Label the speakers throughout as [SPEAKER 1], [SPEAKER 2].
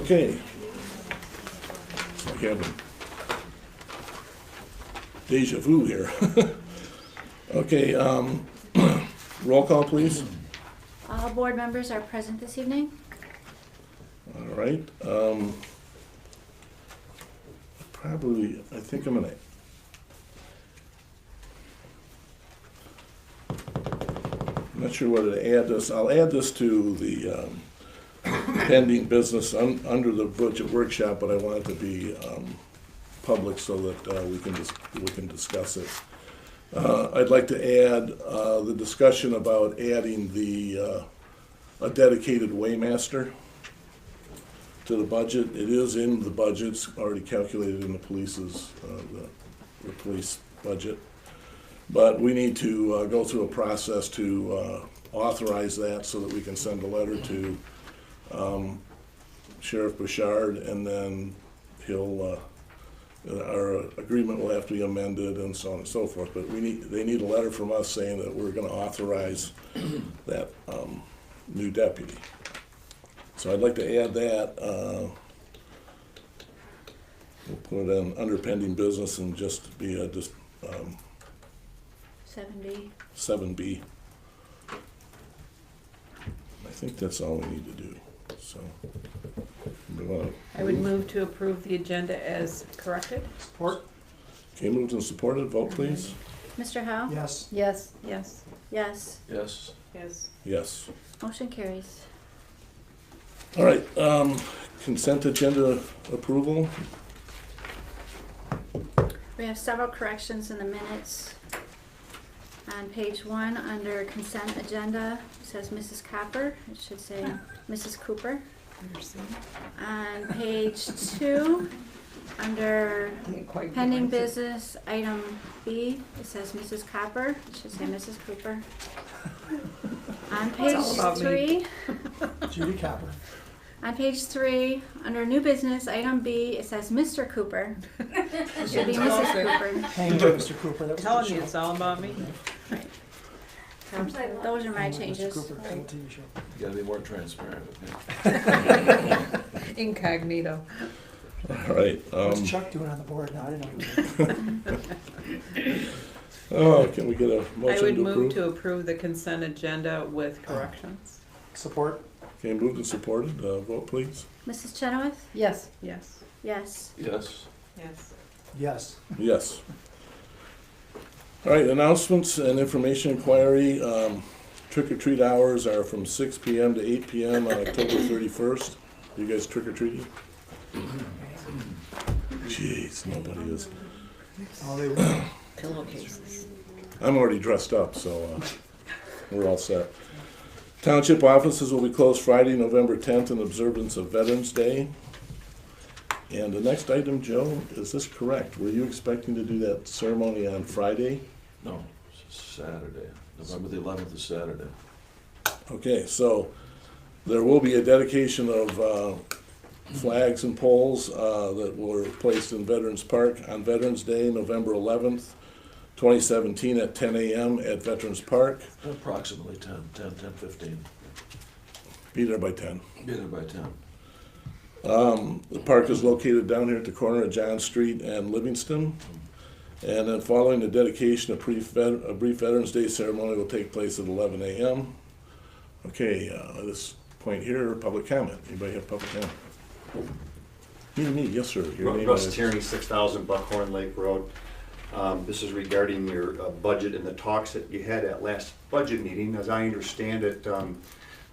[SPEAKER 1] Okay. We have a deja vu here. Okay, roll call, please.
[SPEAKER 2] All board members are present this evening.
[SPEAKER 1] All right. I think I'm gonna. I'm not sure whether to add this. I'll add this to the pending business under the budget workshop, but I want it to be public so that we can discuss it. I'd like to add the discussion about adding a dedicated weighmaster to the budget. It is in the budget, it's already calculated in the police's, the police budget. But we need to go through a process to authorize that so that we can send a letter to Sheriff Bouchard, and then our agreement will have to be amended and so on and so forth. But they need a letter from us saying that we're gonna authorize that new deputy. So I'd like to add that. We'll put it in under pending business and just be a
[SPEAKER 2] 7B.
[SPEAKER 1] 7B. I think that's all we need to do. So,
[SPEAKER 3] I would move to approve the agenda as corrected.
[SPEAKER 4] Support?
[SPEAKER 1] okay, moved and supported. Vote, please.
[SPEAKER 2] Mr. Howe?
[SPEAKER 4] Yes.
[SPEAKER 3] Yes. Yes.
[SPEAKER 2] Yes.
[SPEAKER 5] Yes.
[SPEAKER 3] Yes.
[SPEAKER 1] Yes.
[SPEAKER 2] Motion carries.
[SPEAKER 1] All right. Consent agenda approval.
[SPEAKER 2] We have several corrections in the minutes. On page 1, under consent agenda, it says Mrs. Copper. It should say Mrs. Cooper. On page 2, under pending business, item B, it says Mrs. Copper. It should say Mrs. Cooper. On page
[SPEAKER 3] all about me.
[SPEAKER 2] 3,
[SPEAKER 4] Judy Copper.
[SPEAKER 2] on page 3, under new business, item B, it says Mr. Cooper. It should be Mrs. Cooper.
[SPEAKER 4] Hang on, Mr. Cooper. That was
[SPEAKER 3] Telling
[SPEAKER 4] the
[SPEAKER 3] you,
[SPEAKER 4] show.
[SPEAKER 3] it's all about me.
[SPEAKER 2] Right. Those are my
[SPEAKER 4] Hang on,
[SPEAKER 2] changes.
[SPEAKER 4] Mr. Cooper, old TV show.
[SPEAKER 5] You gotta be more transparent with me.
[SPEAKER 3] Incognito.
[SPEAKER 1] All right.
[SPEAKER 4] What's Chuck doing on the board now? I didn't know.
[SPEAKER 1] Can we get a motion
[SPEAKER 3] I would
[SPEAKER 1] to
[SPEAKER 3] move
[SPEAKER 1] approve?
[SPEAKER 3] to approve the consent agenda with corrections.
[SPEAKER 4] Support?
[SPEAKER 1] Okay, moved and supported. Vote, please.
[SPEAKER 2] Mrs. Chenoweth?
[SPEAKER 3] Yes. Yes.
[SPEAKER 2] Yes.
[SPEAKER 5] Yes.
[SPEAKER 3] Yes.
[SPEAKER 4] Yes.
[SPEAKER 1] Yes. All right, announcements and information inquiry. Trick or treat hours are from 6 p.m. to 8 p.m. on October 31st. You guys trick or treating? Jeez, nobody is.
[SPEAKER 4] Oh, they were.
[SPEAKER 3] Pillowcases.
[SPEAKER 1] I'm already dressed up, so we're all set. Township offices will be closed Friday, November 10th in observance of Veterans Day. And the next item, Joe, is this correct? Were you expecting to do that ceremony on Friday?
[SPEAKER 5] No, it's Saturday. November the 11th is Saturday.
[SPEAKER 1] Okay, so there will be a dedication of flags and poles that were placed in Veterans Park on Veterans Day, November 11th, 2017 at 10 a.m. at Veterans Park.
[SPEAKER 5] Approximately 10:15.
[SPEAKER 1] Be there by 10.
[SPEAKER 5] Be there by 10.
[SPEAKER 1] The park is located down here at the corner of John Street and Livingston. And then following the dedication, a brief Veterans Day ceremony will take place at 11 a.m. Okay, at this point here, public comment. Anybody have public comment? Me, yes, sir. Your name
[SPEAKER 6] Russ
[SPEAKER 1] is-
[SPEAKER 6] Tierney, 6,000 Buckhorn Lake Road. This is regarding your budget and the talks that you had at last budget meeting. As I understand it,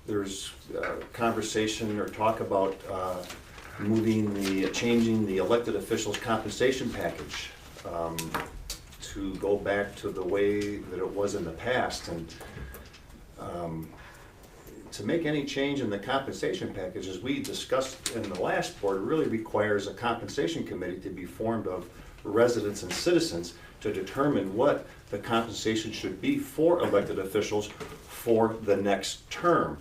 [SPEAKER 6] there's conversation or talk about changing the elected officials' compensation package to go back to the way that it was in the past. And to make any change in the compensation package, as we discussed in the last board, really requires a compensation committee to be formed of residents and citizens to determine what the compensation should be for elected officials for the next term.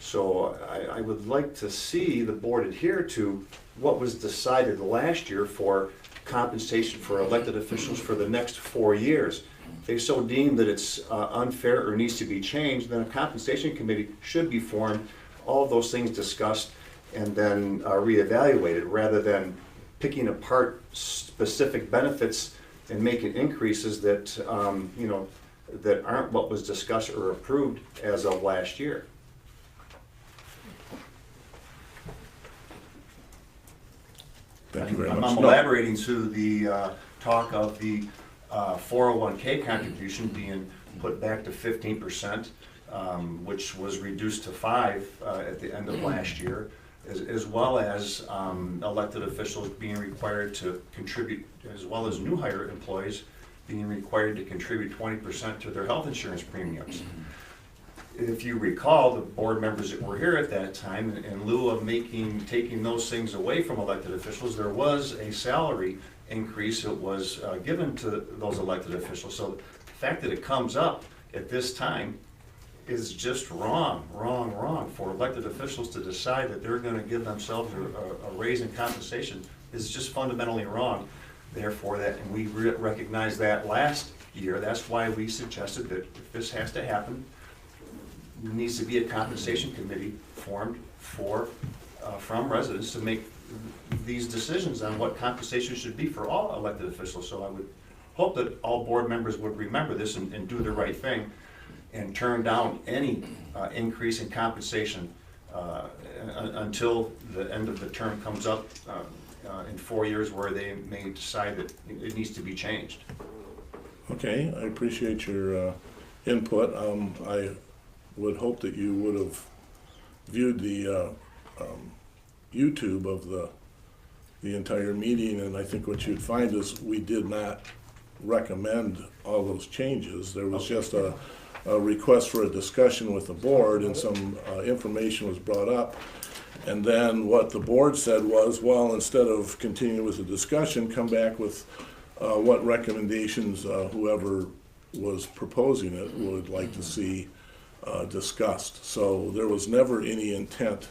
[SPEAKER 6] So I would like to see the board adhere to what was decided last year for compensation for elected officials for the next 4 years. If they so deem that it's unfair or needs to be changed, then a compensation committee should be formed, all of those things discussed, and then reevaluated, rather than picking apart specific benefits and making increases that, you know, that aren't what was discussed or approved as of last year.
[SPEAKER 1] Thank you very
[SPEAKER 6] I'm
[SPEAKER 1] much.
[SPEAKER 6] elaborating to the talk of the 401K contribution being put back to 15%, which was reduced to 5% at the end of last year, as well as elected officials being required to contribute, as well as new hire employees being required to contribute 20% to their health insurance premiums. If you recall, the board members that were here at that time, in lieu of taking those things away from elected officials, there was a salary increase that was given to those elected officials. So the fact that it comes up at this time is just wrong for elected officials to decide that they're gonna give themselves a raise in compensation is just fundamentally wrong. Therefore, and we recognized that last year. That's why we suggested that if this has to happen, there needs to be a compensation committee formed from residents to make these decisions on what compensation should be for all elected officials. So I would hope that all board members would remember this and do the right thing and turn down any increase in compensation until the end of the term comes up in 4 years, where they may decide that it needs to be changed.
[SPEAKER 1] Okay, I appreciate your input. I would hope that you would have viewed the YouTube of the entire meeting, and I think what you'd find is we did not recommend all those changes. There was just a request for a discussion with the board, and some information was brought up. And then what the board said was, well, instead of continuing with the discussion, come back with what recommendations whoever was proposing it would like to see discussed. So there was never any intent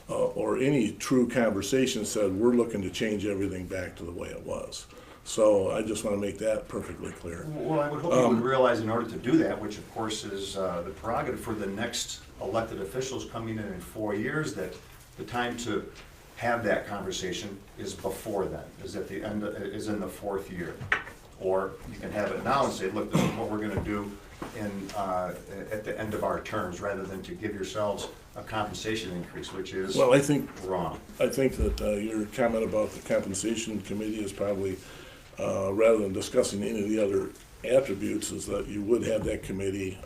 [SPEAKER 1] or any true conversation said, we're looking to change everything back to the way it was. So I just want to make that perfectly clear.
[SPEAKER 6] Well, I would hope you would realize, in order to do that, which of course is the prerogative for the next elected officials coming in 4 years, that the time to have that conversation is before then, is at the end, is in the 4th year. Or you can have it now and say, look, this is what we're gonna do at the end of our terms, rather than to give yourselves a compensation increase, which is
[SPEAKER 1] Well, I think
[SPEAKER 6] wrong.
[SPEAKER 1] that your comment about the compensation committee is probably, rather than discussing any of the other attributes, is that you would have that committee,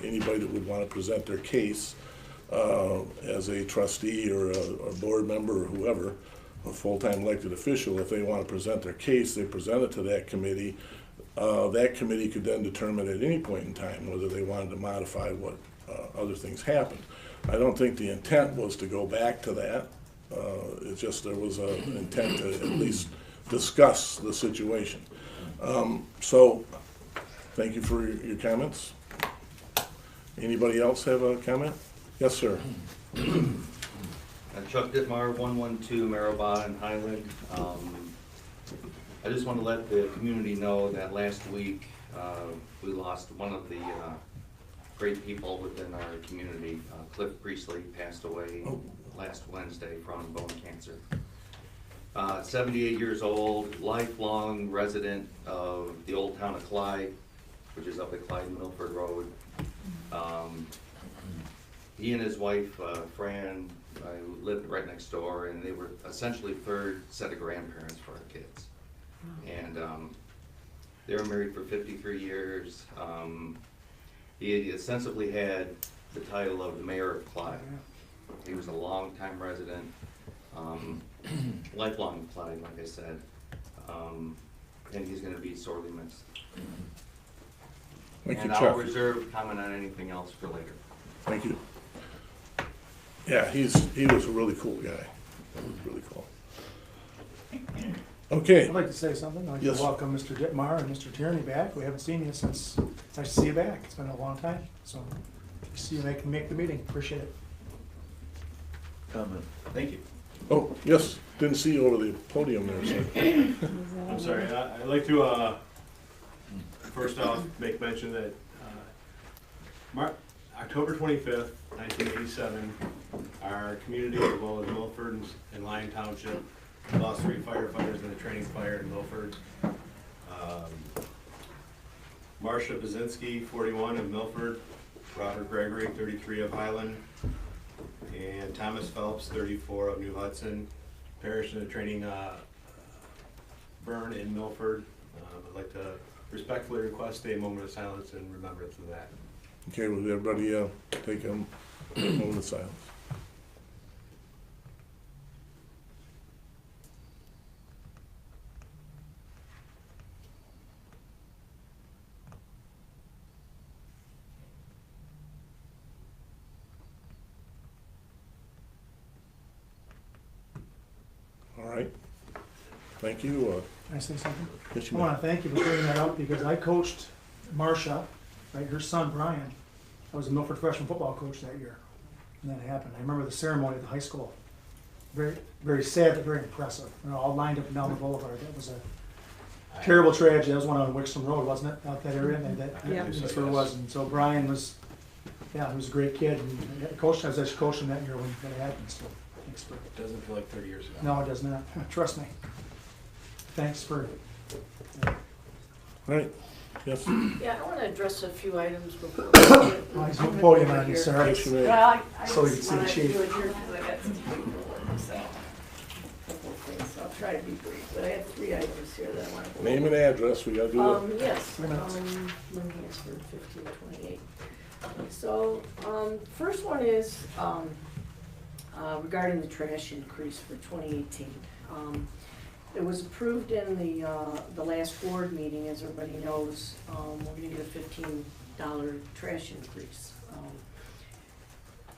[SPEAKER 1] anybody that would want to present their case as a trustee or a board member or whoever, a full-time elected official, if they want to present their case, they present it to that committee. That committee could then determine at any point in time whether they wanted to modify what other things happened. I don't think the intent was to go back to that. It's just there was an intent to at least discuss the situation. So, thank you for your comments. Anybody else have a comment? Yes, sir.
[SPEAKER 7] Chuck Dittmar, 112 Maribon in Highland. I just want to let the community know that last week we lost one of the great people within our community. Cliff Priestley passed away last Wednesday from bone cancer. 78 years old, lifelong resident of the old town of Clyde, which is up at Clyde and Milford Road. He and his wife, Fran, lived right next door, and they were essentially third set of grandparents for our kids. And they were married for 53 years. He ostensibly had the title of the mayor of Clyde. He was a long-time resident, lifelong in Clyde, like I said, and he's going to be sorely missed.
[SPEAKER 1] Thank you,
[SPEAKER 7] and
[SPEAKER 1] Chuck.
[SPEAKER 7] I'll reserve comment on anything else for later.
[SPEAKER 1] Thank you. Yeah, he was a really cool guy. That was really cool. Okay.
[SPEAKER 4] I'd like to say something. I'd like
[SPEAKER 1] Yes.
[SPEAKER 4] to welcome Mr. Dittmar and Mr. Tierney back. We haven't seen you since, it's nice to see you back. It's been a long time, so see you make the meeting. Appreciate it.
[SPEAKER 5] Comment.
[SPEAKER 7] Thank you.
[SPEAKER 1] Oh, yes, didn't see you over the podium there, sir.
[SPEAKER 8] I'm sorry, I'd like to, first off, make mention that October 25th, 1987, our community as well as Milford and Lyon Township. We lost 3 firefighters in the training fire in Milford. Marcia Bazinski, 41 of Milford, Robert Gregory, 33 of Highland, and Thomas Phelps, 34 of New Hudson, perished in a training burn in Milford. I'd like to respectfully request a moment of silence in remembrance of that.
[SPEAKER 1] Okay, will everybody take a moment of silence? All right, thank you.
[SPEAKER 4] Can I say something?
[SPEAKER 1] Yes,
[SPEAKER 4] I
[SPEAKER 1] you may.
[SPEAKER 4] want to thank you for bringing that up because I coached Marcia, right, her son Brian. I was a Milford freshman football coach that year when that happened. I remember the ceremony at the high school. Very, very sad but very impressive. You know, all lined up and down the boulevard. That was a terrible tragedy. That was one on Wixom Road, wasn't it? Out that area.
[SPEAKER 3] Yeah.
[SPEAKER 4] That's where it was. And so Brian was, yeah, he was a great kid. And I was actually coaching that year when that happened. So thanks for.
[SPEAKER 8] It doesn't feel like 30 years ago.
[SPEAKER 4] No, it does not. Trust me. Thanks for.
[SPEAKER 1] All right, yes,
[SPEAKER 9] Yeah, I want to address a few items before.
[SPEAKER 4] Oh, he's on the podium on you, sorry.
[SPEAKER 1] yes, you may.
[SPEAKER 9] Well, I
[SPEAKER 4] So you
[SPEAKER 9] just
[SPEAKER 4] can
[SPEAKER 9] want
[SPEAKER 4] see
[SPEAKER 9] to
[SPEAKER 4] the
[SPEAKER 9] do it
[SPEAKER 4] chief.
[SPEAKER 9] here because I got some paperwork, so. A couple of things, so I'll try to be brief, but I have 3 items here that I want to go
[SPEAKER 1] Name
[SPEAKER 9] over.
[SPEAKER 1] and address, we gotta do it.
[SPEAKER 9] Yes,
[SPEAKER 4] 3 minutes.
[SPEAKER 9] Lynn Hansford, 1528. So, first one is regarding the trash increase for 2018. It was approved in the last board meeting, as everybody knows. We're gonna get a $15 trash increase.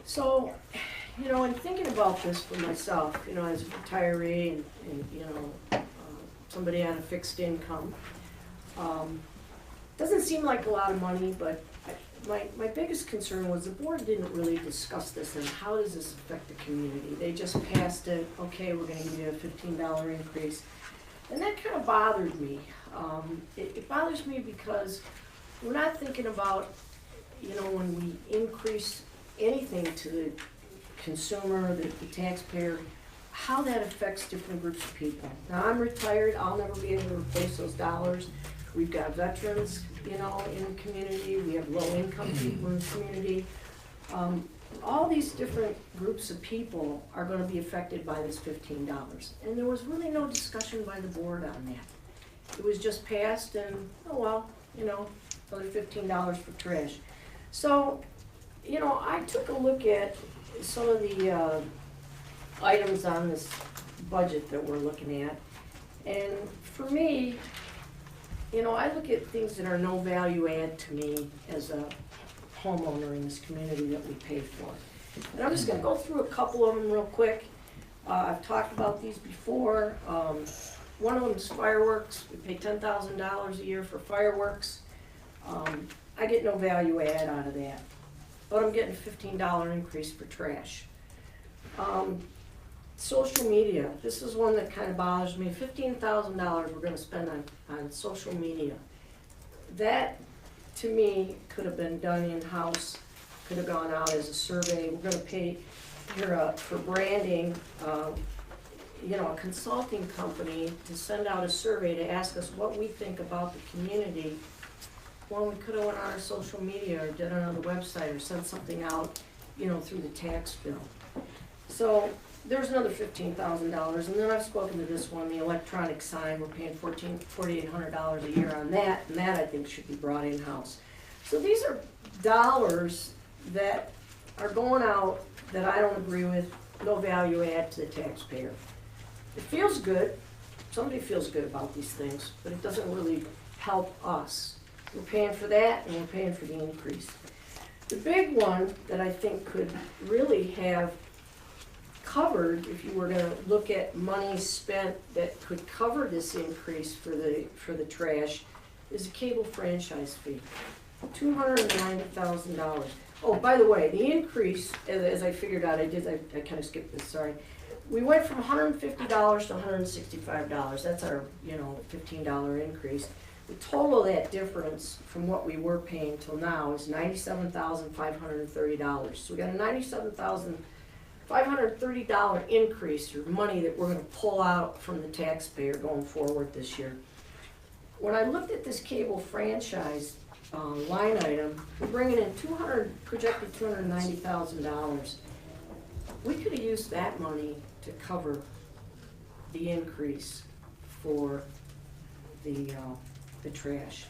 [SPEAKER 9] So, you know, in thinking about this for myself, you know, as a retiree and you know, somebody on a fixed income, doesn't seem like a lot of money, but my biggest concern was the board didn't really discuss this and how does this affect the community. They just passed it, okay, we're gonna give you a $15 increase. And that kind of bothered me. It bothers me because we're not thinking about, you know, when we increase anything to the consumer, the taxpayer, how that affects different groups of people. Now, I'm retired, I'll never be able to replace those dollars. We've got veterans, you know, in the community, we have low-income people in the community. All these different groups of people are gonna be affected by this $15. And there was really no discussion by the board on that. It was just passed and, oh well, you know, another $15 for trash. So, you know, I took a look at some of the items on this budget that we're looking at. And for me, you know, I look at things that are no value add to me as a homeowner in this community that we pay for. And I'm just gonna go through a couple of them real quick. I've talked about these before. One of them is fireworks. We pay $10,000 a year for fireworks. I get no value add out of that, but I'm getting a $15 increase for trash. Social media, this is one that kind of bothers me. $15,000 we're gonna spend on social media. That, to me, could have been done in-house, could have gone out as a survey. We're gonna pay here for branding, you know, a consulting company to send out a survey to ask us what we think about the community. Well, we could have went on our social media or did it on the website or sent something out, you know, through the tax bill. So there's another $15,000, and then I've spoken to this one, the electronic sign, we're paying $4,800 a year on that, and that I think should be brought in-house. So these are dollars that are going out that I don't agree with, no value add to the taxpayer. It feels good, somebody feels good about these things, but it doesn't really help us. We're paying for that, and we're paying for the increase. The big one that I think could really have covered, if you were gonna look at money spent that could cover this increase for the trash, is a cable franchise fee, $290,000. Oh, by the way, the increase, as I figured out, I kind of skipped this, sorry. We went from $150 to $165. That's our, you know, $15 increase. The total of that difference from what we were paying till now is $97,530. So we got a $97,000 $530 increase or money that we're gonna pull out from the taxpayer going forward this year. When I looked at this cable franchise line item, we're bringing in projected $290,000. We could have used that money to cover the increase for the trash.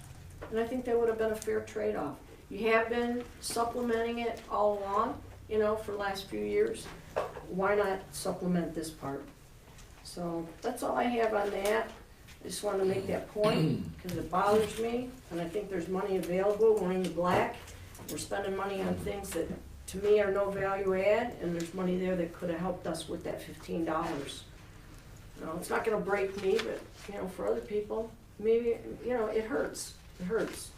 [SPEAKER 9] And I think that would have been a fair trade-off. You have been supplementing it all along, you know, for the last few years. Why not supplement this part? So that's all I have on that. I just wanted to make that point because it bothers me, and I think there's money available. We're in the black. We're spending money on things that, to me, are no value add, and there's money there that could have helped us with that $15. You know, it's not gonna break me, but, you know, for other people, maybe, you know, it hurts. It hurts.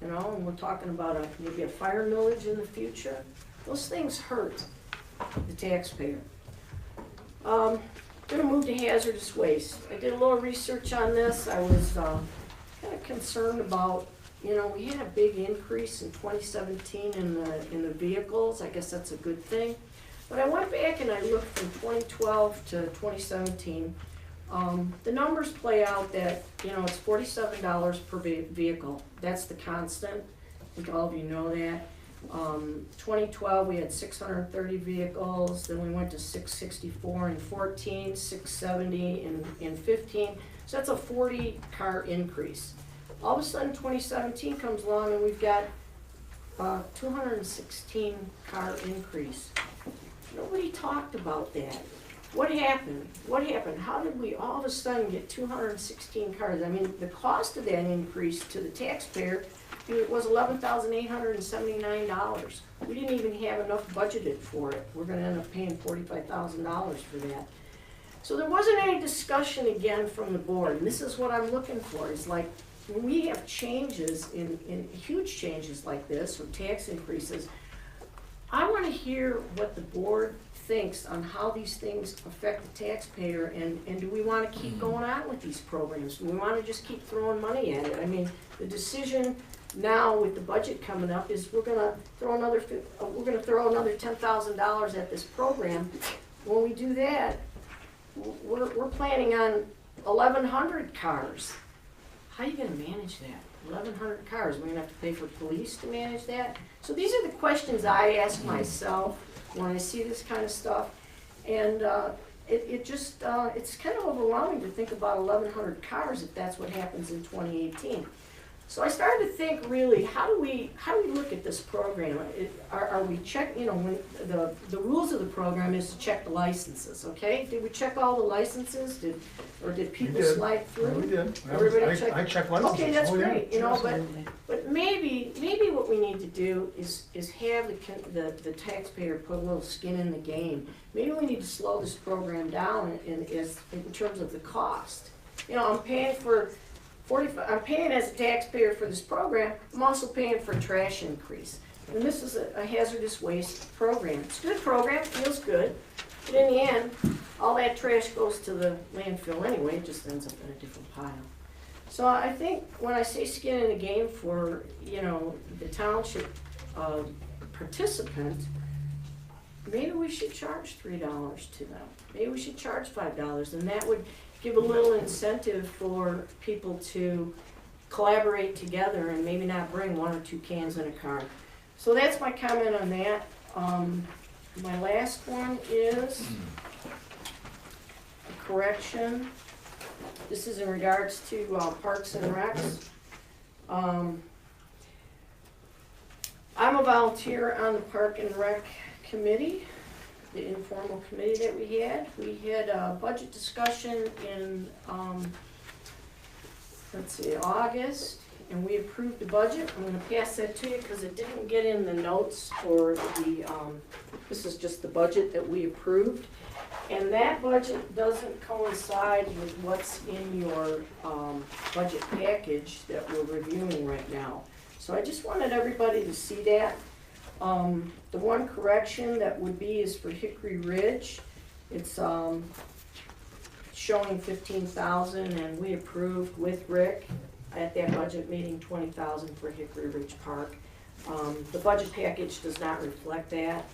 [SPEAKER 9] You know, and we're talking about maybe a fire millage in the future. Those things hurt the taxpayer. Gonna move to hazardous waste. I did a little research on this. I was kind of concerned about, you know, we had a big increase in 2017 in the vehicles. I guess that's a good thing. But I went back and I looked from 2012 to 2017. The numbers play out that, you know, it's $47 per vehicle. That's the constant. I think all of you know that. 2012 we had 630 vehicles, then we went to 664 in 14, 670 in 15. So that's a 40 car increase. All of a sudden 2017 comes along and we've got 216 car increase. Nobody talked about that. What happened? What happened? How did we all of a sudden get 216 cars? I mean, the cost of that increase to the taxpayer, it was $11,879. We didn't even have enough budgeted for it. We're gonna end up paying $45,000 for that. So there wasn't any discussion again from the board, and this is what I'm looking for, is like, when we have changes in huge changes like this, or tax increases, I wanna hear what the board thinks on how these things affect the taxpayer, and do we wanna keep going on with these programs? Do we wanna just keep throwing money at it? I mean, the decision now with the budget coming up is we're gonna throw another $10,000 at this program. When we do that, we're planning on 1,100 cars. How are you gonna manage that? 1,100 cars, we're gonna have to pay for police to manage that? So these are the questions I ask myself when I see this kind of stuff. And it's kind of overwhelming to think about 1,100 cars if that's what happens in 2018. So I started to think, really, how do we look at this program? Are we check, you know, when the rules of the program is to check the licenses, okay? Did we check all the licenses? Did people slide through?
[SPEAKER 4] We did.
[SPEAKER 9] Everybody checked?
[SPEAKER 4] I checked licenses.
[SPEAKER 9] Okay, that's
[SPEAKER 4] Oh, yeah.
[SPEAKER 9] great, you know,
[SPEAKER 4] Absolutely.
[SPEAKER 9] but maybe what we need to do is have the taxpayer put a little skin in the game. Maybe we need to slow this program down in terms of the cost. You know, I'm paying as a taxpayer for this program, I'm also paying for trash increase. And this is a hazardous waste program. It's a good program, feels good, but in the end, all that trash goes to the landfill anyway, it just ends up in a different pile. So I think when I say skin in the game for, you know, the township participant, maybe we should charge $3 to them. Maybe we should charge $5, and that would give a little incentive for people to collaborate together and maybe not bring 1 or 2 cans in a car. So that's my comment on that. My last one is a correction. This is in regards to Parks and Recs. I'm a volunteer on the Park and Rec Committee, the informal committee that we had. We had a budget discussion in, August, and we approved the budget. I'm gonna pass that to you because it didn't get in the notes for the, this is just the budget that we approved. And that budget doesn't coincide with what's in your budget package that we're reviewing right now. So I just wanted everybody to see that. The one correction that would be is for Hickory Ridge. It's showing 15,000, and we approved with Rick at that budget meeting 20,000 for Hickory Ridge Park. The budget package does not reflect that.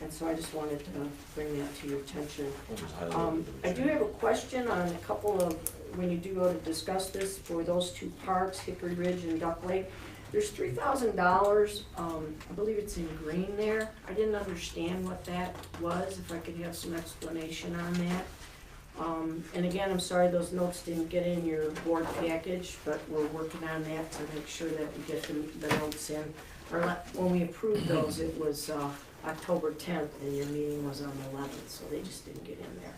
[SPEAKER 9] And so I just wanted to bring that to your attention.
[SPEAKER 5] What was Highland?
[SPEAKER 9] I do have a question on a couple of, when you do go to discuss this, for those two parks, Hickory Ridge and Duck Lake. There's $3,000, I believe it's in green there. I didn't understand what that was, if I could have some explanation on that. And again, I'm sorry those notes didn't get in your board package, but we're working on that to make sure that we get the notes in. When we approved those, it was October 10th, and your meeting was on the 11th, so they just didn't get in there.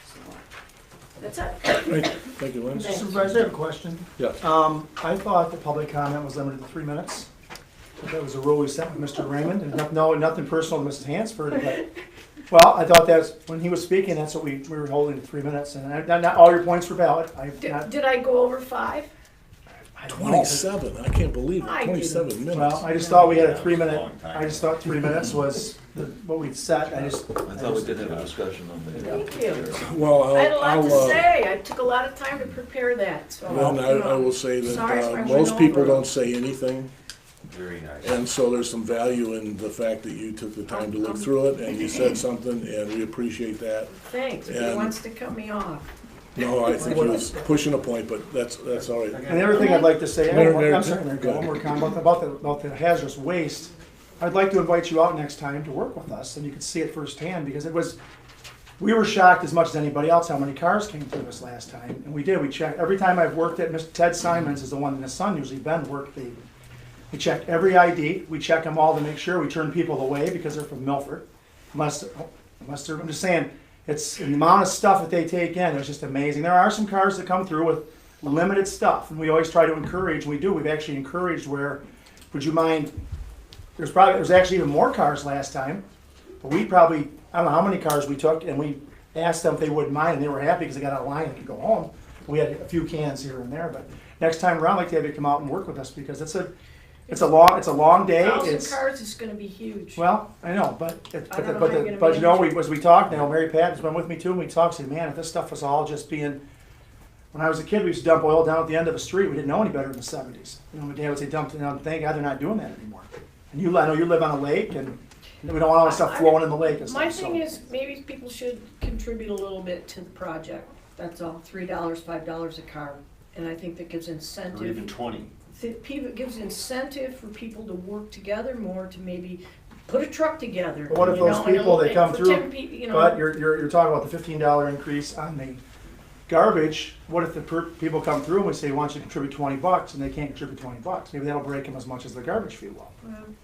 [SPEAKER 9] So, that's it.
[SPEAKER 1] Great, thank you, Lynn.
[SPEAKER 9] Thanks.
[SPEAKER 4] Supervisor, I have a question.
[SPEAKER 1] Yeah.
[SPEAKER 4] I thought the public comment was limited to 3 minutes. That was a rule we set with Mr. Raymond, and nothing personal to Mrs. Hansford, but, well, I thought that's, when he was speaking, that's what we were holding to 3 minutes, and not all your points were valid.
[SPEAKER 9] Did I go over 5?
[SPEAKER 4] I don't know.
[SPEAKER 1] 27, I can't believe it,
[SPEAKER 9] I
[SPEAKER 1] 27 minutes.
[SPEAKER 4] Well, I just thought we had a
[SPEAKER 6] Yeah,
[SPEAKER 4] 3
[SPEAKER 6] it's a
[SPEAKER 4] minute,
[SPEAKER 6] long time.
[SPEAKER 4] I just thought 3 minutes was what we'd set,
[SPEAKER 5] I thought we did have a discussion on that.
[SPEAKER 9] Thank you.
[SPEAKER 1] Well,
[SPEAKER 9] I had a lot to
[SPEAKER 1] I'll,
[SPEAKER 9] say. I took a lot of time to prepare that, so.
[SPEAKER 1] Then I
[SPEAKER 9] you know.
[SPEAKER 1] will say that
[SPEAKER 9] Sorry if I went
[SPEAKER 1] most people
[SPEAKER 9] over.
[SPEAKER 1] don't say anything,
[SPEAKER 6] Very nice.
[SPEAKER 1] and so there's some value in the fact that you took the time to look through it, and you said something, and we appreciate that.
[SPEAKER 9] Thanks, if he
[SPEAKER 1] And-
[SPEAKER 9] wants to cut me off.
[SPEAKER 1] No, I think he was pushing a point, but that's all right.
[SPEAKER 4] And the other thing I'd like to say,
[SPEAKER 1] Mayor,
[SPEAKER 4] I'm sorry, Mayor,
[SPEAKER 1] go
[SPEAKER 4] one
[SPEAKER 1] ahead.
[SPEAKER 4] more comment about the hazardous waste. I'd like to invite you out next time to work with us, and you can see it firsthand, because we were shocked as much as anybody else how many cars came through this last time. And we checked, every time I've worked at, Mr. Ted Simons is the one, and his son usually, Ben, worked we checked every ID, we check them all to make sure, we turn people away because they're from Milford. Unless they're, I'm just saying, it's the amount of stuff that they take in, it's just amazing. There are some cars that come through with limited stuff, and we always try to encourage, we've actually encouraged where, would you mind, there's actually even more cars last time, but I don't know how many cars we took, and we asked them if they wouldn't mind, and they were happy because they got out of line and could go home. We had a few cans here and there, but next time around, I'd like to have you come out and work with us, because it's a long day.
[SPEAKER 9] 1,000 cars is gonna be huge.
[SPEAKER 4] Well, I know, but
[SPEAKER 9] I don't know how you're gonna
[SPEAKER 4] but you know,
[SPEAKER 9] manage
[SPEAKER 4] as we talked, Mary Pat has been with me too, and we talked, say, man, if this stuff was all just being, when I was a kid, we used to dump oil down at the end of the street. We didn't know any better in the 70s. My dad would say, dump it down. Thank God they're not doing that anymore. And I know you live on a lake, and we don't want all that stuff flowing in the lake and stuff.
[SPEAKER 9] My
[SPEAKER 4] so.
[SPEAKER 9] thing is, maybe people should contribute a little bit to the project. That's all, $3, $5 a car. And I think that gives
[SPEAKER 6] Or even
[SPEAKER 9] incentive.
[SPEAKER 6] 20.
[SPEAKER 9] It gives incentive for people to work together more, to maybe put a truck together.
[SPEAKER 4] But what if
[SPEAKER 9] you
[SPEAKER 4] those
[SPEAKER 9] know, and
[SPEAKER 4] people that come
[SPEAKER 9] for
[SPEAKER 4] through,
[SPEAKER 9] 10 you know,
[SPEAKER 4] But you're talking about the $15 increase on the garbage. What if the people come through and we say, why don't you contribute $20, and they can't contribute $20? Maybe that'll break them as much as the garbage fee will.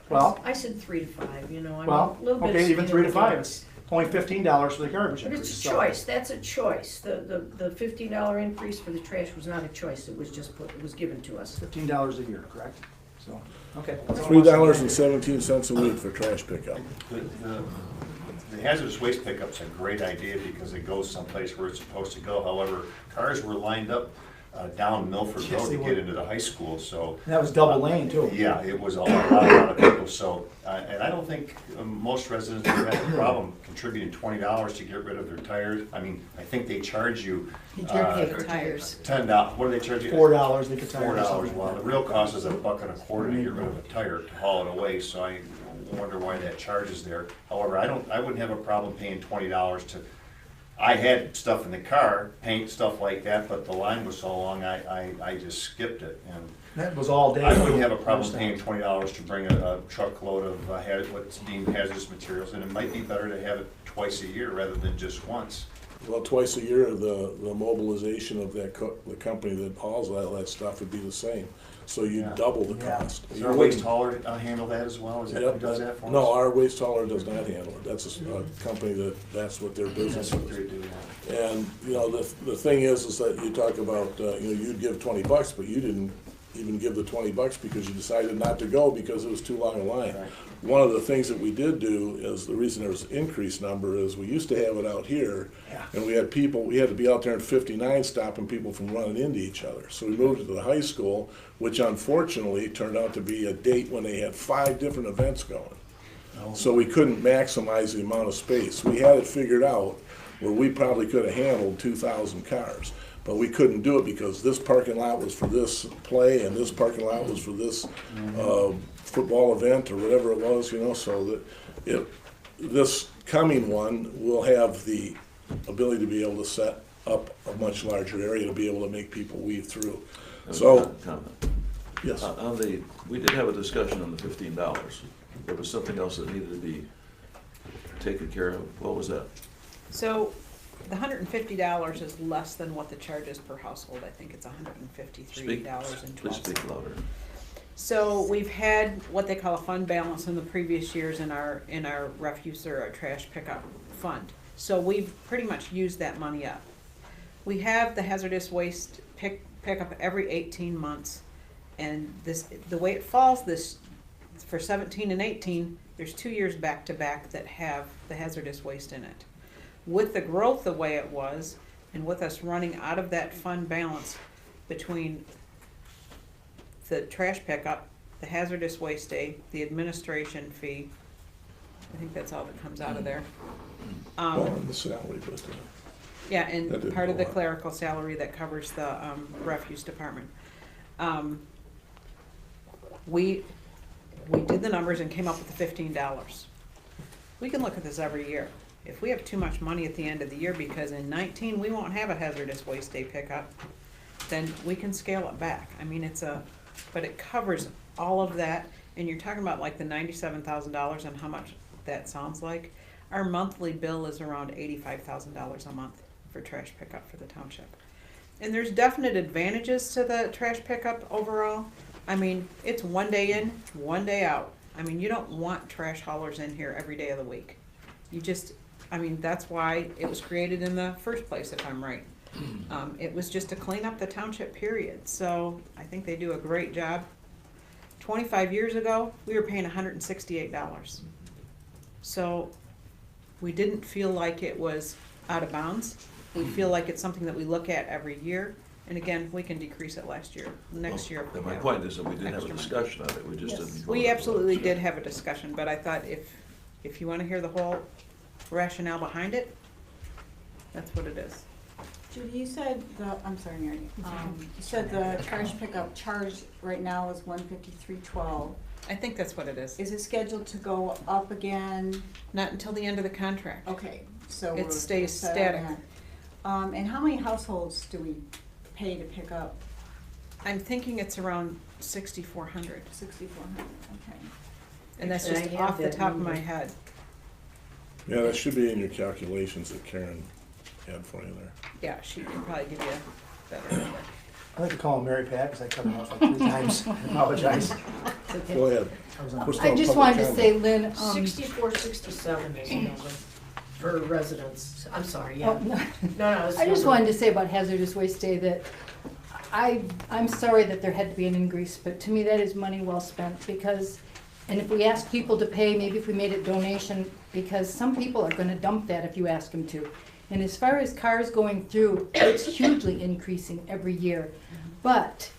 [SPEAKER 4] Well-
[SPEAKER 9] I said 3 to 5, I mean,
[SPEAKER 4] Well,
[SPEAKER 9] a little bit.
[SPEAKER 4] okay,
[SPEAKER 9] of
[SPEAKER 4] even
[SPEAKER 9] skin
[SPEAKER 4] 3
[SPEAKER 9] in
[SPEAKER 4] to
[SPEAKER 9] the
[SPEAKER 4] 5.
[SPEAKER 9] game.
[SPEAKER 4] It's only $15 for the garbage
[SPEAKER 9] But
[SPEAKER 4] increase.
[SPEAKER 9] it's a
[SPEAKER 4] so-
[SPEAKER 9] choice, that's a choice. The $15 increase for the trash was not a choice, it was just it was given to us.
[SPEAKER 4] $15 a year, correct? So, okay. that's all I want to say.
[SPEAKER 1] $3.17 a week for trash pickup.
[SPEAKER 6] The hazardous waste pickup's a great idea because it goes someplace where it's supposed to go. However, cars were lined up down Milford
[SPEAKER 4] Yes,
[SPEAKER 6] Road
[SPEAKER 4] they
[SPEAKER 6] to
[SPEAKER 4] were.
[SPEAKER 6] get into the high school, so.
[SPEAKER 4] And that was double lane too.
[SPEAKER 6] Yeah, it was a lot of people, so, and I don't think most residents would have a problem contributing $20 to get rid of their tires. I mean, I think they charge you
[SPEAKER 9] Tires.
[SPEAKER 6] $10, what do they charge you?
[SPEAKER 4] $4 they could tire.
[SPEAKER 6] $4, well, the real cost is $1.25 to get rid of a tire to haul it away, so I wonder why that charge is there. However, I wouldn't have a problem paying $20 to, I had stuff in the car, paint, stuff like that, but the line was so long, I just skipped it, and
[SPEAKER 4] That was all day.
[SPEAKER 6] I wouldn't have a problem paying $20 to bring a truckload of what's deemed hazardous materials, and it might be better to have it twice a year rather than just once.
[SPEAKER 1] Well, twice a year, the mobilization of the company that hauls all that stuff would be the same. So you
[SPEAKER 6] Yeah.
[SPEAKER 1] double the
[SPEAKER 4] Yeah.
[SPEAKER 1] cost.
[SPEAKER 6] Does our waste hauler handle that as well? Is that who
[SPEAKER 1] Yep.
[SPEAKER 6] does that for us?
[SPEAKER 1] No, our waste hauler does not handle it. That's a company that's what their business
[SPEAKER 6] That's what
[SPEAKER 1] is.
[SPEAKER 6] they do.
[SPEAKER 1] And, the thing is that you talk about, you'd give $20, but you didn't even give the $20 because you decided not to go because it was too long a line.
[SPEAKER 6] Right.
[SPEAKER 1] One of the things that we did do is, the reason there was an increased number is we used to have it out here,
[SPEAKER 4] Yeah.
[SPEAKER 1] and we had to be out there in 59 stopping people from running into each other. So we moved it to the high school, which unfortunately turned out to be a date when they had 5 different events going. So we couldn't maximize the amount of space. We had it figured out where we probably could have handled 2,000 cars. But we couldn't do it because this parking lot was for this play and this parking lot was for this football event or whatever it was, so that this coming one will have the ability to be able to set up a much larger area to be able to make people weave through. So,
[SPEAKER 5] Comment.
[SPEAKER 1] yes,
[SPEAKER 5] We did have a discussion on the $15. There was something else that needed to be taken care of. What was that?
[SPEAKER 3] So the $150 is less than what the charge is per household. I think it's $153.12.
[SPEAKER 5] Please speak louder.
[SPEAKER 3] So we've had what they call a fund balance in the previous years in our refuse or our trash pickup fund. So we've pretty much used that money up. We have the hazardous waste pickup every 18 months. And the way it falls for 17 and 18, there's 2 years back to back that have the hazardous waste in it. With the growth the way it was, and with us running out of that fund balance between the trash pickup, the hazardous waste day, the administration fee, I think that's all that comes out of there.
[SPEAKER 1] well, and the salary, but,
[SPEAKER 3] Yeah,
[SPEAKER 1] That
[SPEAKER 3] and
[SPEAKER 1] didn't
[SPEAKER 3] part of
[SPEAKER 1] go
[SPEAKER 3] the
[SPEAKER 1] up.
[SPEAKER 3] clerical salary that covers the refuse department. We did the numbers and came up with the $15. We can look at this every year. If we have too much money at the end of the year, because in 19 we won't have a hazardous waste day pickup, then we can scale it back. I mean, but it covers all of that, and you're talking about like the $97,000 and how much that sounds like. Our monthly bill is around $85,000 a month for trash pickup for the township. And there's definite advantages to the trash pickup overall. I mean, it's 1 day in, 1 day out. I mean, you don't want trash haulers in here every day of the week. That's why it was created in the first place, if I'm right. It was just to clean up the township, period. So I think they do a great job. 25 years ago, we were paying $168. So we didn't feel like it was out of bounds. We feel like it's something that we look at every year. And again, we can decrease it next year. if we
[SPEAKER 5] My
[SPEAKER 3] have
[SPEAKER 5] point is that we did have a
[SPEAKER 3] extra money.
[SPEAKER 5] discussion of it, we just
[SPEAKER 9] Yes.
[SPEAKER 5] didn't. vote
[SPEAKER 3] We
[SPEAKER 5] on it.
[SPEAKER 3] absolutely did have a discussion, but I thought if you wanna hear the whole rationale behind it, that's what it is.
[SPEAKER 10] Judy, you said I'm sorry, Mary, you said the trash pickup charge right now is $153.12.
[SPEAKER 3] I think that's what it is.
[SPEAKER 10] Is it scheduled to go up again?
[SPEAKER 3] Not until the end of the contract.
[SPEAKER 10] Okay, so
[SPEAKER 3] It
[SPEAKER 10] we're
[SPEAKER 3] stays
[SPEAKER 10] set on
[SPEAKER 3] static.
[SPEAKER 10] that. And how many households do we pay to pick up?
[SPEAKER 3] I'm thinking it's around 6,400,
[SPEAKER 10] 6,400, okay.
[SPEAKER 3] and that's
[SPEAKER 9] Actually,
[SPEAKER 3] just
[SPEAKER 9] I have
[SPEAKER 3] off the
[SPEAKER 9] that
[SPEAKER 3] top of
[SPEAKER 9] number.
[SPEAKER 3] my head.
[SPEAKER 1] yeah, that should be in your calculations that Karen had for you there.
[SPEAKER 3] Yeah, she can probably give you a better number.
[SPEAKER 4] I like to call him Mary Pat, because I cut him off like 3 times. I apologize.
[SPEAKER 1] Go ahead.
[SPEAKER 4] I was on-
[SPEAKER 1] We're still
[SPEAKER 11] I
[SPEAKER 1] in
[SPEAKER 11] just
[SPEAKER 1] public
[SPEAKER 11] wanted to
[SPEAKER 1] comment.
[SPEAKER 11] say, Lynn,
[SPEAKER 9] 6467 is the number for residents. I'm sorry,
[SPEAKER 11] oh,
[SPEAKER 9] yeah.
[SPEAKER 11] no.
[SPEAKER 9] No, it's
[SPEAKER 11] I just
[SPEAKER 9] number.
[SPEAKER 11] wanted to say about hazardous waste day that I'm sorry that there had to be an increase, but to me that is money well spent because, and if we ask people to pay, maybe if we made it donation, because some people are gonna dump that if you ask them to. And as far as cars going through, it's hugely increasing every year. But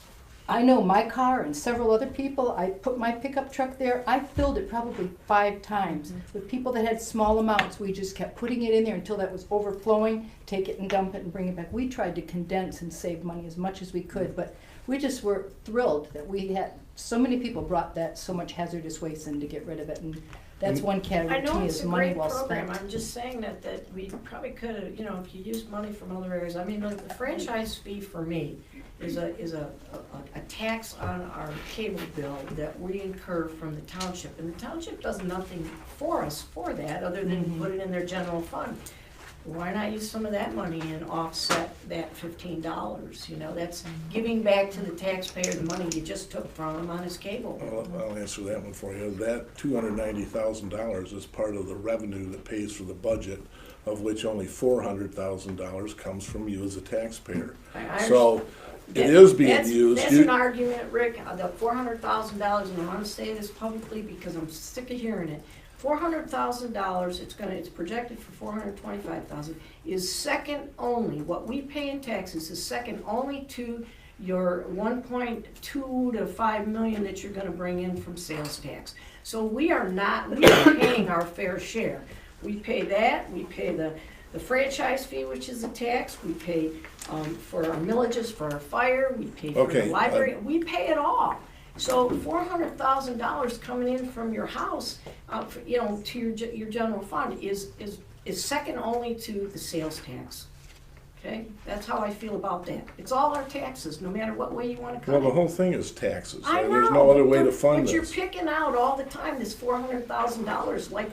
[SPEAKER 11] I know my car and several other people, I put my pickup truck there, I filled it probably 5 times. With people that had small amounts, we just kept putting it in there until that was overflowing, take it and dump it and bring it back. We tried to condense and save money as much as we could, but we just were thrilled that we had, so many people brought that, so much hazardous waste in to get rid of it. And that's one
[SPEAKER 9] I
[SPEAKER 11] category to
[SPEAKER 9] know
[SPEAKER 11] me
[SPEAKER 9] it's
[SPEAKER 11] is
[SPEAKER 9] a
[SPEAKER 11] money
[SPEAKER 9] great
[SPEAKER 11] well
[SPEAKER 9] program,
[SPEAKER 11] spent.
[SPEAKER 9] I'm just saying that we probably could have, if you used money from other areas, I mean, the franchise fee for me is a tax on our cable bill that we incur from the township, and the township does nothing for us for that, other than put it in their general fund. Why not use some of that money and offset that $15, that's giving back to the taxpayer the money you just took from him on his cable bill.
[SPEAKER 1] I'll answer that one for you. That $290,000 is part of the revenue that pays for the budget, of which only $400,000 comes from you as a taxpayer. So it is being used.
[SPEAKER 9] That's an argument, Rick, the $400,000, and I want to say this publicly because I'm sick of hearing it. $400,000, it's projected for $425,000, is second only, what we pay in taxes is second only to your 1.2 to 5 million that you're gonna bring in from sales tax. So we are paying our fair share. We pay that, we pay the franchise fee, which is a tax, we pay for our millages, for our fire, we pay for the
[SPEAKER 1] Okay,
[SPEAKER 9] library, we pay it all. So $400,000 coming in from your house, you know, to your general fund is second only to the sales tax. Okay, that's how I feel about that. It's all our taxes, no matter what way you wanna cut
[SPEAKER 1] Well, the
[SPEAKER 9] it.
[SPEAKER 1] whole thing is taxes.
[SPEAKER 9] I know.
[SPEAKER 1] There's no other way to
[SPEAKER 9] but-
[SPEAKER 1] fund
[SPEAKER 9] But you're
[SPEAKER 1] this.
[SPEAKER 9] picking out all the time this $400,000 like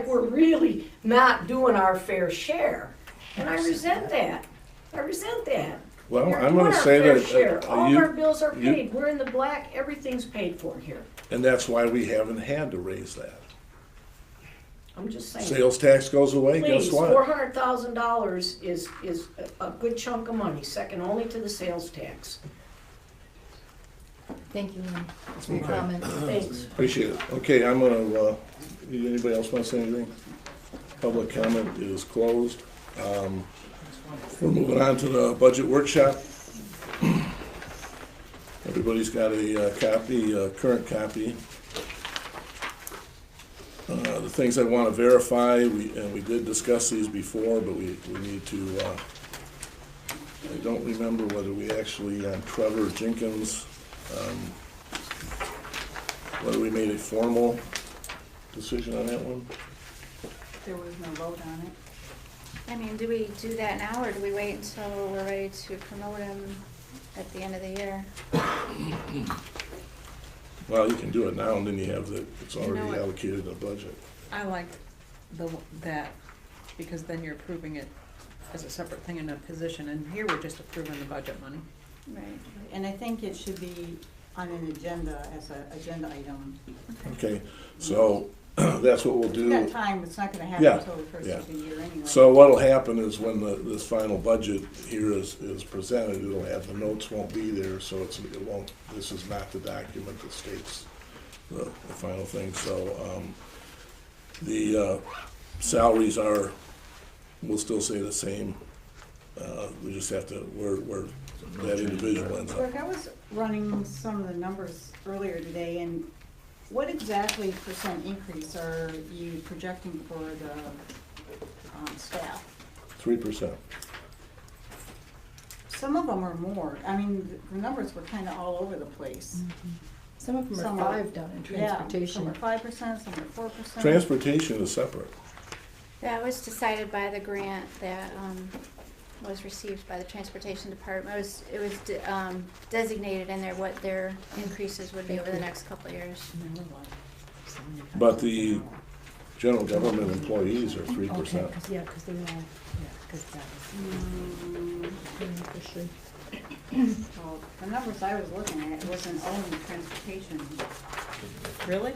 [SPEAKER 9] we're really not doing our fair share. And I resent that. I resent that.
[SPEAKER 1] Well,
[SPEAKER 9] We're
[SPEAKER 1] I'm
[SPEAKER 9] doing
[SPEAKER 1] gonna
[SPEAKER 9] our
[SPEAKER 1] say
[SPEAKER 9] fair
[SPEAKER 1] that,
[SPEAKER 9] share. All of
[SPEAKER 1] you-
[SPEAKER 9] our bills are
[SPEAKER 1] you-
[SPEAKER 9] paid. We're in the black. Everything's paid for here.
[SPEAKER 1] And that's why we haven't had to raise that.
[SPEAKER 9] I'm just saying.
[SPEAKER 1] Sales tax goes away, guess
[SPEAKER 9] Please,
[SPEAKER 1] what?
[SPEAKER 9] $400,000 is a good chunk of money, second only to the sales tax.
[SPEAKER 11] Thank you, Lynn, for your
[SPEAKER 1] Okay.
[SPEAKER 11] comments.
[SPEAKER 9] Thanks.
[SPEAKER 1] Appreciate it. Okay, I'm gonna, anybody else wanna say anything? Public comment is closed. We're moving on to the budget workshop. Everybody's got a copy, a current copy. The things I wanna verify, and we did discuss these before, but we need to, I don't remember whether we actually, on Trevor Jenkins, whether we made a formal decision on that one?
[SPEAKER 10] There was no vote on it.
[SPEAKER 2] I mean, do we do that now, or do we wait until we're ready to promote him at the end of the year?
[SPEAKER 1] Well, you can do it now, and then you have it's
[SPEAKER 3] You know
[SPEAKER 1] already
[SPEAKER 3] what?
[SPEAKER 1] allocated in the budget.
[SPEAKER 3] I like that, because then you're approving it as a separate thing in a position, and here we're just approving the budget money.
[SPEAKER 2] Right.
[SPEAKER 10] And I think it should be on an agenda as an agenda item.
[SPEAKER 1] Okay, so that's what we'll
[SPEAKER 10] We've
[SPEAKER 1] do.
[SPEAKER 10] got time, it's not gonna happen
[SPEAKER 1] Yeah,
[SPEAKER 10] until the first
[SPEAKER 1] yeah.
[SPEAKER 10] of the year anyway.
[SPEAKER 1] So what'll happen is when this final budget here is presented, it'll have, the notes won't be there, so it won't, this is not the document that states the final thing, so, the, salaries will still stay the same. We just have to, where that individual ends up.
[SPEAKER 10] Rick, I was running some of the numbers earlier today, and what exactly percent increase are you projecting for the staff?
[SPEAKER 1] 3%.
[SPEAKER 10] Some of them are more. I mean, the numbers were kind of all over the place.
[SPEAKER 11] Some of them
[SPEAKER 10] Some
[SPEAKER 11] are
[SPEAKER 10] are-
[SPEAKER 11] 5 down in
[SPEAKER 10] Yeah,
[SPEAKER 11] transportation.
[SPEAKER 10] some are 5%, some are 4%.
[SPEAKER 1] Transportation is separate.
[SPEAKER 2] That was decided by the grant that was received by the Transportation Department. It was designated in there what their increases would be over the next couple of years.
[SPEAKER 1] But the general government employees are 3%.
[SPEAKER 11] Okay, 'cause, yeah, 'cause they're all, yeah, 'cause that was beneficiary.
[SPEAKER 10] Well, the numbers I was looking at wasn't only transportation.
[SPEAKER 3] Really?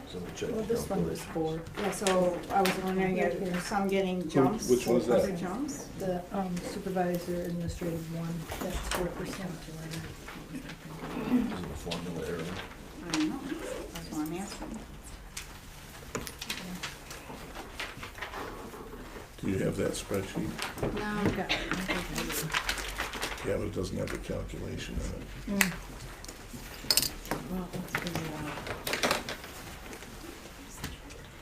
[SPEAKER 11] Well, this one was 4.
[SPEAKER 10] Yeah, so I was wondering if there's some getting jumps.
[SPEAKER 1] Which one's that?
[SPEAKER 10] Other jumps?
[SPEAKER 11] The supervisor administrative one, that's 4%.
[SPEAKER 5] Is it a formula error?
[SPEAKER 10] I don't know, that's what I'm asking.
[SPEAKER 1] Do you have that spreadsheet?
[SPEAKER 2] No.
[SPEAKER 11] Okay.
[SPEAKER 1] Yeah, but it doesn't have the calculation in it.
[SPEAKER 11] Well, let's figure it out.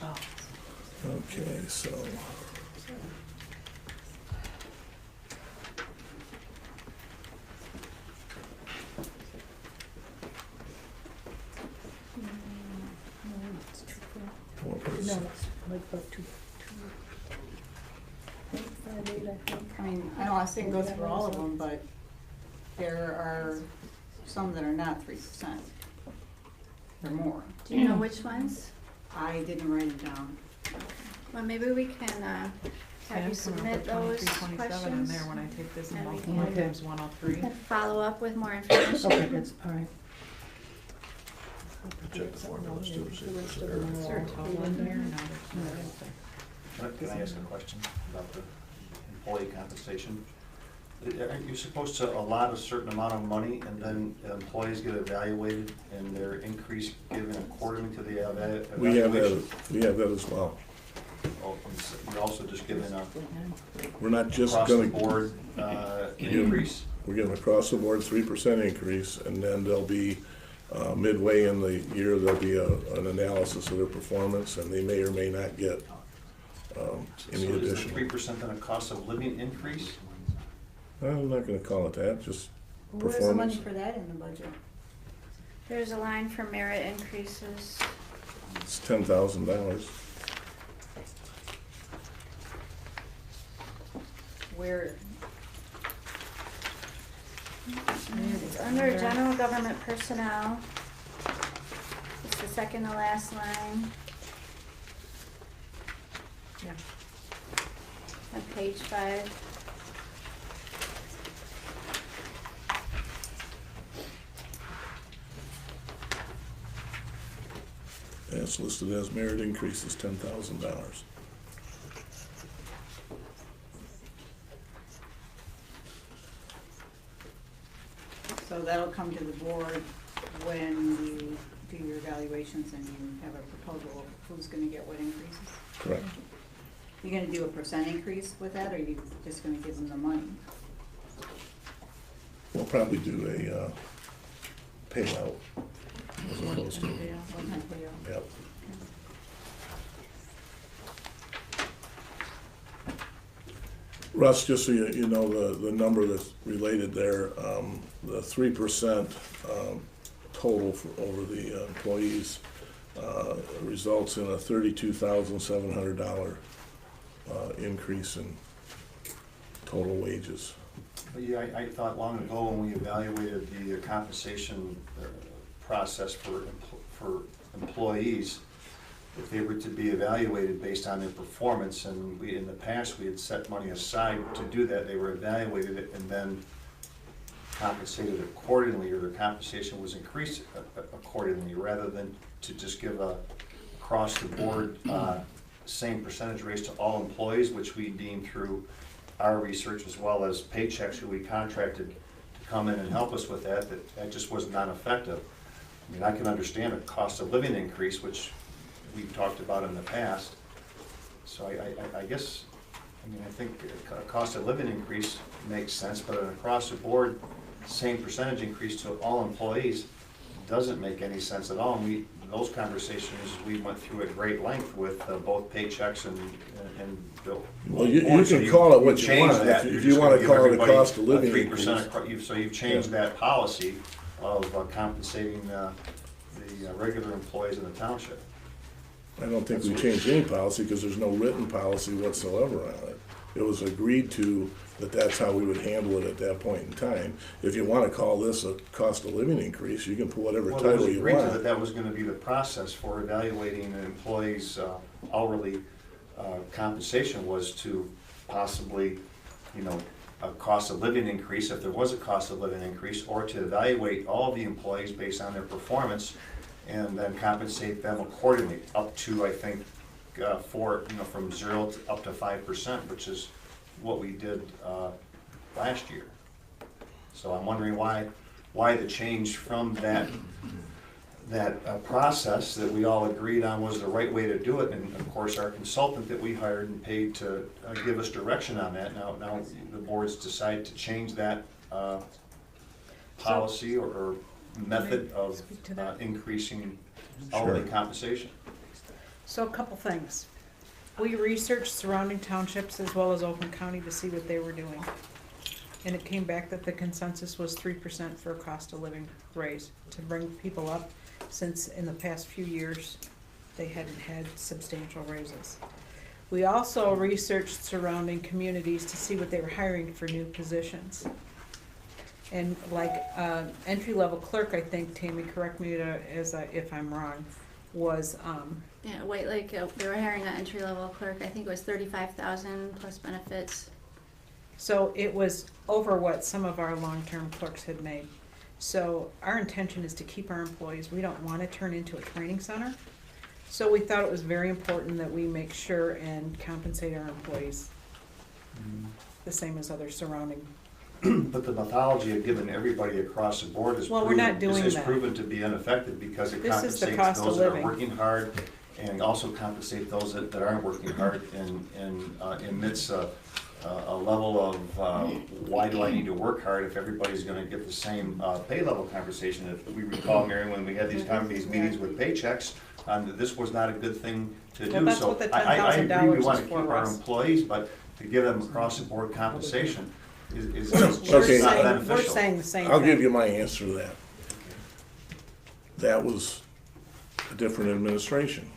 [SPEAKER 11] Oh.
[SPEAKER 1] Okay, so.
[SPEAKER 11] No, it's 2.4.
[SPEAKER 1] 4%.
[SPEAKER 11] No, it's like about 2.58, I think.
[SPEAKER 10] I mean, I don't want to say go through all of them, but there are some that are not 3%. They're more.
[SPEAKER 2] Do you know which ones?
[SPEAKER 10] I didn't write it down.
[SPEAKER 2] Well, maybe we can have you submit those
[SPEAKER 3] 2327 in
[SPEAKER 2] questions.
[SPEAKER 3] there when I take this and
[SPEAKER 2] and we
[SPEAKER 3] multiply
[SPEAKER 11] can-
[SPEAKER 3] times 103.
[SPEAKER 2] And follow up with more information.
[SPEAKER 11] Okay, that's, all right.
[SPEAKER 5] Check the formulas too, see if
[SPEAKER 11] rest
[SPEAKER 5] there's
[SPEAKER 11] of
[SPEAKER 5] an
[SPEAKER 11] them
[SPEAKER 3] Is
[SPEAKER 11] are
[SPEAKER 3] there a
[SPEAKER 11] all
[SPEAKER 3] total in here? No,
[SPEAKER 11] No,
[SPEAKER 3] there's not.
[SPEAKER 6] Can I ask a question about the employee compensation? Aren't you supposed to allot a certain amount of money and then employees get evaluated and their increase given according to the evaluation?
[SPEAKER 1] We have that as well.
[SPEAKER 6] Oh, you're also just giving a
[SPEAKER 1] We're not just
[SPEAKER 6] across the
[SPEAKER 1] gonna,
[SPEAKER 6] board increase?
[SPEAKER 1] we're giving across the board 3% increase, and then there'll be, midway in the year, there'll be an analysis of their performance, and they may or may not get, any
[SPEAKER 6] So is the
[SPEAKER 1] additional.
[SPEAKER 6] 3% then a cost of living increase?
[SPEAKER 1] I'm not gonna call it that, just
[SPEAKER 10] Where's the money
[SPEAKER 1] performance.
[SPEAKER 10] for that in the budget?
[SPEAKER 2] There's a line for merit increases.
[SPEAKER 1] It's $10,000.
[SPEAKER 10] Where?
[SPEAKER 2] It's under general government personnel. It's the second to last line
[SPEAKER 3] Yeah.
[SPEAKER 2] on page 5.
[SPEAKER 1] And it's listed as merit increase is $10,000.
[SPEAKER 10] So that'll come to the board when you do your evaluations and you have a proposal of who's gonna get what increases?
[SPEAKER 1] Correct.
[SPEAKER 10] You gonna do a percent increase with that, or you just gonna give them the money?
[SPEAKER 1] We'll probably do a payout as opposed to,
[SPEAKER 10] What kind of payout?
[SPEAKER 1] yep. Russ, just so you know, the number that's related there, the 3% total for over the employees results in a $32,700 increase in total wages.
[SPEAKER 6] Yeah, I thought long ago when we evaluated the compensation process for employees, if they were to be evaluated based on their performance, and we, in the past, we had set money aside to do that, they were evaluated and then compensated accordingly, or their compensation was increased accordingly, rather than to just give a across-the-board same percentage raise to all employees, which we deemed through our research as well as Paychecks, who we contracted to come in and help us with that just was not effective. I mean, I can understand a cost of living increase, which we've talked about in the past. So I guess, I mean, I think a cost of living increase makes sense, but an across-the-board same percentage increase to all employees doesn't make any sense at all. And those conversations, we went through at great length with both Paychecks and Bill.
[SPEAKER 1] Well, you can call it what you want. If you want to call it a cost of living increase.
[SPEAKER 6] 3%, so you've changed that policy of compensating the regular employees in the township.
[SPEAKER 1] I don't think we changed any policy because there's no written policy whatsoever on it. It was agreed to that that's how we would handle it at that point in time. If you want to call this a cost of living increase, you can put whatever
[SPEAKER 6] Well,
[SPEAKER 1] title
[SPEAKER 6] it was
[SPEAKER 1] you
[SPEAKER 6] agreed to
[SPEAKER 1] want.
[SPEAKER 6] that was gonna be the process for evaluating an employee's hourly compensation, was to possibly, a cost of living increase, if there was a cost of living increase, or to evaluate all the employees based on their performance and then compensate them accordingly, up to, I think, from 0 to up to 5%, which is what we did last year. So I'm wondering why the change from that process that we all agreed on was the right way to do it, and of course our consultant that we hired and paid to give us direction on that. Now the board's decided to change that policy or method of increasing hourly compensation.
[SPEAKER 3] So a couple things. We researched surrounding townships as well as Oakland County to see what they were doing. And it came back that the consensus was 3% for a cost of living raise to bring people up, since in the past few years, they hadn't had substantial raises. We also researched surrounding communities to see what they were hiring for new positions. And like entry-level clerk, I think, Tammy, correct me if I'm wrong, was
[SPEAKER 2] Yeah, White Lake, they were hiring an entry-level clerk. I think it was 35,000 plus benefits.
[SPEAKER 3] so it was over what some of our long-term clerks had made. So our intention is to keep our employees. We don't want to turn into a training center. So we thought it was very important that we make sure and compensate our employees the same as other surrounding.
[SPEAKER 6] But the methodology of giving everybody across the board is
[SPEAKER 3] Well, we're not doing that.
[SPEAKER 6] proven to be ineffective, because it
[SPEAKER 3] This is the
[SPEAKER 6] compensates
[SPEAKER 3] cost of
[SPEAKER 6] those that are
[SPEAKER 3] living.
[SPEAKER 6] working hard, and also compensate those that aren't working hard, and amidst a level of why do I need to work hard if everybody's gonna get the same pay level conversation. If we recall, Mary, when we had these meetings with Paychecks, this was not a good thing to
[SPEAKER 3] Well,
[SPEAKER 6] do.
[SPEAKER 3] that's
[SPEAKER 6] So
[SPEAKER 3] what the
[SPEAKER 6] I agree,
[SPEAKER 3] $10,000
[SPEAKER 6] we wanna
[SPEAKER 3] is
[SPEAKER 6] keep
[SPEAKER 3] for,
[SPEAKER 6] our
[SPEAKER 3] Russ.
[SPEAKER 6] employees, but to give them across the board compensation is
[SPEAKER 1] Okay.
[SPEAKER 6] not
[SPEAKER 3] We're
[SPEAKER 6] beneficial.
[SPEAKER 3] saying the same
[SPEAKER 1] I'll
[SPEAKER 3] thing.
[SPEAKER 1] give you my answer to that. that was a different administration,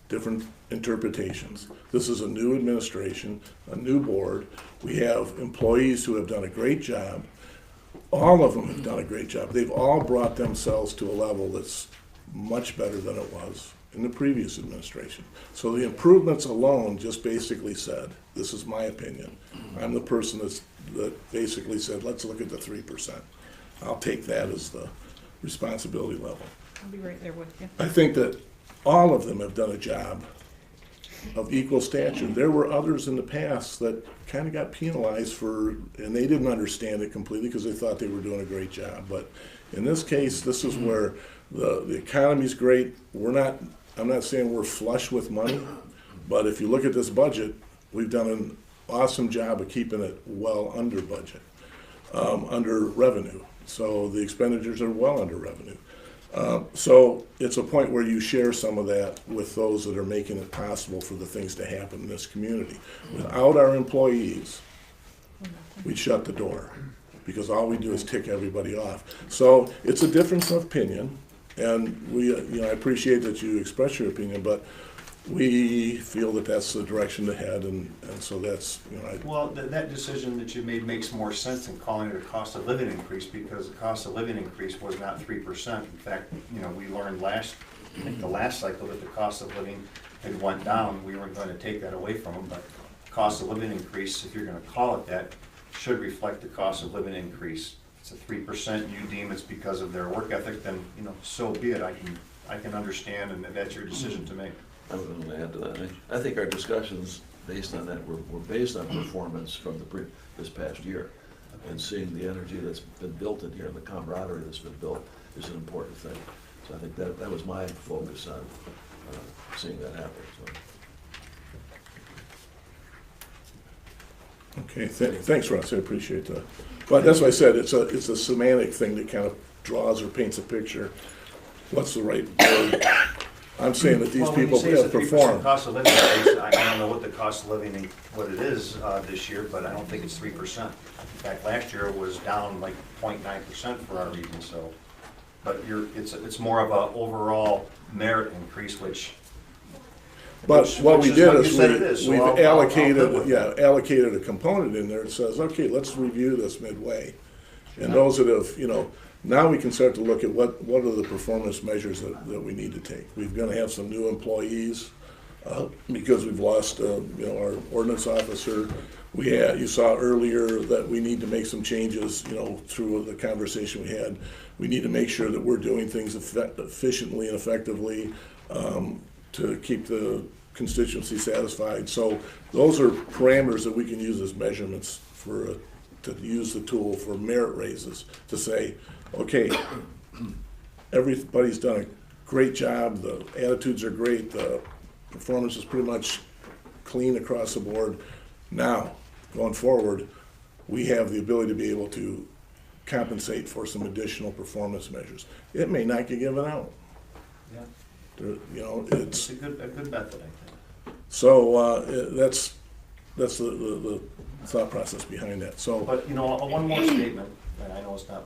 [SPEAKER 1] different interpretations. This is a new administration, a new board. We have employees who have done a great job. All of them have done a great job. They've all brought themselves to a level that's much better than it was in the previous administration. So the improvements alone just basically said, this is my opinion. I'm the person that basically said, let's look at the 3%. I'll take that as the responsibility level.
[SPEAKER 3] I'll be right there with you.
[SPEAKER 1] I think that all of them have done a job of equal stature. There were others in the past that kind of got penalized for, and they didn't understand it completely because they thought they were doing a great job. But in this case, this is where the economy's great. I'm not saying we're flush with money, but if you look at this budget, we've done an awesome job of keeping it well under budget, under revenue. So the expenditures are well under revenue. So it's a point where you share some of that with those that are making it possible for the things to happen in this community. Without our employees, we'd shut the door because all we do is tick everybody off. So it's a difference of opinion, and I appreciate that you express your opinion, but we feel that that's the direction to head, and so that's,
[SPEAKER 6] Well, that decision that you made makes more sense than calling it a cost of living increase, because the cost of living increase was not 3%. In fact, we learned I think the last cycle, that the cost of living had went down. We weren't going to take that away from them, but cost of living increase, if you're going to call it that, should reflect the cost of living increase. It's a 3%, you deem it's because of their work ethic, then, so be it. I can understand, and that's your decision to make.
[SPEAKER 5] I was going to add to that. I think our discussions based on that were based on performance from this past year. And seeing the energy that's been built in here and the camaraderie that's been built is an important thing. So I think that was my focus on seeing that happen. So.
[SPEAKER 1] okay, thanks, Russ, I appreciate that. But that's what I said, it's a semantic thing that kind of draws or paints a picture. What's the right word? I'm saying that these people have performed.
[SPEAKER 6] Cost of living increase, I don't know what the cost of living, what it is this year, but I don't think it's 3%. In fact, last year it was down like 0.9% for our region, so. But it's more of a overall merit increase, which.
[SPEAKER 1] But what we did
[SPEAKER 6] you said it
[SPEAKER 1] is
[SPEAKER 6] so
[SPEAKER 1] we've
[SPEAKER 6] I'll live with it.
[SPEAKER 1] allocated a component in there that says, okay, let's review this midway. And those that have, now we can start to look at what are the performance measures that we need to take. We're going to have some new employees because we've lost, our ordinance officer. You saw earlier that we need to make some changes, through the conversation we had. We need to make sure that we're doing things efficiently and effectively to keep the constituency satisfied. So those are parameters that we can use as measurements to use the tool for merit raises, to say, okay, everybody's done a great job, the attitudes are great, the performance is pretty much clean across the board. Now, going forward, we have the ability to be able to compensate for some additional performance measures. It may not get given out.
[SPEAKER 6] Yeah.
[SPEAKER 1] It's
[SPEAKER 6] a good method, I think.
[SPEAKER 1] So that's the thought process behind that. So,
[SPEAKER 6] but one more statement, and I know it's not.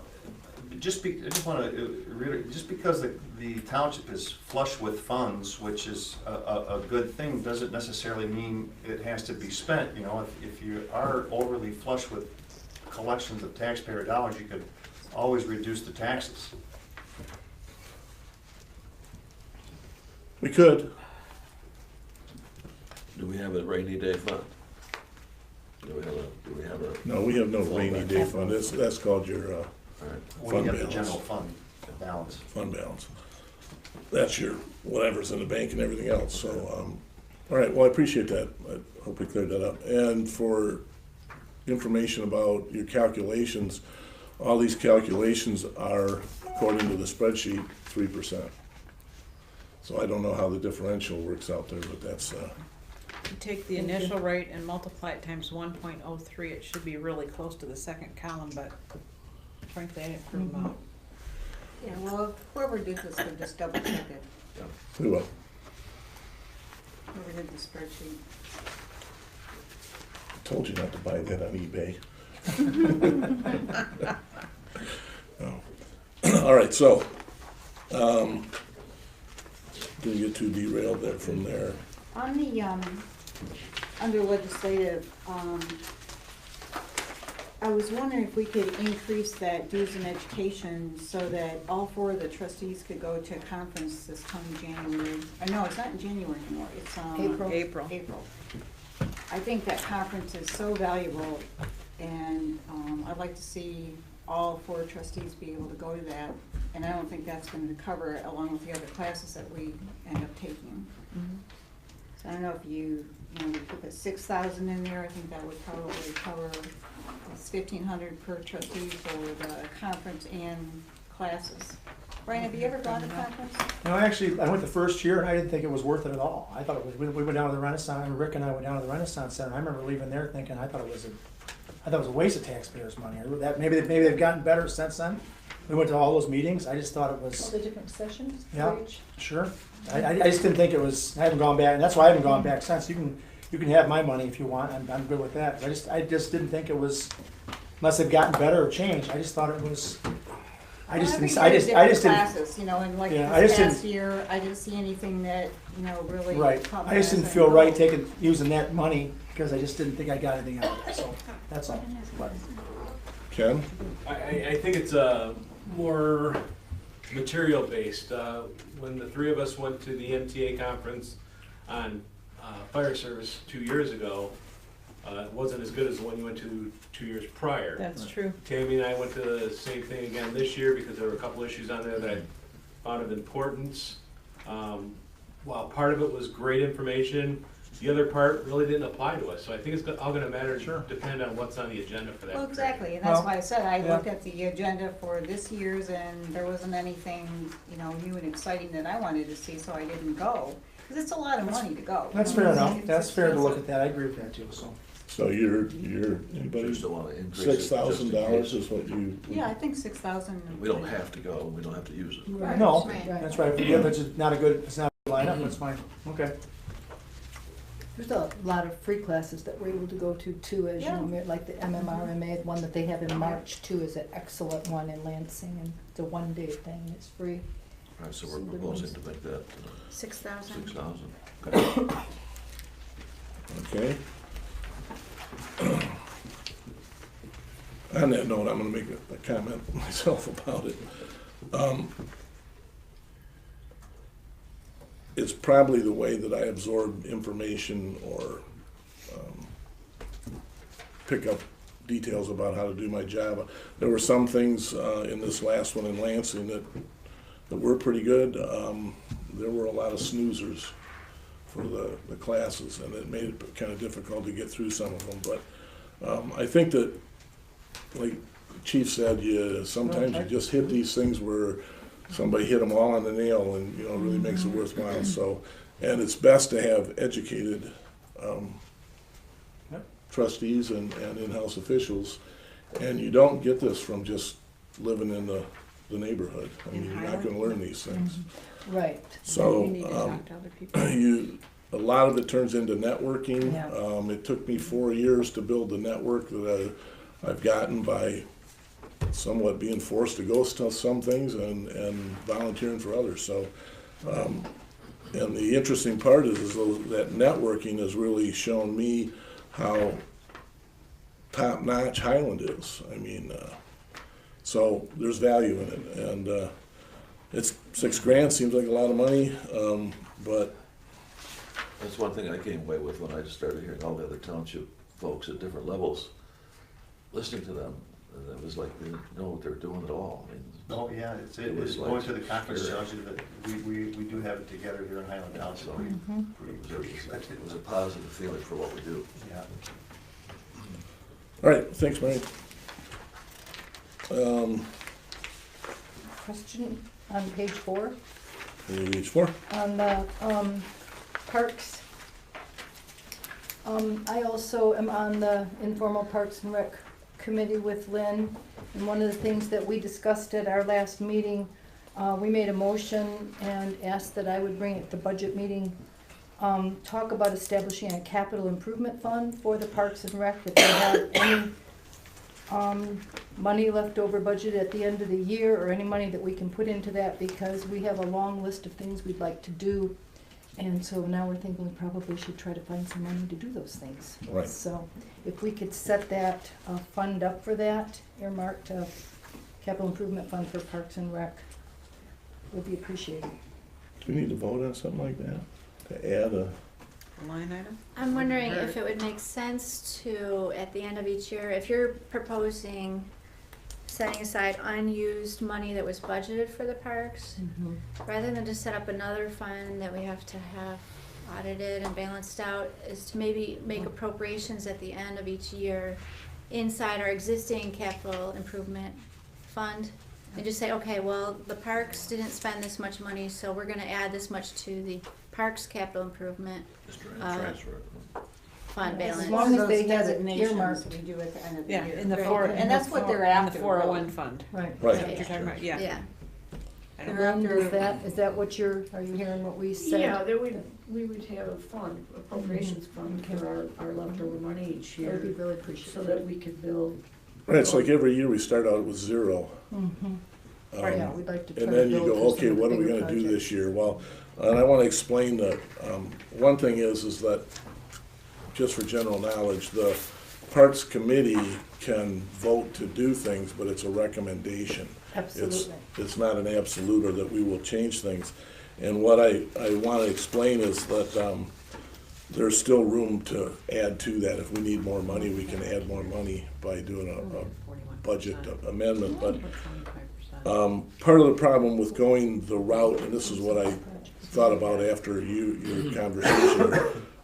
[SPEAKER 6] I just want to just because the township is flush with funds, which is a good thing, doesn't necessarily mean it has to be spent. If you are overly flush with collections of taxpayer dollars, you could always reduce the taxes.
[SPEAKER 1] we could.
[SPEAKER 5] Do we have a rainy day fund? Do we have a?
[SPEAKER 1] No, we have no rainy day fund. That's called your
[SPEAKER 5] All right.
[SPEAKER 6] When you have the
[SPEAKER 1] balance.
[SPEAKER 6] general fund balance.
[SPEAKER 1] Fund balance. That's your whatever's in the bank and everything else. So, all right. Well, I appreciate that. I hope we cleared that up. And for information about your calculations, all these calculations are, according to the spreadsheet, 3%. So I don't know how the differential works out there, but that's.
[SPEAKER 3] You take the initial rate and multiply it times 1.03, it should be really close to the second column, but frankly, I didn't prove them out.
[SPEAKER 10] Yeah, well, whoever did this could just double check it,
[SPEAKER 1] We will.
[SPEAKER 10] whoever did the spreadsheet.
[SPEAKER 1] I told you not to buy that on eBay. No. All right, so Didn't get too derailed there from there.
[SPEAKER 10] On the, under legislative, I was wondering if we could increase that dues and education so that all 4 of the trustees could go to a conference this coming January. No, it's not in January anymore, it's,
[SPEAKER 11] April.
[SPEAKER 10] April. I think that conference is so valuable, and, I'd like to see all 4 trustees be able to go to that. And I don't think that's gonna cover it along with the other classes that we end up taking. So I don't know if you we put the 6,000 in there, I think that would probably cover, it's 1,500 per trustee for the conference and classes. Brian, have you ever gone to conference?
[SPEAKER 4] No, actually, I went the first year and I didn't think it was worth it at all. I thought it was, we went down to the Renaissance, and Rick and I went down to the Renaissance Center. I remember leaving there thinking, I thought it was a waste of taxpayers' money. Maybe they've gotten better since then. We went to all those meetings. I just thought it
[SPEAKER 11] All
[SPEAKER 4] was,
[SPEAKER 11] the different sessions?
[SPEAKER 4] Yeah.
[SPEAKER 11] for each?
[SPEAKER 4] sure. I just didn't think it was, I haven't gone back, and that's why I haven't gone back since. You can have my money if you want. I'm good with that. I just didn't think it was, unless they've gotten better or changed. I just thought it was, I just didn't.
[SPEAKER 10] Classes, and like
[SPEAKER 4] Yeah, I
[SPEAKER 10] this
[SPEAKER 4] just
[SPEAKER 10] past year, I didn't see anything that, really.
[SPEAKER 4] Right.
[SPEAKER 10] caught my
[SPEAKER 4] I just didn't
[SPEAKER 10] eye.
[SPEAKER 4] feel right using that money because I just didn't think I got anything out of it. So that's all. But
[SPEAKER 1] Ken?
[SPEAKER 12] I think it's more material based. When the 3 of us went to the MTA conference on fire service 2 years ago, it wasn't as good as the one you went to 2 years prior.
[SPEAKER 3] That's true.
[SPEAKER 12] Tammy and I went to the same thing again this year because there were a couple issues on there that I found of importance. While part of it was great information, the other part really didn't apply to us. So I think it's all gonna matter,
[SPEAKER 4] Sure.
[SPEAKER 12] depend on what's on the agenda for that.
[SPEAKER 10] Well,
[SPEAKER 12] period.
[SPEAKER 10] exactly, and that's
[SPEAKER 4] Well,
[SPEAKER 10] why I said I
[SPEAKER 4] yeah.
[SPEAKER 10] looked at the agenda for this year's and there wasn't anything, new and exciting that I wanted to see, so I didn't go. Because it's a lot of money to go.
[SPEAKER 4] that's fair enough. That's fair to look at that. I agree with that too. So
[SPEAKER 1] So you're,
[SPEAKER 5] You
[SPEAKER 1] anybody,
[SPEAKER 5] still want to increase it just in
[SPEAKER 1] $6,000
[SPEAKER 5] case.
[SPEAKER 1] is what you?
[SPEAKER 10] Yeah, I think 6,000.
[SPEAKER 5] We don't have to go, we don't have to use it.
[SPEAKER 11] Right.
[SPEAKER 4] no,
[SPEAKER 11] Right.
[SPEAKER 4] that's right. If it's not a good lineup, that's fine. Okay.
[SPEAKER 11] There's a lot of free classes that we're able to go to too, as you know, like the MMRMA, the one that they have in March too is an excellent one in Lansing, and it's a one-day thing, it's free.
[SPEAKER 5] All right, so we're proposing to make that
[SPEAKER 2] 6,000.
[SPEAKER 5] 6,000. Okay.
[SPEAKER 1] Okay. On that note, I'm gonna make a comment myself about it. It's probably the way that I absorb information or pick up details about how to do my job. There were some things in this last one in Lansing that were pretty good. There were a lot of snoozers for the classes, and it made it kind of difficult to get through some of them. But I think that, like the Chief said, sometimes you just hit these things where somebody hit them all on the nail, and it really makes it worthwhile. So, and it's best to have educated trustees and in-house officials, and you don't get this from just living in the neighborhood. I mean, you're not going to learn these things.
[SPEAKER 11] Right.
[SPEAKER 1] So,
[SPEAKER 10] You need to talk to other people.
[SPEAKER 1] a lot of it turns into networking.
[SPEAKER 11] Yeah.
[SPEAKER 1] It took me 4 years to build the network that I've gotten by somewhat being forced to go to some things and volunteering for others. So, and the interesting part is that networking has really shown me how top-notch Highland is. I mean, so there's value in it, and it's $6,000 seems like a lot of money, but
[SPEAKER 5] That's one thing I came away with when I started hearing all the other township folks at different levels, listening to them, and it was like they didn't know what they were doing at all. I mean,
[SPEAKER 6] Oh, yeah,
[SPEAKER 5] It was
[SPEAKER 6] it's
[SPEAKER 5] like
[SPEAKER 6] going to the conference,
[SPEAKER 5] pure-
[SPEAKER 6] tells you that we do have it together here in Highland Township.
[SPEAKER 5] So
[SPEAKER 6] We-
[SPEAKER 5] it was a positive feeling for what we do.
[SPEAKER 6] Yeah.
[SPEAKER 1] all right, thanks, Mary.
[SPEAKER 11] Question on page 4,
[SPEAKER 1] Page 4.
[SPEAKER 11] on the parks. I also am on the informal Parks and Rec committee with Lynn, and one of the things that we discussed at our last meeting, we made a motion and asked that I would bring it to budget meeting, talk about establishing a capital improvement fund for the Parks and Rec, if they have any money left over budget at the end of the year, or any money that we can put into that, because we have a long list of things we'd like to do. And so now we're thinking we probably should try to find some money to do those things.
[SPEAKER 1] Right.
[SPEAKER 11] So if we could set that fund up for that, earmarked capital improvement fund for Parks and Rec, would be appreciated.
[SPEAKER 1] Do we need to vote on something like that? To add a,
[SPEAKER 3] Line item?
[SPEAKER 2] I'm wondering if it would make sense to, at the end of each year, if you're proposing setting aside unused money that was budgeted for the parks, rather than just set up another fund that we have to have audited and balanced out, is to maybe make appropriations at the end of each year inside our existing capital improvement fund, and just say, okay, well, the parks didn't spend this much money, so we're gonna add this much to the parks capital improvement
[SPEAKER 5] Just
[SPEAKER 2] fund
[SPEAKER 5] transfer it.
[SPEAKER 2] balance.
[SPEAKER 11] As long as they have it
[SPEAKER 10] Designations
[SPEAKER 11] earmarked.
[SPEAKER 10] we do at the end of the
[SPEAKER 3] Yeah,
[SPEAKER 10] year.
[SPEAKER 3] in the
[SPEAKER 2] Right.
[SPEAKER 3] four,
[SPEAKER 10] And that's what they're
[SPEAKER 3] in
[SPEAKER 10] after.
[SPEAKER 3] the 401
[SPEAKER 10] really.
[SPEAKER 3] fund.
[SPEAKER 11] Right.
[SPEAKER 1] Right.
[SPEAKER 3] Is that what you're talking about? Yeah.
[SPEAKER 2] Yeah.
[SPEAKER 3] I don't-
[SPEAKER 11] And is that what are you hearing what we said?
[SPEAKER 9] Yeah, we would have a fund, appropriations fund for our leftover money each
[SPEAKER 11] That would be
[SPEAKER 9] year,
[SPEAKER 11] really
[SPEAKER 9] so
[SPEAKER 11] appreciated.
[SPEAKER 9] that we could build.
[SPEAKER 1] right, it's like every year we start out with zero.
[SPEAKER 11] Yeah, we'd like to try
[SPEAKER 1] And
[SPEAKER 11] to
[SPEAKER 1] then you
[SPEAKER 11] build
[SPEAKER 1] go,
[SPEAKER 11] for some
[SPEAKER 1] okay, what are we
[SPEAKER 11] bigger
[SPEAKER 1] gonna do
[SPEAKER 11] projects.
[SPEAKER 1] this year? Well, and I wanna explain that, one thing is that, just for general knowledge, the Parks Committee can vote to do things, but it's a recommendation.
[SPEAKER 11] Absolutely.
[SPEAKER 1] It's not an absolute or that we will change things. And what I wanna explain is that, there's still room to add to that. If we need more money, we can add more money by doing a budget amendment, but part of the problem with going the route, and this is what I thought about after your conversation,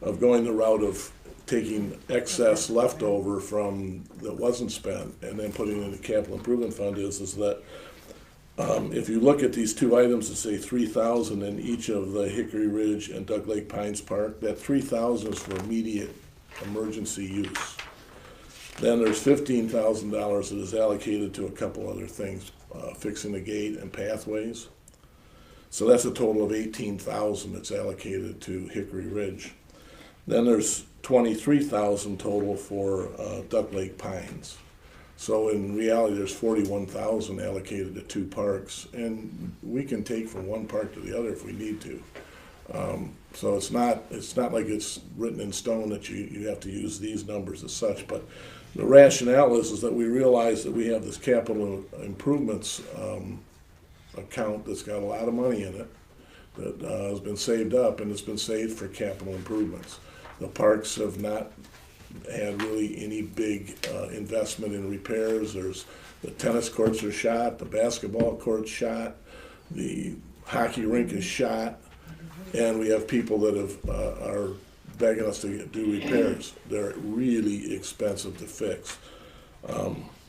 [SPEAKER 1] of going the route of taking excess leftover from that wasn't spent and then putting it in the capital improvement fund is that if you look at these two items that say 3,000 in each of the Hickory Ridge and Duck Lake Pines Park, that 3,000 is for immediate emergency use. Then there's $15,000 that is allocated to a couple other things, fixing the gate and pathways. So that's a total of 18,000 that's allocated to Hickory Ridge. Then there's 23,000 total for Duck Lake Pines. So in reality, there's 41,000 allocated to two parks, and we can take from one park to the other if we need to. So it's not like it's written in stone that you have to use these numbers as such, but the rationale is that we realize that we have this capital improvements account that's got a lot of money in it that has been saved up, and it's been saved for capital improvements. The parks have not had really any big investment in repairs. The tennis courts are shot, the basketball court's shot, the hockey rink is shot, and we have people that are begging us to do repairs. They're really expensive to fix.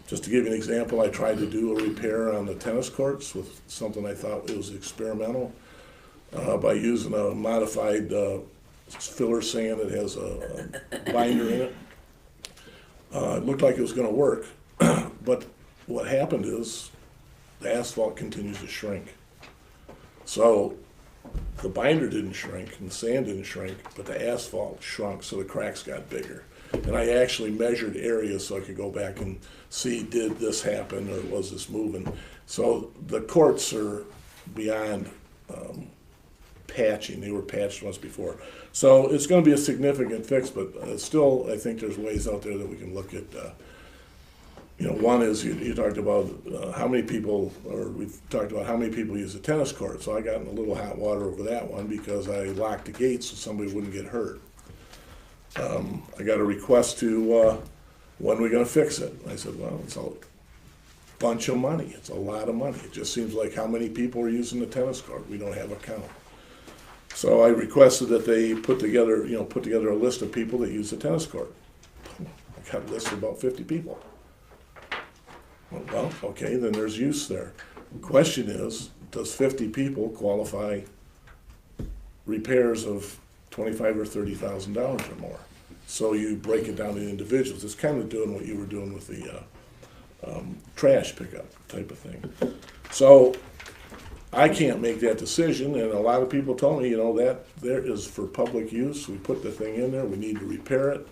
[SPEAKER 1] Just to give you an example, I tried to do a repair on the tennis courts with something I thought was experimental by using a modified filler sand that has a binder in it. It looked like it was gonna work, but what happened is the asphalt continues to shrink. So the binder didn't shrink and the sand didn't shrink, but the asphalt shrunk, so the cracks got bigger. And I actually measured areas so I could go back and see, did this happen or was this moving? So the courts are beyond patching. They were patched once before. So it's gonna be a significant fix, but still, I think there's ways out there that we can look at. One is you talked about how many people, or we've talked about how many people use the tennis court. So I got in a little hot water over that one because I locked the gates so somebody wouldn't get hurt. I got a request to, when are we gonna fix it? I said, well, it's a bunch of money. It's a lot of money. It just seems like how many people are using the tennis court? We don't have a count. So I requested that they put together a list of people that use the tennis court. I got a list of about 50 people. Well, okay, then there's use there. The question is, does 50 people qualify repairs of $25,000 or $30,000 or more? So you break it down to individuals. It's kind of doing what you were doing with the trash pickup type of thing. So I can't make that decision, and a lot of people told me, that there is for public use. We put the thing in there, we need to repair it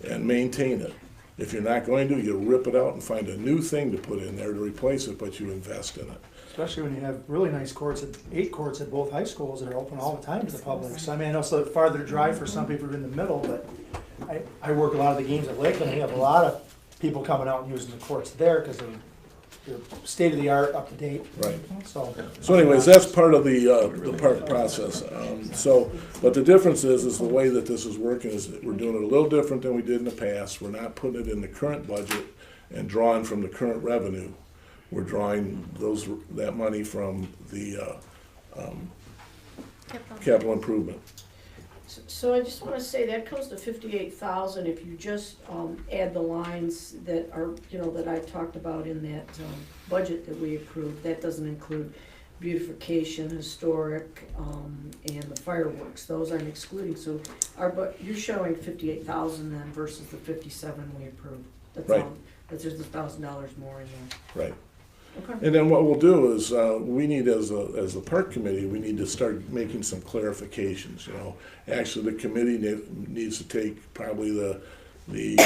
[SPEAKER 1] and maintain it. If you're not going to, you rip it out and find a new thing to put in there to replace it, but you invest in it.
[SPEAKER 4] Especially when you have really nice courts, 8 courts at both high schools that are open all the time to the public. So I mean, I know it's a farther drive for some people who are in the middle, but I work a lot of the games at Lakeland, and we have a lot of people coming out and using the courts there because they're state of the art, up to date.
[SPEAKER 1] Right.
[SPEAKER 4] So
[SPEAKER 1] anyways, that's part of the park process. But the difference is the way that this is working is that we're doing it a little different than we did in the past. We're not putting it in the current budget and drawing from the current revenue. We're drawing that money from the capital improvement.
[SPEAKER 9] So I just wanna say, that comes to 58,000 if you just, add the lines that are, that I talked about in that, budget that we approved. That doesn't include beautification, historic, and the fireworks. Those I'm excluding, so you're showing 58,000 then versus the 57 we approved. That's
[SPEAKER 1] Right.
[SPEAKER 9] all, that's just $1,000 more in there.
[SPEAKER 1] Right.
[SPEAKER 9] Okay.
[SPEAKER 1] And then what we'll do is, we need, as a park committee, we need to start making some clarifications, Actually, the committee needs to take probably the lead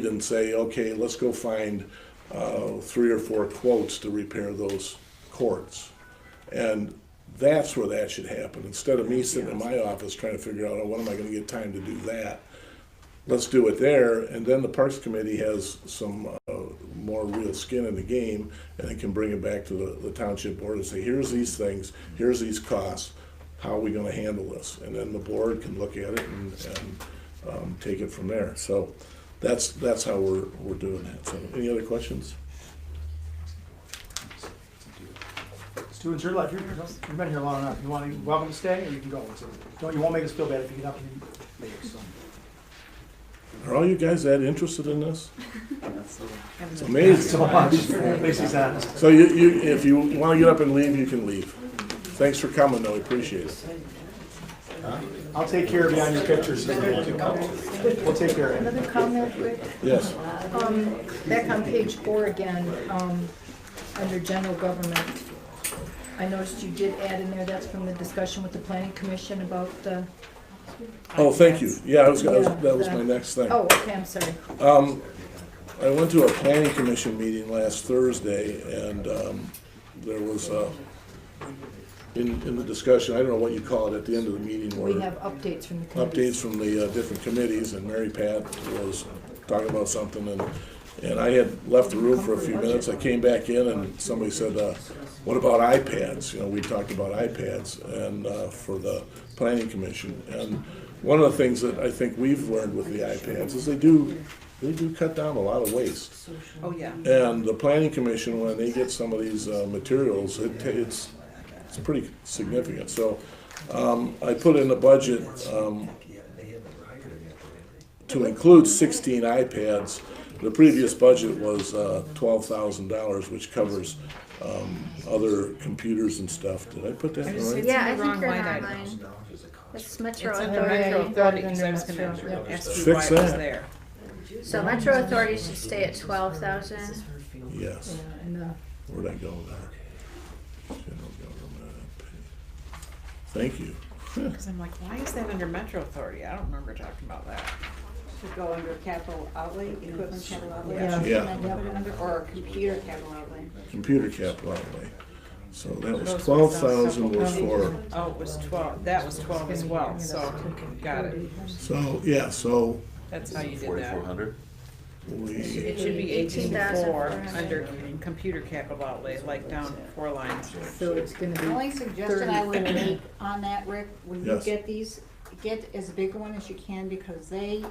[SPEAKER 1] and say, okay, let's go find 3 or 4 quotes to repair those courts. And that's where that should happen. Instead of me sitting in my office trying to figure out, when am I gonna get time to do that? Let's do it there, and then the Parks Committee has some more real skin in the game, and it can bring it back to the Township Board and say, here's these things, here's these costs, how are we gonna handle this? And then the board can look at it and take it from there. So that's how we're doing that. So any other questions?
[SPEAKER 4] students, you're you've been here long enough. You're welcome to stay, or you can go. You won't make us feel bad if you get up and leave. So.
[SPEAKER 1] Are all you guys that interested in this? It's amazing.
[SPEAKER 4] So much. At least he's honest.
[SPEAKER 1] So you, if you want to get up and leave, you can leave. Thanks for coming, though. I appreciate it.
[SPEAKER 4] I'll take care of you on your pictures. We'll take care of you.
[SPEAKER 11] Another comment, Rick?
[SPEAKER 1] Yes.
[SPEAKER 11] Back on page 4 again, under general government, I noticed you did add in there, that's from the discussion with the planning commission about the.
[SPEAKER 1] Oh, thank you. Yeah, that was my next thing.
[SPEAKER 11] Oh, okay, I'm sorry.
[SPEAKER 1] I went to a planning commission meeting last Thursday, and there was, in the discussion, I don't know what you call it, at the end of the meeting, where
[SPEAKER 11] We have updates from the committees.
[SPEAKER 1] updates from the different committees, and Mary Pat was talking about something, and I had left the room for a few minutes. I came back in, and somebody said, what about iPads? We talked about iPads and for the planning commission. And one of the things that I think we've learned with the iPads is they do cut down a lot of waste.
[SPEAKER 3] Oh, yeah.
[SPEAKER 1] And the planning commission, when they get some of these materials, it's pretty significant. So I put in the budget to include 16 iPads. The previous budget was $12,000, which covers other computers and stuff. Did I put that in right?
[SPEAKER 2] Yeah, I
[SPEAKER 3] the wrong
[SPEAKER 2] think you're
[SPEAKER 3] line
[SPEAKER 2] not
[SPEAKER 3] item.
[SPEAKER 2] mine. It's Metro
[SPEAKER 3] It's under
[SPEAKER 2] Authority.
[SPEAKER 3] Metro
[SPEAKER 11] Yeah,
[SPEAKER 3] Authority,
[SPEAKER 11] you
[SPEAKER 3] because
[SPEAKER 11] got
[SPEAKER 3] I
[SPEAKER 11] it
[SPEAKER 3] was
[SPEAKER 11] under
[SPEAKER 3] gonna
[SPEAKER 11] Metro, yeah.
[SPEAKER 3] ask you
[SPEAKER 1] Fix
[SPEAKER 3] why it was
[SPEAKER 1] that.
[SPEAKER 3] there.
[SPEAKER 2] So Metro Authority should stay at 12,000.
[SPEAKER 1] Yes.
[SPEAKER 11] Yeah, and,
[SPEAKER 1] Where'd I go there? General government. Thank you.
[SPEAKER 3] Because I'm like, why is that under Metro Authority? I don't remember talking about that.
[SPEAKER 10] Should go under capital outlay, equipment capital outlay.
[SPEAKER 11] Yeah.
[SPEAKER 1] Yeah.
[SPEAKER 10] And then put it under, or computer capital outlay.
[SPEAKER 1] Computer capital outlay. So that was
[SPEAKER 3] Those
[SPEAKER 1] 12,000 was for,
[SPEAKER 3] Oh, it was 12, that was 12 as well, so, got it.
[SPEAKER 1] so, yeah, so
[SPEAKER 3] That's how you did that.
[SPEAKER 5] 4,400?
[SPEAKER 1] we,
[SPEAKER 3] It should be
[SPEAKER 2] 18,400.
[SPEAKER 3] 18,400 under computer capital outlay, like down 4 lines.
[SPEAKER 11] so it's gonna
[SPEAKER 10] The only
[SPEAKER 11] be
[SPEAKER 10] suggestion I would make on that, Rick, when you
[SPEAKER 1] Yes.
[SPEAKER 10] get these, get as big a one as you can, because they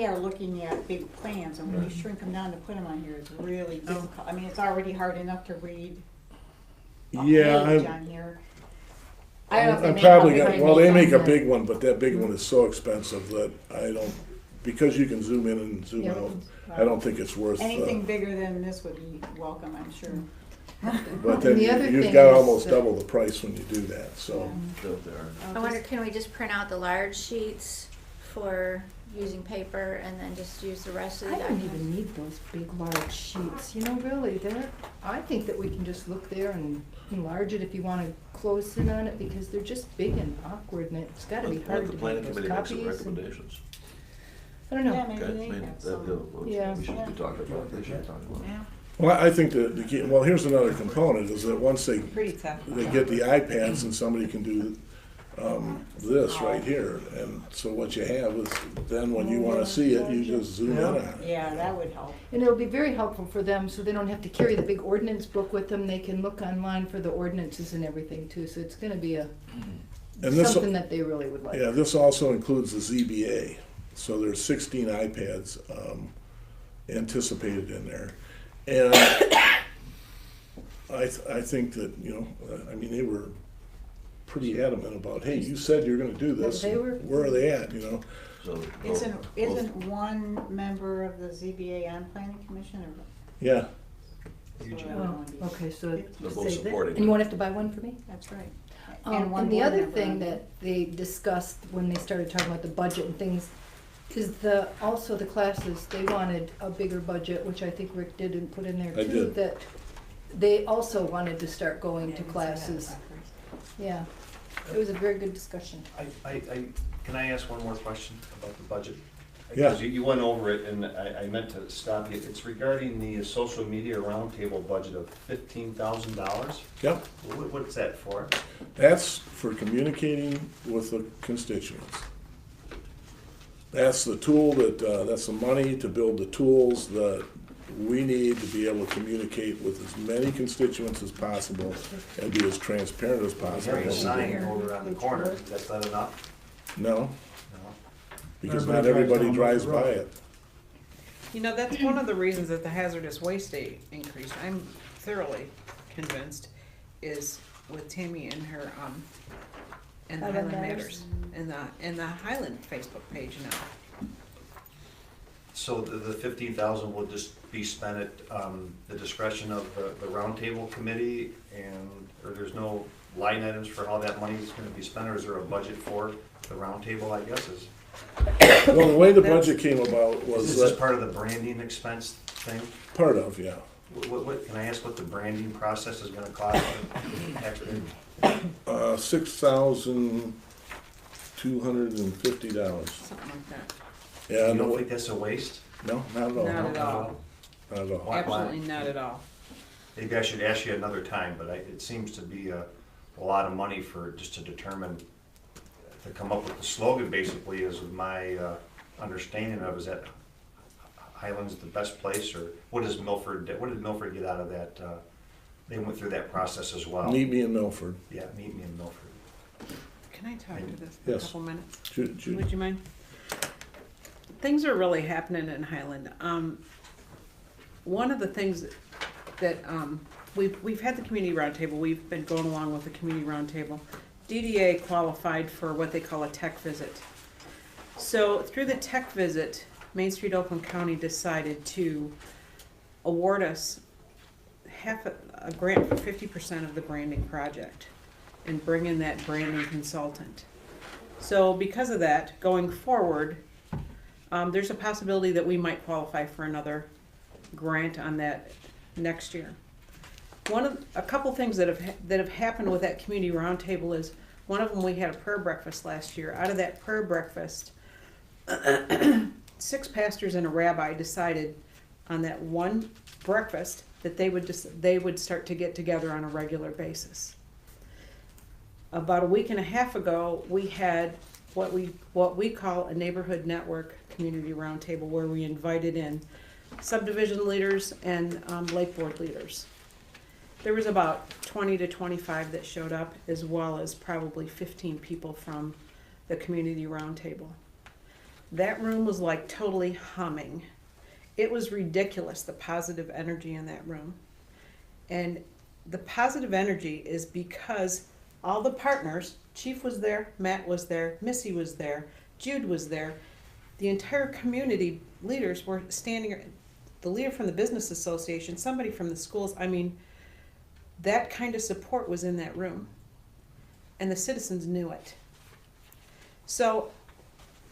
[SPEAKER 10] are looking at big plans, and when you shrink them down to put them on here, it's really difficult. I mean, it's already hard enough to read a
[SPEAKER 1] yeah,
[SPEAKER 10] page
[SPEAKER 1] I,
[SPEAKER 10] on here. I don't know if they
[SPEAKER 1] I'm
[SPEAKER 10] make
[SPEAKER 1] probably
[SPEAKER 10] a
[SPEAKER 1] gonna,
[SPEAKER 10] big
[SPEAKER 1] well, they make a
[SPEAKER 11] one.
[SPEAKER 1] big one, but that big one is so expensive that I don't, because you can zoom in and zoom
[SPEAKER 11] Yeah.
[SPEAKER 1] out, I don't think it's worth,
[SPEAKER 10] Anything bigger than this would be welcome, I'm sure.
[SPEAKER 1] but then
[SPEAKER 11] And the other
[SPEAKER 1] you've
[SPEAKER 11] thing
[SPEAKER 1] got
[SPEAKER 11] is
[SPEAKER 1] almost
[SPEAKER 11] that-
[SPEAKER 1] double the price when you do that, so.
[SPEAKER 5] Built there.
[SPEAKER 2] I wonder, can we just print out the large sheets for using paper and then just use the rest of the
[SPEAKER 11] I don't
[SPEAKER 2] documents?
[SPEAKER 11] even need those big large sheets, really, I think that we can just look there and enlarge it if you wanna close in on it, because they're just big and awkward, and it's gotta be hard
[SPEAKER 5] Let
[SPEAKER 11] to
[SPEAKER 5] the
[SPEAKER 11] make
[SPEAKER 5] planning
[SPEAKER 11] those
[SPEAKER 5] committee make some
[SPEAKER 11] copies.
[SPEAKER 5] recommendations.
[SPEAKER 11] I don't know.
[SPEAKER 10] Yeah,
[SPEAKER 5] Okay,
[SPEAKER 10] maybe they have some.
[SPEAKER 11] Yeah.
[SPEAKER 5] we should be talking about, they should be talking about.
[SPEAKER 10] Yeah,
[SPEAKER 1] Well, I think that, well, here's another component, is that once they
[SPEAKER 3] Pretty tough.
[SPEAKER 1] get the iPads and somebody can do this right here. And so what you have is then when you want to see it, you just zoom in on it.
[SPEAKER 10] yeah, that would help.
[SPEAKER 11] And it'll be very helpful for them, so they don't have to carry the big ordinance book with them. They can look online for the ordinances and everything too. So it's gonna be
[SPEAKER 1] And this,
[SPEAKER 11] something that they really would like.
[SPEAKER 1] yeah, this also includes the ZBA. So there's 16 iPads anticipated in there. And I think that, you know, I mean, they were pretty adamant about, hey, you said you're gonna do this.
[SPEAKER 11] They were-
[SPEAKER 1] Where are they at, you know?
[SPEAKER 5] So,
[SPEAKER 10] Isn't one member of the ZBA on planning commission or?
[SPEAKER 1] Yeah,
[SPEAKER 10] so that would
[SPEAKER 11] Oh,
[SPEAKER 10] only be-
[SPEAKER 11] okay, so
[SPEAKER 5] They're both
[SPEAKER 11] say that.
[SPEAKER 5] supporting
[SPEAKER 11] And you
[SPEAKER 5] it.
[SPEAKER 11] won't have to buy one for me?
[SPEAKER 10] That's right.
[SPEAKER 11] And
[SPEAKER 10] one
[SPEAKER 11] the
[SPEAKER 10] board
[SPEAKER 11] other
[SPEAKER 10] member
[SPEAKER 11] thing
[SPEAKER 10] on
[SPEAKER 11] that they discussed when they started talking about the budget and things is also the classes, they wanted a bigger budget, which I think Rick did and put in there
[SPEAKER 1] I
[SPEAKER 11] too,
[SPEAKER 1] did.
[SPEAKER 11] that they also wanted to start going to classes. Yeah, it was a very good discussion.
[SPEAKER 6] Can I ask one more question about the budget?
[SPEAKER 1] Yeah.
[SPEAKER 6] Because you went over it, and I meant to stop you. It's regarding the social media roundtable budget of $15,000.
[SPEAKER 1] yep.
[SPEAKER 6] What's that for?
[SPEAKER 1] That's for communicating with the constituents. That's the tool that's the money to build the tools that we need to be able to communicate with as many constituents as possible and be as transparent as possible.
[SPEAKER 6] There's a sign over on the corner. That's not enough?
[SPEAKER 1] No,
[SPEAKER 6] No?
[SPEAKER 1] because not everybody drives by it.
[SPEAKER 3] You know, that's one of the reasons that the hazardous waste day increased, I'm thoroughly convinced, is with Tammy and her, and the
[SPEAKER 11] Highland
[SPEAKER 3] Highland
[SPEAKER 11] Matters.
[SPEAKER 3] Matters, and the Highland Facebook page now.
[SPEAKER 6] So the 15,000 will just be spent at the discretion of the roundtable committee, or there's no line items for how that money is gonna be spent, or is there a budget for the roundtable, I guess, is?
[SPEAKER 1] Well, the way the budget came about
[SPEAKER 6] Is
[SPEAKER 1] was
[SPEAKER 6] this just
[SPEAKER 1] that,
[SPEAKER 6] part of the branding expense thing?
[SPEAKER 1] part of, yeah.
[SPEAKER 6] Can I ask what the branding process is gonna cost?
[SPEAKER 1] $6,250.
[SPEAKER 3] Something like that.
[SPEAKER 1] Yeah,
[SPEAKER 6] You
[SPEAKER 1] no,
[SPEAKER 6] don't think that's a waste?
[SPEAKER 1] no, not at all.
[SPEAKER 3] Not at all.
[SPEAKER 1] Not at all.
[SPEAKER 6] Why?
[SPEAKER 3] Absolutely not at all.
[SPEAKER 6] Maybe I should ask you another time, but it seems to be a lot of money for, just to determine, to come up with the slogan, basically, is my understanding of, is that Highland's the best place, or what did Milford get out of that? They went through that process as well.
[SPEAKER 1] Meet me in Milford.
[SPEAKER 6] Yeah, meet me in Milford.
[SPEAKER 3] Can I talk to this for a
[SPEAKER 1] Yes.
[SPEAKER 3] couple minutes?
[SPEAKER 1] Ju-
[SPEAKER 3] Would you mind? Things are really happening in Highland. One of the things that, we've had the community roundtable, we've been going along with the community roundtable. DDA qualified for what they call a tech visit. So through the tech visit, Main Street Oakland County decided to award us half a grant for 50% of the branding project and bring in that branding consultant. So because of that, going forward, there's a possibility that we might qualify for another grant on that next year. A couple things that have happened with that community roundtable is, one of them, we had a prayer breakfast last year. Out of that prayer breakfast, 6 pastors and a rabbi decided on that one breakfast that they would start to get together on a regular basis. About a week and a half ago, we had what we call a neighborhood network community roundtable, where we invited in subdivision leaders and lake board leaders. There was about 20 to 25 that showed up, as well as probably 15 people from the community roundtable. That room was like totally humming. It was ridiculous, the positive energy in that room. And the positive energy is because all the partners, Chief was there, Matt was there, Missy was there, Jude was there, the entire community leaders were standing, the leader from the business association, somebody from the schools, I mean, that kind of support was in that room. And the citizens knew it. So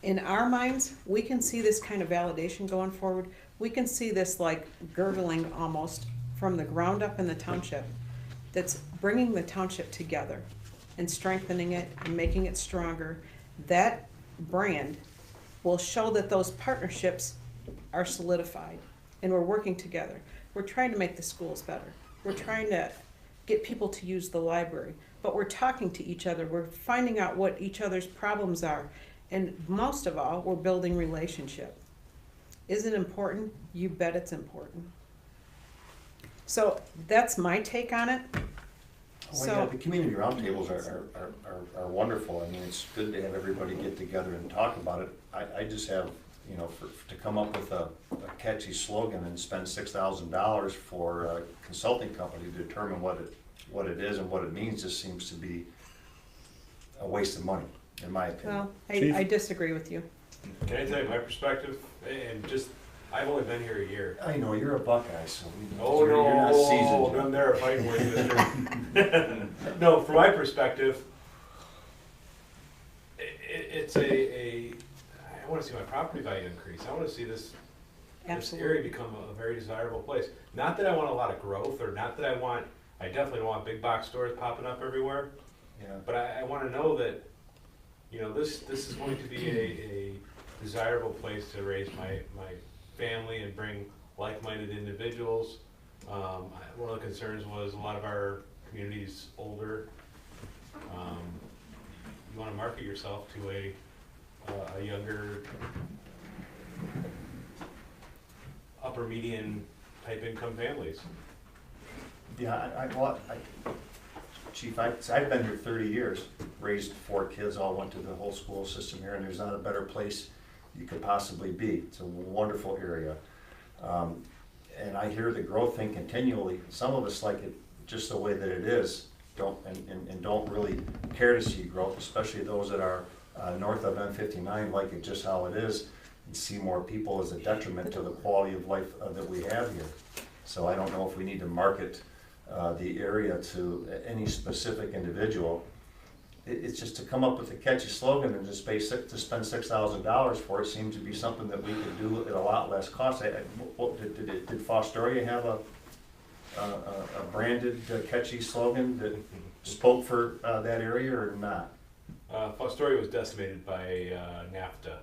[SPEAKER 3] in our minds, we can see this kind of validation going forward. We can see this like gurgling almost from the ground up in the township, that's bringing the township together and strengthening it and making it stronger. That brand will show that those partnerships are solidified and we're working together. We're trying to make the schools better. We're trying to get people to use the library, but we're talking to each other. We're finding out what each other's problems are. And most of all, we're building relationship. Is it important? You bet it's important. So that's my take on it.
[SPEAKER 6] Well, yeah, the community roundtables are wonderful. I mean, it's good to have everybody get together and talk about it. I just have, you know, to come up with a catchy slogan and spend $6,000 for a consulting company to determine what it is and what it means just seems to be a waste of money, in my opinion.
[SPEAKER 3] Well,
[SPEAKER 1] Chief?
[SPEAKER 3] I disagree with you.
[SPEAKER 12] Can I tell you my perspective? And just, I've only been here a year.
[SPEAKER 6] I know, you're a Buckeye, so
[SPEAKER 12] Oh,
[SPEAKER 6] you're not
[SPEAKER 12] no,
[SPEAKER 6] seasoned.
[SPEAKER 12] been there fighting with you. No, from my perspective, it's I want to see my property value increase. I want to see this area become a very desirable place. Not that I want a lot of growth, or not that I definitely don't want big box stores popping up everywhere.
[SPEAKER 6] Yeah.
[SPEAKER 12] But I want to know that, you know, this is going to be a desirable place to raise my family and bring like-minded individuals. One of the concerns was a lot of our community's older. You want to market yourself to a younger, upper median type income families.
[SPEAKER 6] Yeah, Chief, I've been here 30 years, raised 4 kids, all went to the whole school system here, and there's not a better place you could possibly be. It's a wonderful area. And I hear the growth thing continually. Some of us like it just the way that it is, and don't really care to see growth, especially those that are north of M59 like it just how it is, and see more people as a detriment to the quality of life that we have here. So I don't know if we need to market the area to any specific individual. It's just to come up with a catchy slogan and just to spend $6,000 for it seems to be something that we could do at a lot less cost. Did Fostoria have a branded catchy slogan that spoke for that area or not?
[SPEAKER 12] Fostoria was decimated by NAFTA.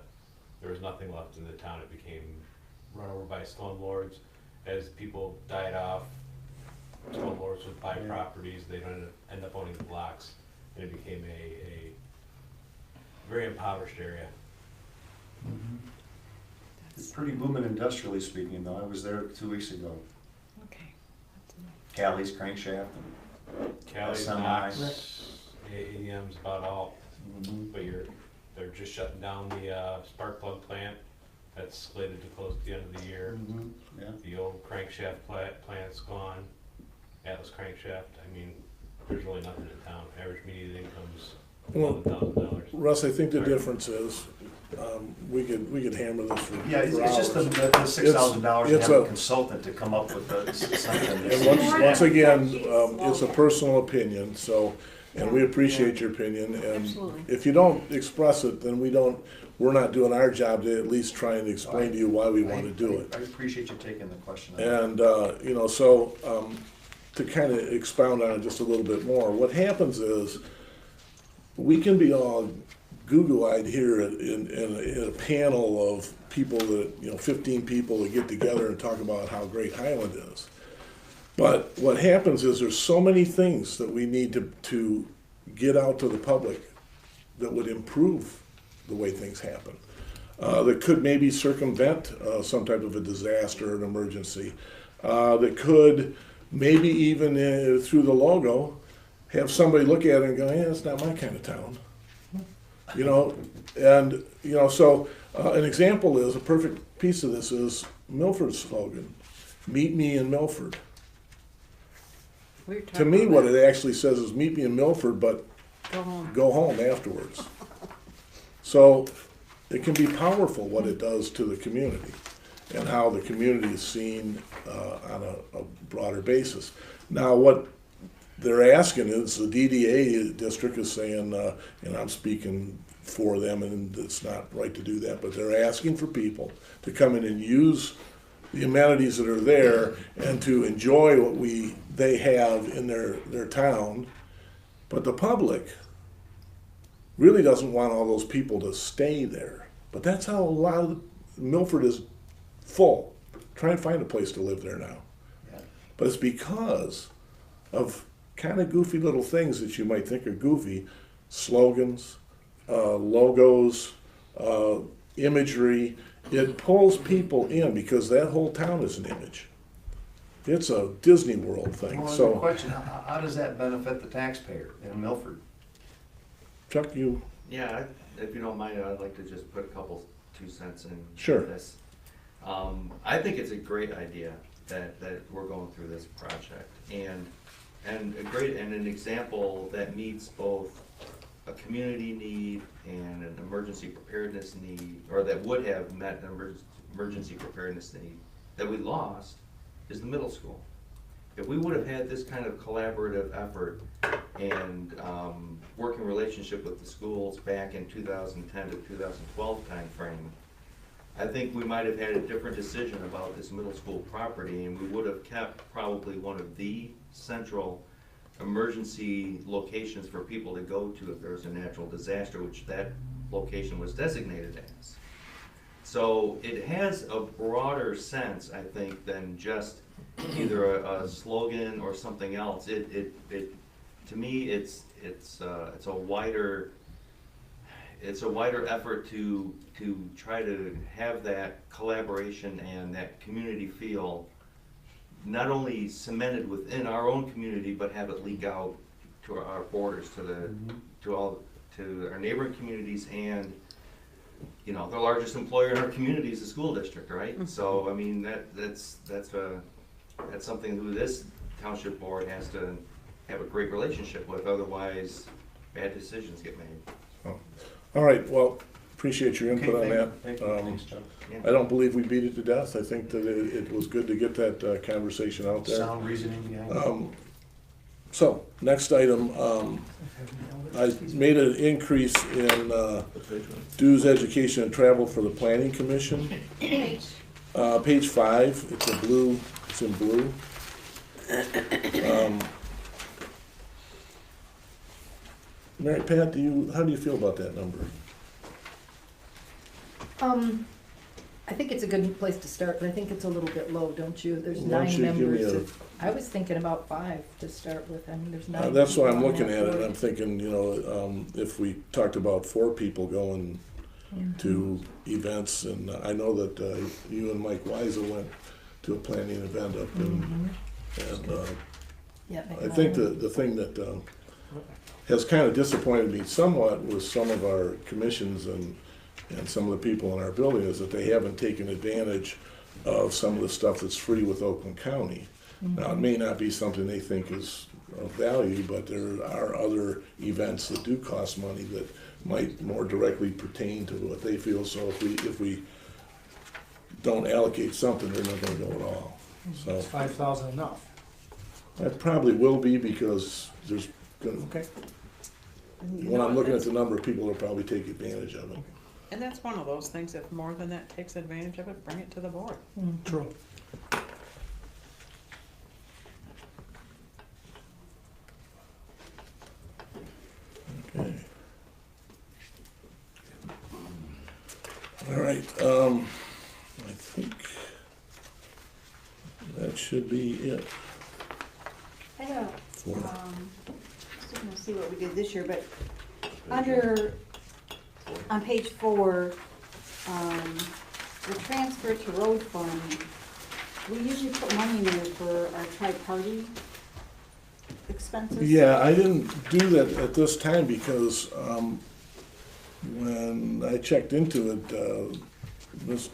[SPEAKER 12] There was nothing left in the town. It became run over by slumlords. As people died off, slumlords would buy properties. They'd end up owning the blocks, and it became a very impoverished area.
[SPEAKER 6] It's pretty booming industrially speaking, though. I was there 2 weeks ago.
[SPEAKER 3] Okay.
[SPEAKER 6] Callie's crankshaft.
[SPEAKER 12] Cali's,
[SPEAKER 6] SMI.
[SPEAKER 12] Knox, ADM's about all.
[SPEAKER 6] Mhm.
[SPEAKER 12] But they're just shutting down the spark plug plant. That's slated to close at the end of the year.
[SPEAKER 6] Mhm. Yeah.
[SPEAKER 12] The old crankshaft plant's gone. Atlas crankshaft. I mean, there's really nothing in town. Average median income's $11,000.
[SPEAKER 1] Russ, I think the difference is, we could hammer this for
[SPEAKER 6] Yeah, it's
[SPEAKER 1] hours.
[SPEAKER 6] just the $6,000 to
[SPEAKER 1] It's
[SPEAKER 6] have a
[SPEAKER 1] a-
[SPEAKER 6] consultant to come up with something.
[SPEAKER 1] And once again, it's a personal opinion, so, and we appreciate your opinion, and
[SPEAKER 3] Absolutely.
[SPEAKER 1] if you don't express it, then we're not doing our job to at least try and explain to you why we wanna do it.
[SPEAKER 6] I appreciate you taking the question.
[SPEAKER 1] And, you know, so, to kind of expound on it just a little bit more, what happens is, we can be all Google-eyed here in a panel of people that, you know, 15 people that get together and talk about how great Highland is. But what happens is there's so many things that we need to get out to the public that would improve the way things happen. That could maybe circumvent some type of a disaster or an emergency. That could maybe even through the logo have somebody look at it and go, yeah, it's not my kind of town. You know, and, you know, so an example is, a perfect piece of this is Milford's slogan, meet me in Milford.
[SPEAKER 3] We were
[SPEAKER 1] To
[SPEAKER 3] talking
[SPEAKER 1] me,
[SPEAKER 3] about
[SPEAKER 1] what
[SPEAKER 3] that.
[SPEAKER 1] it actually says is meet me in Milford, but
[SPEAKER 3] Go home.
[SPEAKER 1] go home afterwards. So it can be powerful what it does to the community and how the community is seen on a broader basis. Now, what they're asking is, the DDA district is saying, and I'm speaking for them, and it's not right to do that, but they're asking for people to come in and use the amenities that are there and to enjoy what they have in their town. But the public really doesn't want all those people to stay there, But that's how a lot of Milford is full. Try and find a place to live there now.
[SPEAKER 6] Yeah.
[SPEAKER 1] But it's because of kind of goofy little things that you might think are goofy, slogans, logos, imagery. It pulls people in because that whole town is an image. It's a Disney World thing.
[SPEAKER 6] Well, the
[SPEAKER 1] So,
[SPEAKER 6] question, how does that benefit the taxpayer in Milford?
[SPEAKER 1] Chuck, you,
[SPEAKER 7] Yeah, if you don't mind, I'd like to just put a couple 2 cents in
[SPEAKER 1] Sure.
[SPEAKER 7] this. I think it's a great idea that we're going through this project, and an example that meets both a community need and an emergency preparedness need, or that would have met an emergency preparedness need that we lost, is the middle school. If we would have had this kind of collaborative effort and working relationship with the schools back in 2010 to 2012 timeframe, I think we might have had a different decision about this middle school property, and we would have kept probably one of the central emergency locations for people to go to if there was a natural disaster, which that location was designated as. So it has a broader sense, I think, than just either a slogan or something else. To me, it's a wider effort to try to have that collaboration and that community feel not only cemented within our own community, but have it leak out to our borders, to our neighboring communities, and the largest employer in our community is the school district, right? So I mean that's something who this township board has to have a great relationship with, otherwise bad decisions get made.
[SPEAKER 1] all right, well, appreciate your input on that.
[SPEAKER 6] Thank you. Thanks, Chuck.
[SPEAKER 1] I don't believe we beat it to death. I think that it was good to get that conversation out there.
[SPEAKER 6] Sound reasoning behind it.
[SPEAKER 1] So, next item, I made an increase in dues, education, and travel for the planning commission. Page 5, it's in blue. Mary Pat, how do you feel about that number?
[SPEAKER 11] I think it's a good place to start, but I think it's a little bit low, don't you? There's
[SPEAKER 1] Why don't
[SPEAKER 11] 9
[SPEAKER 1] you give me
[SPEAKER 11] members. I was thinking about 5 to start with. I mean, there's 9.
[SPEAKER 1] That's why I'm
[SPEAKER 11] people on
[SPEAKER 1] looking
[SPEAKER 11] that
[SPEAKER 1] at it,
[SPEAKER 11] board.
[SPEAKER 1] and I'm thinking, if we talked about 4 people going to events, and I know that you and Mike Weisel went to a planning event up in, and
[SPEAKER 11] Yeah,
[SPEAKER 1] I think the thing that has kind of disappointed me somewhat with some of our commissions and some of the people in our building is that they haven't taken advantage of some of the stuff that's free with Oakland County. Now, it may not be something they think is of value, but there are other events that do cost money that might more directly pertain to what they feel. So if we don't allocate something, they're not gonna go at all. So
[SPEAKER 4] Is 5,000 enough?
[SPEAKER 1] that probably will be, because there's gonna,
[SPEAKER 4] Okay.
[SPEAKER 1] when I'm looking at the number of people that'll probably take advantage of it.
[SPEAKER 3] And that's one of those things, if more than that takes advantage of it, bring it to the board.
[SPEAKER 4] True.
[SPEAKER 1] Okay. All right, I think that should be it.
[SPEAKER 10] I know,
[SPEAKER 1] For-
[SPEAKER 10] just gonna see what we did this year, but on page 4, the transfer to road fund, we usually put money in there for our tri-party expenses.
[SPEAKER 1] Yeah, I didn't do that at this time because when I checked into it, this,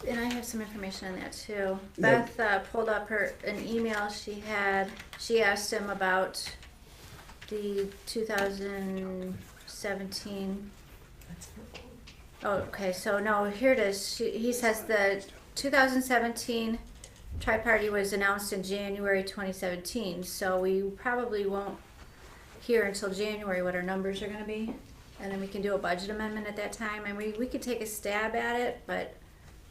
[SPEAKER 2] And I have some information on that too.
[SPEAKER 1] Yeah.
[SPEAKER 2] Beth pulled up an email she had. She asked him about the 2017. Oh, okay, so no, here it is. He says the 2017 tri-party was announced in January 2017, so we probably won't hear until January what our numbers are gonna be. And then we can do a budget amendment at that time, and we could take a stab at it, but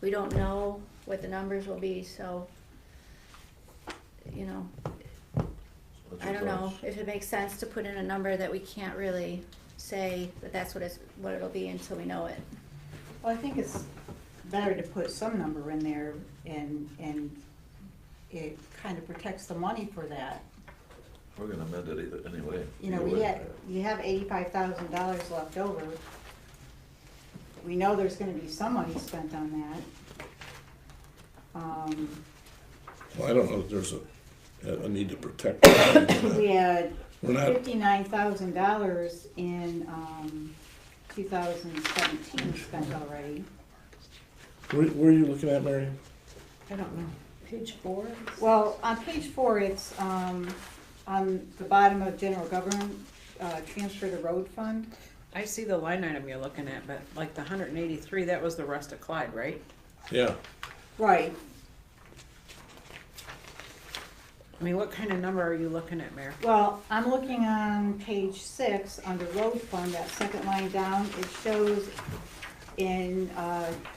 [SPEAKER 2] we don't know what the numbers will be, so, I don't know if it makes sense to put in a number that we can't really say that that's what it'll be until we know it.
[SPEAKER 10] Well, I think it's better to put some number in there and it kind of protects the money for that.
[SPEAKER 5] We're gonna amend it anyway.
[SPEAKER 10] You know, you have $85,000 left over. We know there's gonna be some money spent on that.
[SPEAKER 1] Well, I don't know if there's a need to protect that.
[SPEAKER 10] We had
[SPEAKER 1] We're not,
[SPEAKER 10] $59,000 in 2017 spent already.
[SPEAKER 1] where are you looking at, Mary?
[SPEAKER 3] I don't know.
[SPEAKER 9] Page 4?
[SPEAKER 10] Well, on page 4, it's on the bottom of general government, transfer to road fund.
[SPEAKER 3] I see the line item you're looking at, but like the 183, that was the rest of Clyde, right?
[SPEAKER 1] Yeah,
[SPEAKER 10] Right.
[SPEAKER 3] I mean, what kind of number are you looking at, Mayor?
[SPEAKER 10] Well, I'm looking on page 6, under road fund, that second line down, it shows in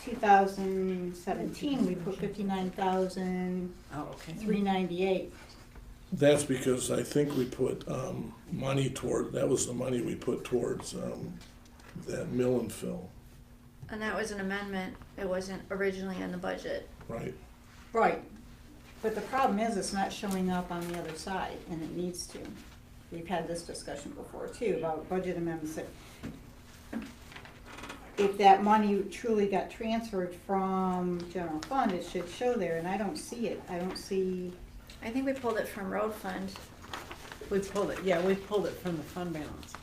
[SPEAKER 10] 2017, we put 59,398.
[SPEAKER 3] Oh, okay.
[SPEAKER 1] that's because I think we put money toward, that was the money we put towards that mill and fill,
[SPEAKER 2] And that was an amendment, it wasn't originally in the budget.
[SPEAKER 1] right?
[SPEAKER 10] Right. But the problem is, it's not showing up on the other side, and it needs to. We've had this discussion before too, about budget amendments. If that money truly got transferred from general fund, it should show there, and I don't see it. I don't see,
[SPEAKER 2] I think we pulled it from road fund.
[SPEAKER 3] We pulled it, yeah, we pulled it from the fund balance.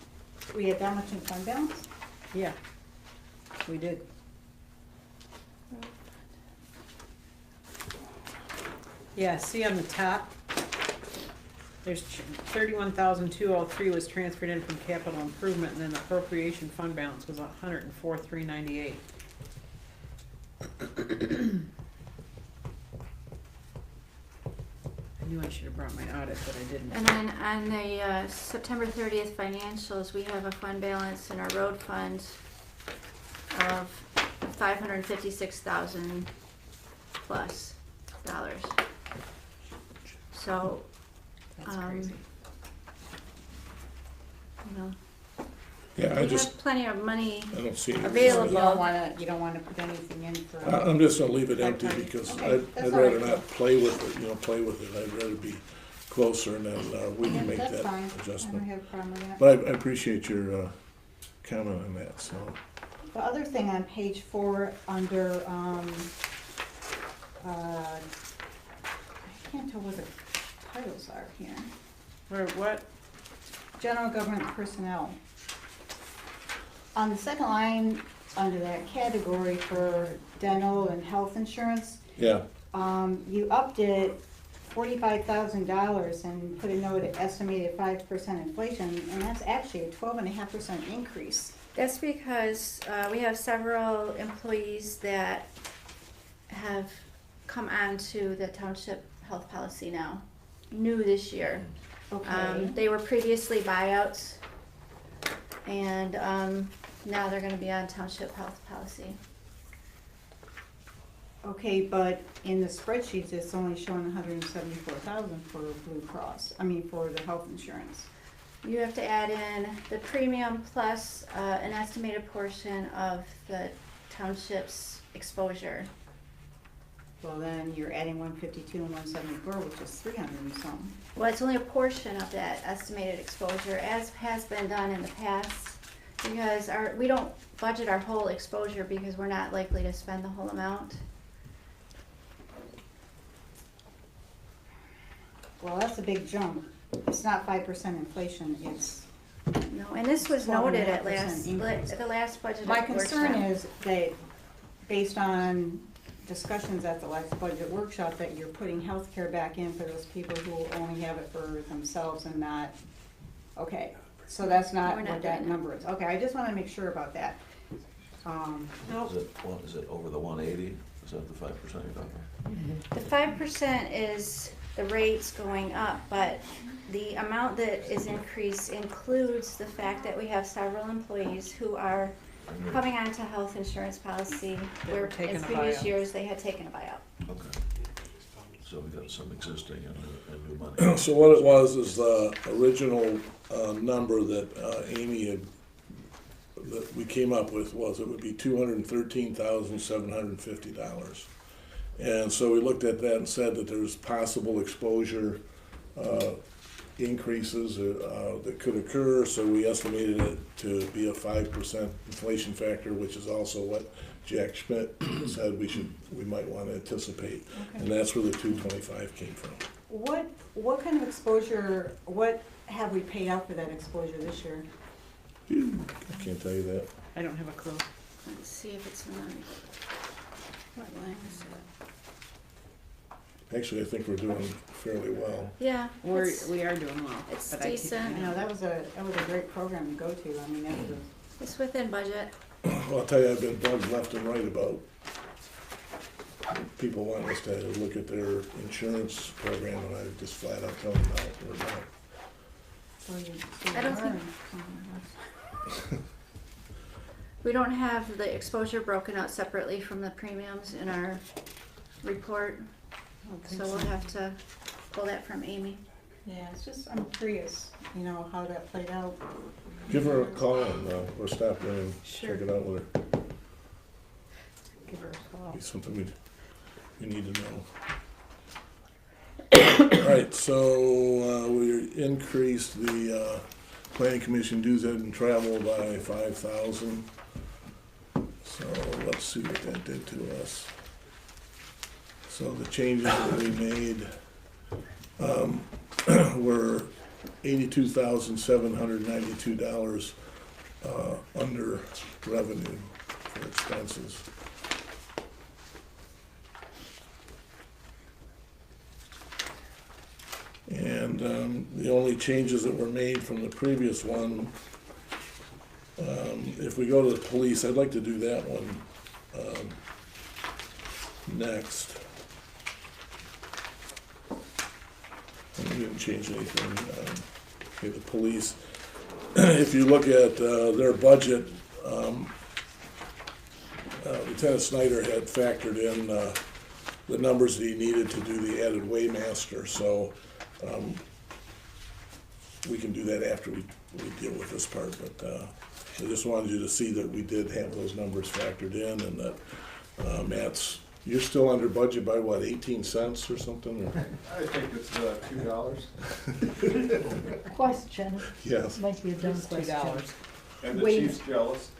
[SPEAKER 10] we had that much in fund balance?
[SPEAKER 3] Yeah, we did. Yeah, see on the top, there's 31,203 was transferred in from capital improvement, and then the appropriation fund balance was 104,398. I knew I should have brought my audit, but I didn't.
[SPEAKER 2] And then on the September 30th financials, we have a fund balance in our road fund of 556,000 plus dollars. So,
[SPEAKER 3] That's crazy.
[SPEAKER 2] you know,
[SPEAKER 1] Yeah, I
[SPEAKER 2] we
[SPEAKER 1] just,
[SPEAKER 2] have plenty of money.
[SPEAKER 1] I don't see any.
[SPEAKER 2] Available.
[SPEAKER 10] You don't wanna put anything in for.
[SPEAKER 1] I'm just gonna leave it empty because
[SPEAKER 10] Okay, that's
[SPEAKER 1] I'd
[SPEAKER 10] all
[SPEAKER 1] rather
[SPEAKER 10] right.
[SPEAKER 1] not play with it, play with it. I'd rather be closer and then we
[SPEAKER 10] Yeah,
[SPEAKER 1] can make
[SPEAKER 10] that's
[SPEAKER 1] that
[SPEAKER 10] fine. I don't
[SPEAKER 1] adjustment.
[SPEAKER 10] have a problem with that.
[SPEAKER 1] But I appreciate your comment on that, so.
[SPEAKER 10] The other thing on page 4, under, I can't tell what the titles are here.
[SPEAKER 3] Or what?
[SPEAKER 10] General government personnel. On the second line, under that category for dental and health insurance,
[SPEAKER 1] Yeah,
[SPEAKER 10] you upped it $45,000 and put a note at estimated 5% inflation, and that's actually a 12.5% increase.
[SPEAKER 2] That's because we have several employees that have come on to the township health policy now, new this year.
[SPEAKER 10] Okay.
[SPEAKER 2] They were previously buyouts, and now they're gonna be on township health policy.
[SPEAKER 10] Okay, but in the spreadsheets, it's only showing 174,000 for Blue Cross, for the health insurance.
[SPEAKER 2] You have to add in the premium plus an estimated portion of the township's exposure.
[SPEAKER 10] Well, then you're adding 152 and 174, which is 300 and something.
[SPEAKER 2] Well, it's only a portion of that estimated exposure, as has been done in the past, because we don't budget our whole exposure because we're not likely to spend the whole amount.
[SPEAKER 10] Well, that's a big jump. It's not 5% inflation, it's,
[SPEAKER 2] No, and this was noted at
[SPEAKER 10] 12.5% increase.
[SPEAKER 2] the last budget
[SPEAKER 10] my
[SPEAKER 2] workshop.
[SPEAKER 10] concern is that, based on discussions at the last budget workshop, that you're putting healthcare back in for those people who only have it for themselves and not, okay, so that's not
[SPEAKER 2] We're not
[SPEAKER 10] what that
[SPEAKER 2] doing
[SPEAKER 10] number is. Okay, I just wanna make sure about that.
[SPEAKER 5] Is it over the 180? Is that the 5% you're talking about?
[SPEAKER 2] The 5% is the rates going up, but the amount that is increased includes the fact that we have several employees who are coming onto health insurance policy,
[SPEAKER 3] They were
[SPEAKER 2] where
[SPEAKER 3] taking
[SPEAKER 2] in
[SPEAKER 3] a
[SPEAKER 2] previous
[SPEAKER 3] buyout.
[SPEAKER 2] years, they had taken a buyout.
[SPEAKER 5] Okay. So we got some existing and new money.
[SPEAKER 1] so what it was is the original number that Amy had that we came up with was it would be $213,750. And so we looked at that and said that there's possible exposure increases that could occur, so we estimated it to be a 5% inflation factor, which is also what Jack Schmidt said we might want to anticipate. And that's where the 225 came from.
[SPEAKER 10] What kind of exposure, what have we paid out for that exposure this year?
[SPEAKER 1] I can't tell you that.
[SPEAKER 3] I don't have a clue.
[SPEAKER 2] Let's see if it's in the, what line is it?
[SPEAKER 1] Actually, I think we're doing fairly well.
[SPEAKER 2] Yeah,
[SPEAKER 3] We are doing well.
[SPEAKER 2] it's
[SPEAKER 3] but I keep-
[SPEAKER 2] decent.
[SPEAKER 10] You know, that was a great program to go to. I mean, that was,
[SPEAKER 2] It's within budget.
[SPEAKER 1] Well, I'll tell you, I've been bugged left and right about people wanting us to look at their insurance program, and I just flat out tell them no, we're not.
[SPEAKER 2] I don't think- We don't have the exposure broken out separately from the premiums in our report, so we'll have to pull that from Amy.
[SPEAKER 10] yeah, it's just, I'm curious, you know, how that played out.
[SPEAKER 1] Give her a call and, or stop in and
[SPEAKER 10] Sure.
[SPEAKER 1] check it out with her.
[SPEAKER 10] Give her a call.
[SPEAKER 1] Be something we need to know. All right, so we increased the planning commission dues, ed, and travel by 5,000. So let's see what that did to us. So the changes that we made were $82,792 under revenue for expenses. And the only changes that were made from the previous one, if we go to the police, I'd like to do that one next. And we didn't change anything. Okay, the police, if you look at their budget, Lieutenant Snyder had factored in the numbers that he needed to do the added weighmaster, so we can do that after we deal with this part, but I just wanted you to see that we did have those numbers factored in, and that Matt's, you're still under budget by what, 18 cents or something? Or?
[SPEAKER 13] I think it's $2.
[SPEAKER 11] Question,
[SPEAKER 1] Yes.
[SPEAKER 11] might be a dumb question.
[SPEAKER 3] $2.
[SPEAKER 13] And the
[SPEAKER 11] Wait.
[SPEAKER 13] chief's jealous.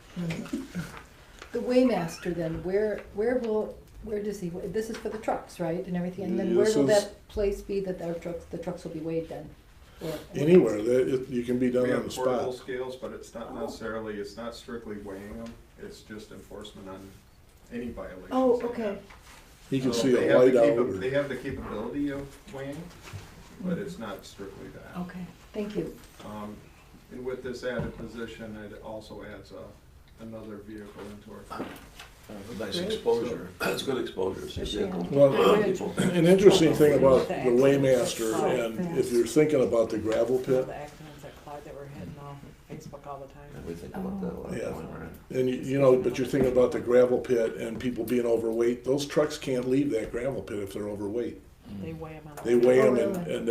[SPEAKER 11] The weighmaster then, where does he, this is for the trucks, right, and everything, and then where
[SPEAKER 1] This
[SPEAKER 11] will
[SPEAKER 1] is-
[SPEAKER 11] that place be that the trucks will be weighed then? Or-
[SPEAKER 1] Anywhere, you can be done
[SPEAKER 13] We
[SPEAKER 1] on
[SPEAKER 13] have
[SPEAKER 1] the
[SPEAKER 13] portable
[SPEAKER 1] spot.
[SPEAKER 13] scales, but it's not necessarily, it's not strictly weighing them. It's just enforcement on any violations.
[SPEAKER 11] Oh,
[SPEAKER 13] they
[SPEAKER 11] okay.
[SPEAKER 13] have.
[SPEAKER 1] He can
[SPEAKER 13] So
[SPEAKER 1] see
[SPEAKER 13] they
[SPEAKER 1] a
[SPEAKER 13] have the
[SPEAKER 1] white out.
[SPEAKER 13] They have the capability of weighing, but it's not strictly that.
[SPEAKER 11] Okay, thank you.
[SPEAKER 13] And with this added position, it also adds another vehicle into our fleet.
[SPEAKER 5] Nice exposure, that's good exposure, so vehicles.
[SPEAKER 1] Well,
[SPEAKER 5] people.
[SPEAKER 1] an interesting thing about the
[SPEAKER 3] accidents
[SPEAKER 1] weighmaster,
[SPEAKER 11] that
[SPEAKER 1] and
[SPEAKER 11] fast.
[SPEAKER 1] if you're thinking about the gravel pit,
[SPEAKER 3] The accidents that Clyde that were hitting on Facebook all the time.
[SPEAKER 5] And we think about that a lot.
[SPEAKER 1] Yeah.
[SPEAKER 5] going around.
[SPEAKER 1] and you know, but you're thinking about the gravel pit and people being overweight, those trucks can't leave that gravel pit if they're overweight.
[SPEAKER 3] They weigh them on.
[SPEAKER 1] They weigh
[SPEAKER 11] Oh,
[SPEAKER 1] them and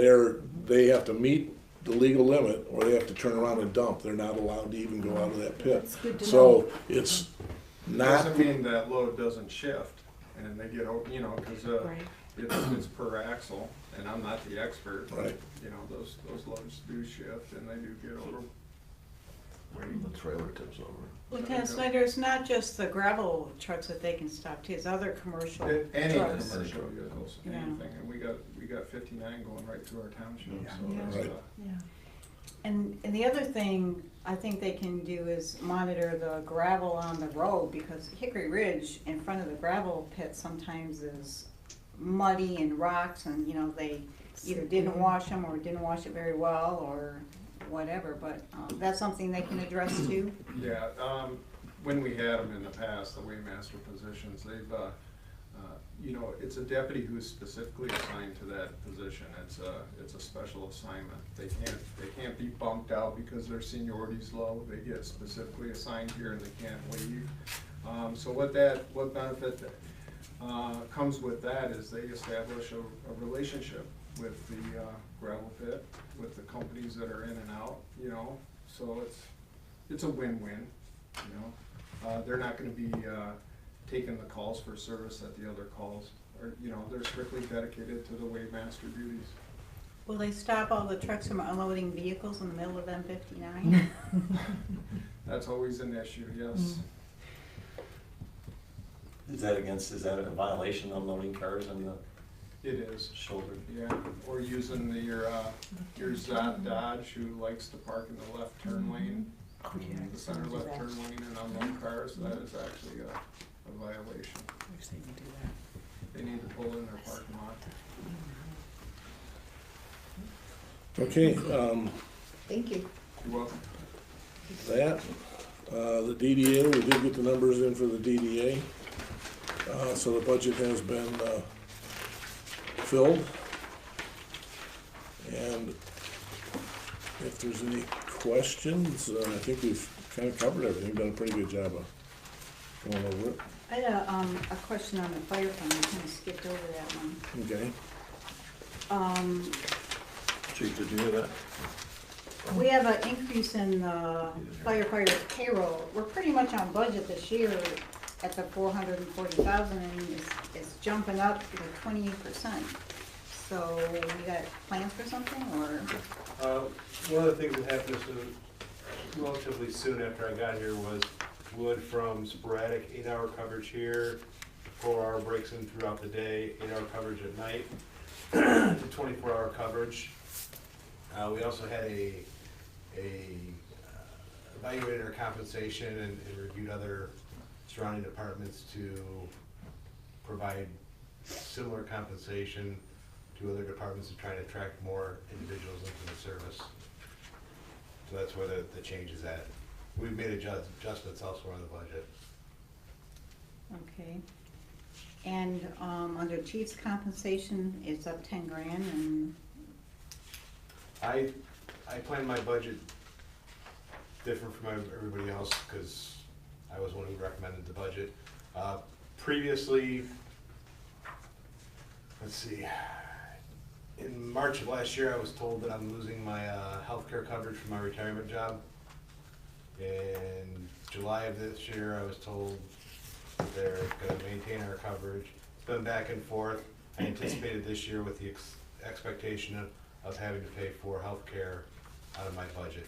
[SPEAKER 1] they have to meet the legal limit, or they have to turn around and dump. They're not allowed to even go out of that pit.
[SPEAKER 11] That's good to
[SPEAKER 1] So it's not,
[SPEAKER 13] Doesn't mean that load doesn't shift, and they get, you know, because
[SPEAKER 3] Right.
[SPEAKER 13] it's per axle, and I'm not the expert, but,
[SPEAKER 1] Right.
[SPEAKER 13] you know, those loads do shift, and they do get over.
[SPEAKER 5] The trailer tips over.
[SPEAKER 10] Lieutenant Snyder, it's not just the gravel trucks that they can stop too, it's other commercial
[SPEAKER 13] Any
[SPEAKER 10] trucks.
[SPEAKER 13] commercial vehicles,
[SPEAKER 10] Yeah.
[SPEAKER 13] anything, and we got 59 going right through our township,
[SPEAKER 10] Yeah.
[SPEAKER 13] so
[SPEAKER 10] Yeah.
[SPEAKER 13] that's,
[SPEAKER 1] Right.
[SPEAKER 10] Yeah. And the other thing I think they can do is monitor the gravel on the road, because Hickory Ridge in front of the gravel pit sometimes is muddy and rocks, and, you know, they either didn't wash them or didn't wash it very well or whatever, but that's something they can address too.
[SPEAKER 13] Yeah, when we had them in the past, the weighmaster positions, they've, you know, it's a deputy who's specifically assigned to that position. It's a special assignment. They can't be bumped out because their seniority's low. They get specifically assigned here and they can't leave. So what benefit comes with that is they establish a relationship with the gravel pit, with the companies that are in and out, you know, so it's a win-win. you know? They're not gonna be, taking the calls for service at the other calls, or, you know, they're strictly dedicated to the Waymaster duties.
[SPEAKER 10] Will they stop all the trucks from unloading vehicles in the middle of M59?
[SPEAKER 13] That's always an issue, yes.
[SPEAKER 14] Is that a violation of loading cars on the
[SPEAKER 13] It is,
[SPEAKER 14] shoulder?
[SPEAKER 13] yeah, or using your Zod Dodge who likes to park in the left turn lane, the center left turn lane and unload cars, that is actually a violation.
[SPEAKER 3] Wish they would do that.
[SPEAKER 13] They need to pull in their parking lot.
[SPEAKER 1] Okay,
[SPEAKER 11] Thank you.
[SPEAKER 13] You're welcome.
[SPEAKER 1] that, the DDA, we did get the numbers in for the DDA. So the budget has been, filled. And if there's any questions, I think we've kind of covered everything, done a pretty good job of going over it.
[SPEAKER 10] I had a question on the fire fund, I kind of skipped over that one.
[SPEAKER 1] Okay,
[SPEAKER 5] Chief, did you hear that?
[SPEAKER 10] We have an increase in the firefighter payroll. We're pretty much on budget this year at the 440,000, and it's jumping up to 28%. So we got plans for something, or?
[SPEAKER 12] One of the things that happened relatively soon after I got here was we went from sporadic 8-hour coverage here, 4-hour breaks in throughout the day, 8-hour coverage at night, to 24-hour coverage. We also had evaluated our compensation and reviewed other surrounding departments to provide similar compensation to other departments to try to attract more individuals into the service. So that's where the change is at. We've made adjustments elsewhere in the budget.
[SPEAKER 10] Okay. And under chief's compensation, it's up 10 grand, and
[SPEAKER 12] I planned my budget different from everybody else because I was one who recommended the budget. Previously, let's see, in March of last year, I was told that I'm losing my healthcare coverage from my retirement job. In July of this year, I was told that they're going to maintain our coverage. It's been back and forth. I anticipated this year with the expectation of having to pay for healthcare out of my budget.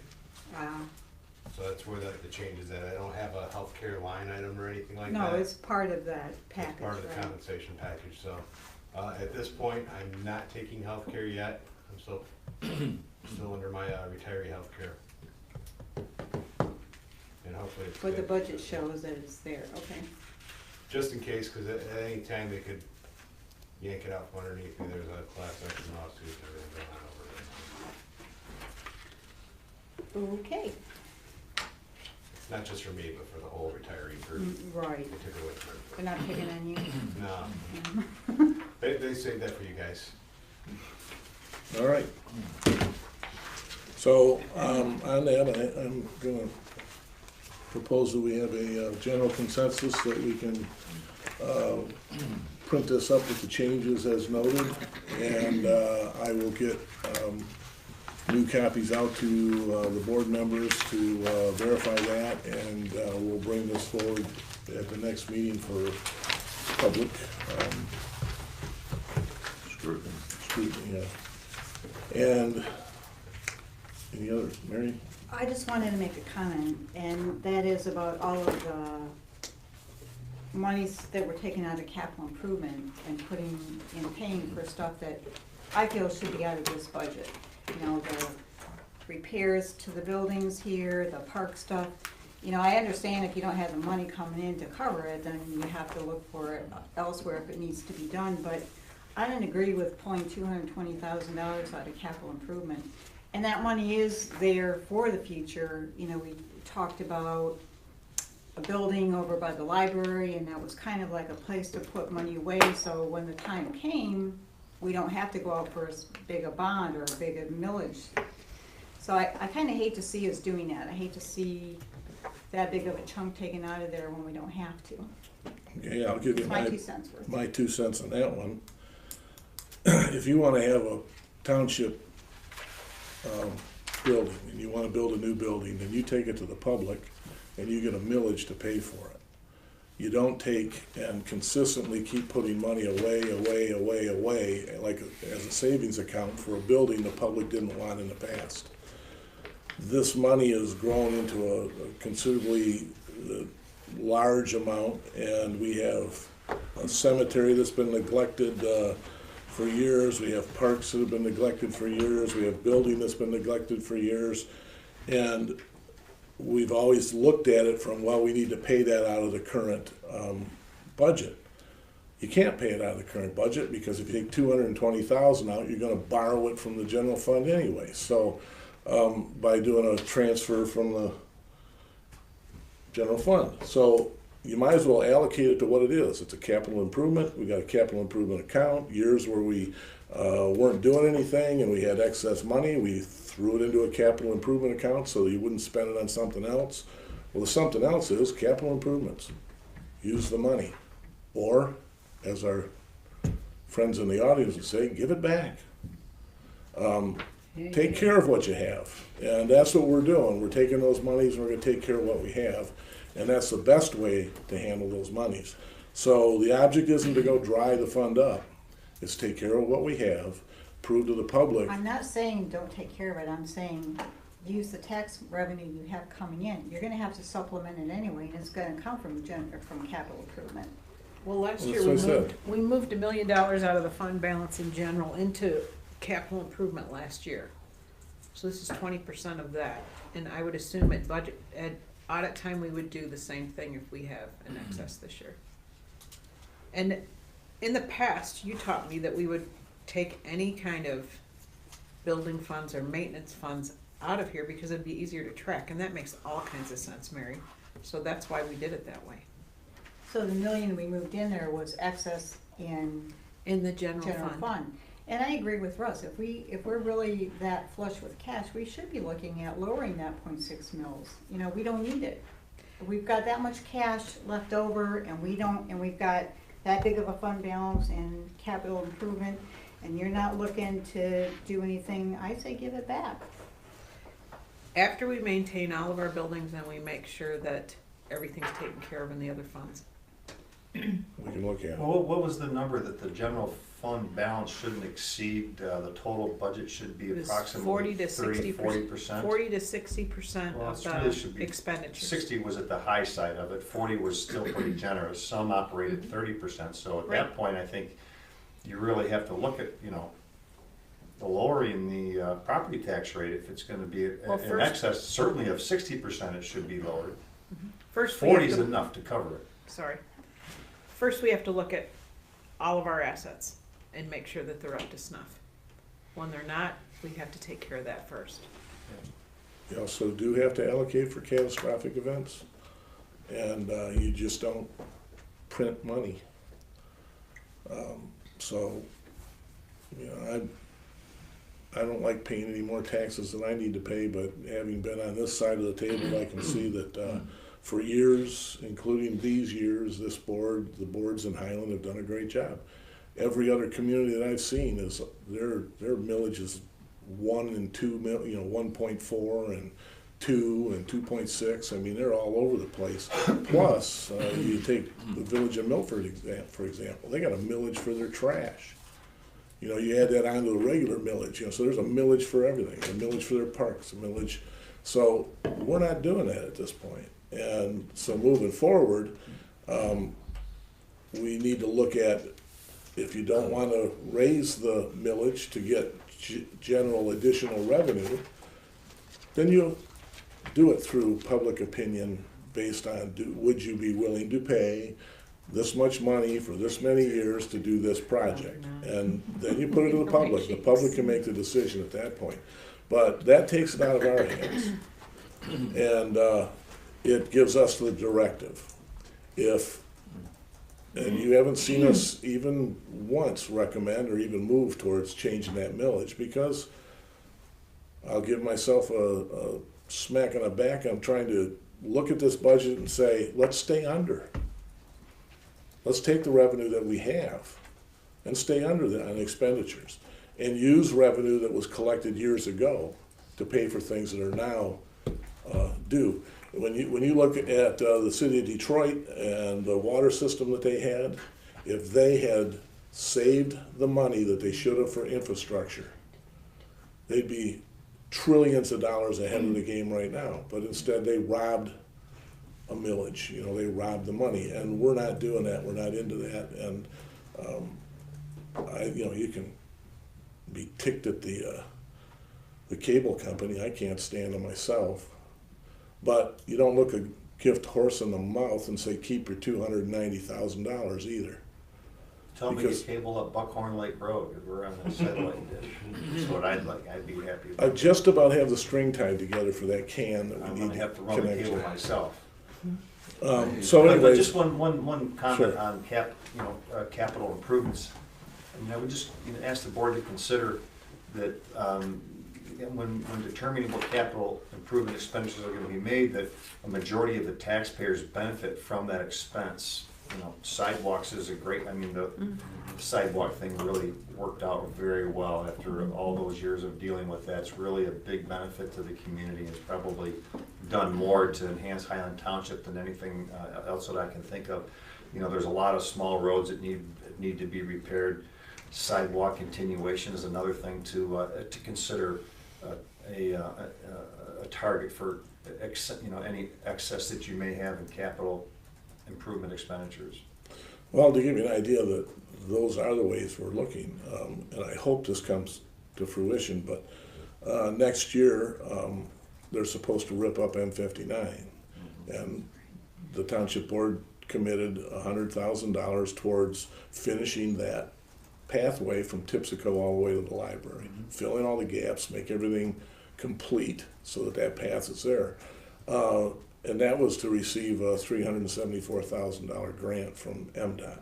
[SPEAKER 12] So that's where the change is at. I don't have a healthcare line item or anything like that.
[SPEAKER 10] no, it's part of that package,
[SPEAKER 12] It's part of the
[SPEAKER 10] right?
[SPEAKER 12] compensation package, so, at this point, I'm not taking healthcare yet. I'm still under my retiree healthcare. And hopefully it's
[SPEAKER 10] But the
[SPEAKER 12] good.
[SPEAKER 10] budget shows that it's there, okay.
[SPEAKER 12] Just in case, because at any time they could yank it out from underneath me. There's a class action lawsuit and everything going on over there.
[SPEAKER 10] Okay,
[SPEAKER 12] Not just for me, but for the whole retiree group,
[SPEAKER 10] right.
[SPEAKER 12] particularly.
[SPEAKER 10] They're not picking on you?
[SPEAKER 12] No, they saved that for you guys.
[SPEAKER 1] all right. So, on that, I'm gonna propose that we have a general consensus that we can print this up with the changes as noted, and I will get new copies out to the board members to verify that, and we'll bring this forward at the next meeting for public scrutiny, yeah. And any other, Mary?
[SPEAKER 10] I just wanted to make a comment, and that is about all of the monies that were taken out of capital improvement and putting in paying for stuff that I feel should be out of this budget. You know, the repairs to the buildings here, the park stuff. You know, I understand if you don't have the money coming in to cover it, then you have to look for it elsewhere if it needs to be done, but I didn't agree with pulling $220,000 out of capital improvement. And that money is there for the future. You know, we talked about a building over by the library, and that was kind of like a place to put money away, so when the time came, we don't have to go out for as big a bond or a big a millage. So I kind of hate to see us doing that. I hate to see that big of a chunk taken out of there when we don't have to.
[SPEAKER 1] Okay, I'll give you
[SPEAKER 10] It's my 2 cents worth.
[SPEAKER 1] my 2 cents on that one. If you wanna have a township building, and you wanna build a new building, then you take it to the public, and you get a millage to pay for it. You don't take and consistently keep putting money away, like as a savings account for a building the public didn't want in the past. This money has grown into a considerably large amount, and we have a cemetery that's been neglected for years. We have parks that have been neglected for years. We have building that's been neglected for years. And we've always looked at it from, well, we need to pay that out of the current budget. You can't pay it out of the current budget because if you take $220,000 out, you're going to borrow it from the general fund anyway. So by doing a transfer from the general fund. So you might as well allocate it to what it is. It's a capital improvement. We got a capital improvement account. Years where we weren't doing anything and we had excess money, we threw it into a capital improvement account so that you wouldn't spend it on something else. Well, the something else is capital improvements. Use the money. Or, as our friends in the audience would say, give it back. Take care of what you have. And that's what we're doing. We're taking those monies and we're going to take care of what we have. And that's the best way to handle those monies. So the object isn't to go dry the fund up. It's take care of what we have, prove to the public.
[SPEAKER 10] I'm not saying don't take care of it, I'm saying use the tax revenue you have coming in. You're gonna have to supplement it anyway, and it's gonna come from capital improvement.
[SPEAKER 3] Well, last
[SPEAKER 1] Well,
[SPEAKER 3] year
[SPEAKER 1] that's what I said.
[SPEAKER 3] we moved $1 million out of the fund balance in general into capital improvement last year. So this is 20% of that, and I would assume at audit time, we would do the same thing if we have an excess this year. And in the past, you taught me that we would take any kind of building funds or maintenance funds out of here because it'd be easier to track, and that makes all kinds of sense, Mary. So that's why we did it that way.
[SPEAKER 10] So the $1 million we moved in there was excess in
[SPEAKER 3] the general
[SPEAKER 10] fund. And I agree with Russ, if we're really that flush with cash, we should be looking at lowering that 0.6 mils. You know, we don't need it. We've got that much cash left over, and we've got that big of a fund balance and capital improvement, and you're not looking to do anything, I say give it back.
[SPEAKER 3] After we maintain all of our buildings, and we make sure that everything's taken care of in the other funds.
[SPEAKER 1] We can look at it.
[SPEAKER 6] Well, what was the number that the general fund balance shouldn't exceed, the total budget should be
[SPEAKER 3] It was
[SPEAKER 6] approximately
[SPEAKER 3] 40 to
[SPEAKER 6] 40%?
[SPEAKER 3] 60%
[SPEAKER 6] Well,
[SPEAKER 3] of
[SPEAKER 6] it really
[SPEAKER 3] the
[SPEAKER 6] should be
[SPEAKER 3] expenditures.
[SPEAKER 6] 60 was at the high side of it, 40 was still pretty generous, some operated 30%, so at
[SPEAKER 3] Right.
[SPEAKER 6] that point, I think you really have to look at, the lowering the property tax rate, if it's gonna be
[SPEAKER 3] Well,
[SPEAKER 6] in
[SPEAKER 3] first-
[SPEAKER 6] excess, certainly of 60%, it should be lowered.
[SPEAKER 3] First, we
[SPEAKER 6] 40
[SPEAKER 3] have
[SPEAKER 6] is
[SPEAKER 3] to,
[SPEAKER 6] enough to cover it.
[SPEAKER 3] sorry. First, we have to look at all of our assets and make sure that they're up to snuff. When they're not, we have to take care of that first.
[SPEAKER 1] You also do have to allocate for catastrophic events, and you just don't print money. So, I don't like paying any more taxes than I need to pay, but having been on this side of the table, I can see that for years, including these years, the boards in Highland have done a great job. Every other community that I've seen is their millage is 1 and 2 1.4 and 2 and 2.6. I mean, they're all over the place. Plus, you take the village of Milford for example, they got a millage for their trash. You add that onto the regular millage, so there's a millage for everything, a millage for their parks, a millage. So we're not doing that at this point. And so moving forward, we need to look at, if you don't want to raise the millage to get general additional revenue, then you do it through public opinion based on, would you be willing to pay this much money for this many years to do this project? And then you put it to the public. The public can make the decision at that point. But that takes it out of our hands. And it gives us the directive. And you haven't seen us even once recommend or even move towards changing that millage, because I'll give myself a smack on the back. I'm trying to look at this budget and say, let's stay under. Let's take the revenue that we have and stay under on expenditures, and use revenue that was collected years ago to pay for things that are now due. when you look at the city of Detroit and the water system that they had, if they had saved the money that they should have for infrastructure, they'd be trillions of dollars ahead of the game right now. But instead, they robbed a millage. You know, they robbed the money, and we're not doing that. We're not into that. And you can be ticked at the cable company. I can't stand them myself. But you don't look a gift horse in the mouth and say, keep your $290,000 either.
[SPEAKER 6] Tell me to
[SPEAKER 1] Because-
[SPEAKER 6] get cable up Buckhorn Lake Road, because we're on the satellite dish. That's what I'd like, I'd be happy
[SPEAKER 1] I
[SPEAKER 6] about.
[SPEAKER 1] just about have the string tied together for that can that we
[SPEAKER 6] I'm
[SPEAKER 1] need
[SPEAKER 6] gonna
[SPEAKER 1] to
[SPEAKER 6] have to run the
[SPEAKER 1] connect
[SPEAKER 6] cable
[SPEAKER 1] to.
[SPEAKER 6] myself.
[SPEAKER 1] So
[SPEAKER 6] But
[SPEAKER 1] anyways,
[SPEAKER 6] just one comment
[SPEAKER 1] Sure.
[SPEAKER 6] on capital improvements. I mean, I would just ask the board to consider that when determining what capital improvement expenditures are gonna be made, that a majority of the taxpayers benefit from that expense. You know, sidewalks is a great, I mean, the sidewalk thing really worked out very well after all those years of dealing with that. It's really a big benefit to the community. It's probably done more to enhance Highland Township than anything else that I can think of. You know, there's a lot of small roads that need to be repaired. Sidewalk continuation is another thing to consider a target for any excess that you may have in capital improvement expenditures.
[SPEAKER 1] well, to give you an idea that those are the ways we're looking, and I hope this comes to fruition, but next year, they're supposed to rip up M59. And the township board committed $100,000 towards finishing that pathway from Tipsico all the way to the library, fill in all the gaps, make everything complete so that path is there. And that was to receive a $374,000 grant from MDOT.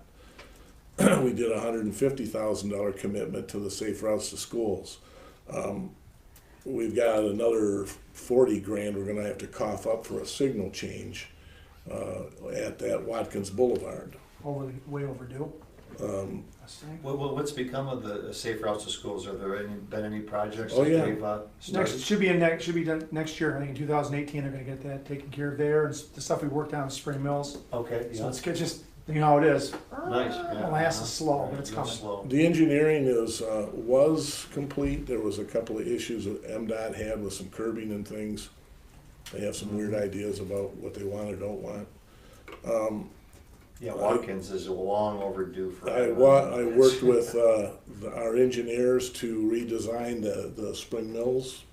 [SPEAKER 1] We did a $150,000 commitment to the Safe Routes to Schools. We've got another 40 grand we're gonna have to cough up for a signal change at that Watkins Boulevard.
[SPEAKER 4] Way overdue.
[SPEAKER 6] What's become of the Safe Routes to Schools? Are there been any projects
[SPEAKER 1] Oh,
[SPEAKER 6] that
[SPEAKER 1] yeah.
[SPEAKER 6] they've
[SPEAKER 4] Next,
[SPEAKER 6] started?
[SPEAKER 4] should be done next year. I think in 2018, they're gonna get that taken care of there, and the stuff we worked on in Spring Mills.
[SPEAKER 6] Okay,
[SPEAKER 4] So
[SPEAKER 6] yeah.
[SPEAKER 4] it's just, you know how it is.
[SPEAKER 6] Nice, yeah.
[SPEAKER 4] Molasses is slow, but it's
[SPEAKER 6] Real
[SPEAKER 4] coming.
[SPEAKER 6] slow.
[SPEAKER 1] The engineering was complete. There was a couple of issues that MDOT had with some curbing and things. They have some weird ideas about what they want or don't want.
[SPEAKER 6] Yeah, Watkins is long overdue for.
[SPEAKER 1] I worked with our engineers to redesign the Spring Mills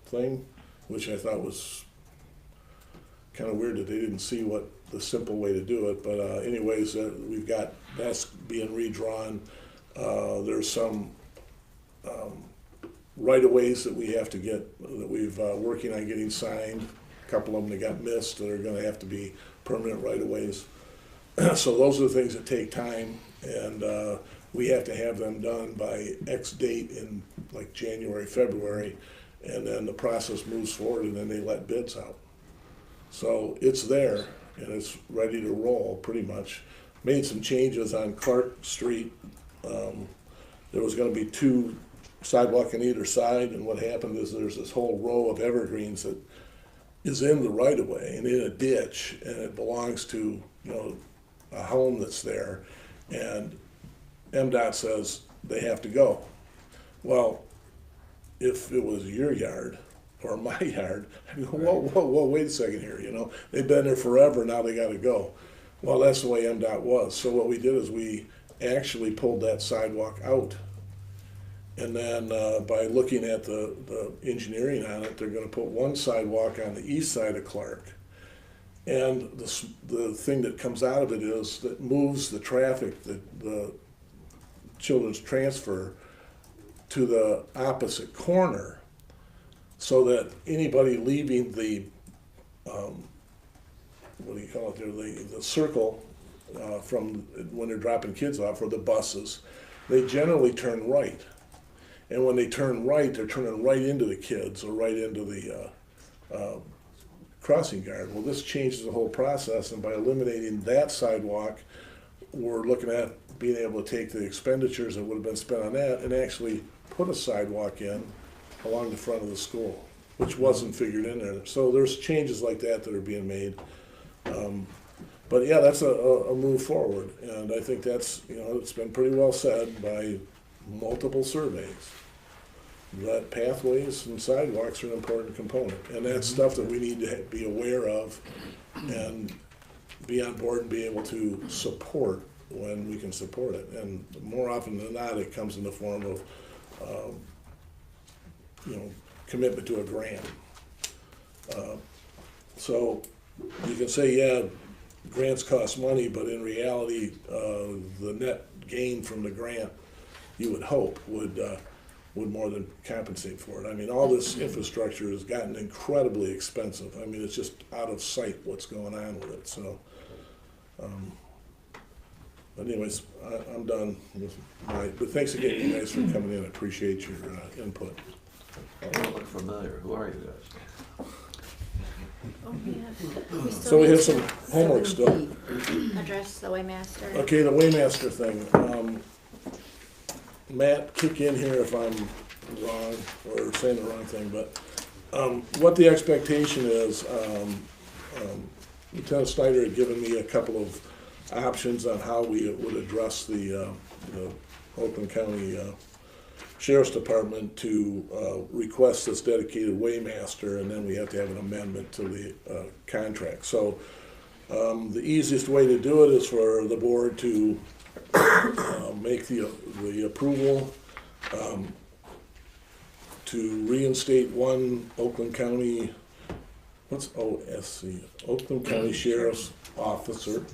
[SPEAKER 1] thing, which I thought was kind of weird that they didn't see what the simple way to do it. But anyways, we've got that's being redrawn. There's some right-of-ways that we have to get, that we've working on getting signed. A couple of them that got missed that are gonna have to be permanent right-of-ways. So those are the things that take time, and we have to have them done by X date in like January, February, and then the process moves forward, and then they let bids out. So it's there, and it's ready to roll, pretty much. Made some changes on Clark Street. There was gonna be 2 sidewalk on either side, and what happened is there's this whole row of evergreens that is in the right-of-way and in a ditch, and it belongs to, a home that's there, and MDOT says they have to go. Well, if it was your yard or my yard, I'd go, whoa, wait a second here, they've been there forever, now they gotta go. Well, that's the way MDOT was. So what we did is we actually pulled that sidewalk out. And then by looking at the engineering on it, they're gonna put one sidewalk on the east side of Clark. And the thing that comes out of it is that moves the traffic, the children's transfer, to the opposite corner, so that anybody leaving the, what do you call it there, the circle from when they're dropping kids off, or the buses, they generally turn right. And when they turn right, they're turning right into the kids or right into the crossing guard. Well, this changes the whole process, and by eliminating that sidewalk, we're looking at being able to take the expenditures that would have been spent on that and actually put a sidewalk in along the front of the school. which wasn't figured in there. So there's changes like that are being made. But yeah, that's a move forward, and I think that's, it's been pretty well said by multiple surveys, that pathways and sidewalks are an important component, and that's stuff that we need to be aware of and be on board and be able to support when we can support it. And more often than not, it comes in the form of, commitment to a grant. So you can say, yeah, grants cost money, but in reality, the net gain from the grant, you would hope, would more than compensate for it. I mean, all this infrastructure has gotten incredibly expensive. I mean, it's just out of sight what's going on with it, so. But anyways, I'm done with but thanks again, you guys, for coming in. I appreciate your input.
[SPEAKER 5] You don't look familiar. Who are you guys?
[SPEAKER 2] Oh, yeah.
[SPEAKER 1] So we
[SPEAKER 2] need
[SPEAKER 1] have some homework still.
[SPEAKER 2] Address the Waymaster.
[SPEAKER 1] Okay, the Waymaster thing. Matt, kick in here if I'm wrong or saying the wrong thing, but what the expectation is, Lieutenant Snyder had given me a couple of options on how we would address the Oakland County Sheriff's Department to request this dedicated Waymaster, and then we have to have an amendment to the contract. So the easiest way to do it is for the board to make the approval to reinstate one Oakland County, what's OSC? Oakland County Sheriff's Officer,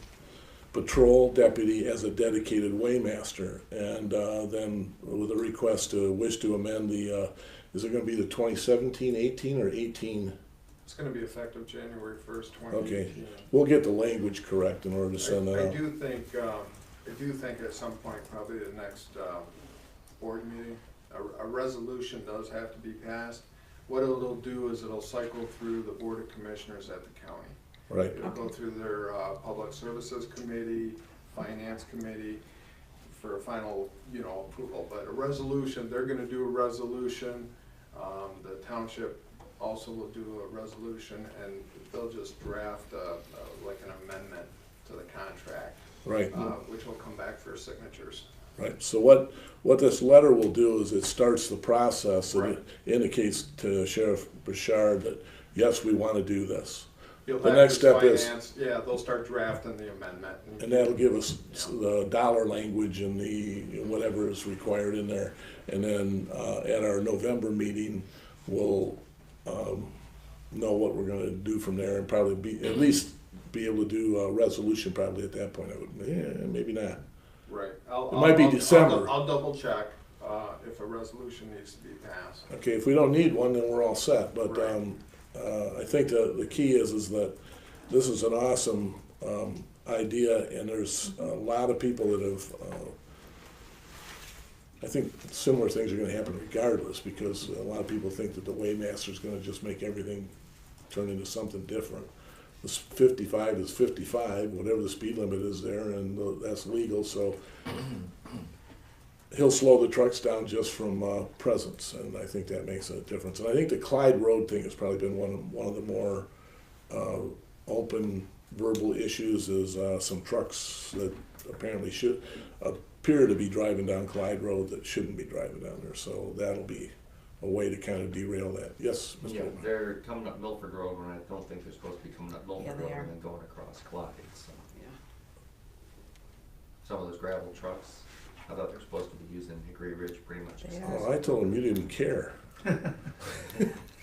[SPEAKER 1] patrol deputy as a dedicated Waymaster, and then with a request to wish to amend the, is it gonna be the 2017, 18, or 18?
[SPEAKER 13] It's gonna be effective January 1st, 2018.
[SPEAKER 1] Okay, we'll get the language correct in order to send that
[SPEAKER 13] I
[SPEAKER 1] out.
[SPEAKER 13] do think at some point, probably the next board meeting, a resolution does have to be passed. What it'll do is it'll cycle through the Board of Commissioners at the county.
[SPEAKER 1] Right.
[SPEAKER 13] It'll go through their Public Services Committee, Finance Committee for a final, approval. But a resolution, they're gonna do a resolution. The township also will do a resolution, and they'll just draft like an amendment to the contract.
[SPEAKER 1] Right.
[SPEAKER 13] Which will come back for signatures.
[SPEAKER 1] Right, so what this letter will do is it starts the process, and it indicates to Sheriff Bouchard that, yes, we want to do this. The next step is,
[SPEAKER 13] yeah, they'll start drafting the amendment.
[SPEAKER 1] and that'll give us the dollar language and the, whatever is required in there. And then at our November meeting, we'll know what we're gonna do from there, and probably be, at least be able to do a resolution probably at that point. I would, maybe not.
[SPEAKER 13] Right.
[SPEAKER 1] It might be December.
[SPEAKER 13] I'll double check if a resolution needs to be passed.
[SPEAKER 1] Okay, if we don't need one, then we're all set, but
[SPEAKER 13] Right.
[SPEAKER 1] I think the key is that this is an awesome idea, and there's a lot of people that have, I think similar things are gonna happen regardless, because a lot of people think that the Waymaster is gonna just make everything turn into something different. This 55 is 55, whatever the speed limit is there, and that's legal, so he'll slow the trucks down just from presence, and I think that makes a difference. And I think the Clyde Road thing has probably been one of the more open verbal issues, is some trucks that apparently should appear to be driving down Clyde Road that shouldn't be driving down there, so that'll be a way to kind of derail that. Yes, Mr.
[SPEAKER 15] Yeah,
[SPEAKER 1] Whitman?
[SPEAKER 15] they're coming up Milford Road, and I don't think they're supposed to be coming up
[SPEAKER 3] Yeah,
[SPEAKER 15] Milford
[SPEAKER 3] they
[SPEAKER 15] Road
[SPEAKER 3] are.
[SPEAKER 15] and then going across Clyde, so.
[SPEAKER 3] Yeah.
[SPEAKER 15] Some of those gravel trucks, I thought they were supposed to be using Hickory Ridge pretty much.
[SPEAKER 3] They
[SPEAKER 1] Oh, I told him you didn't care.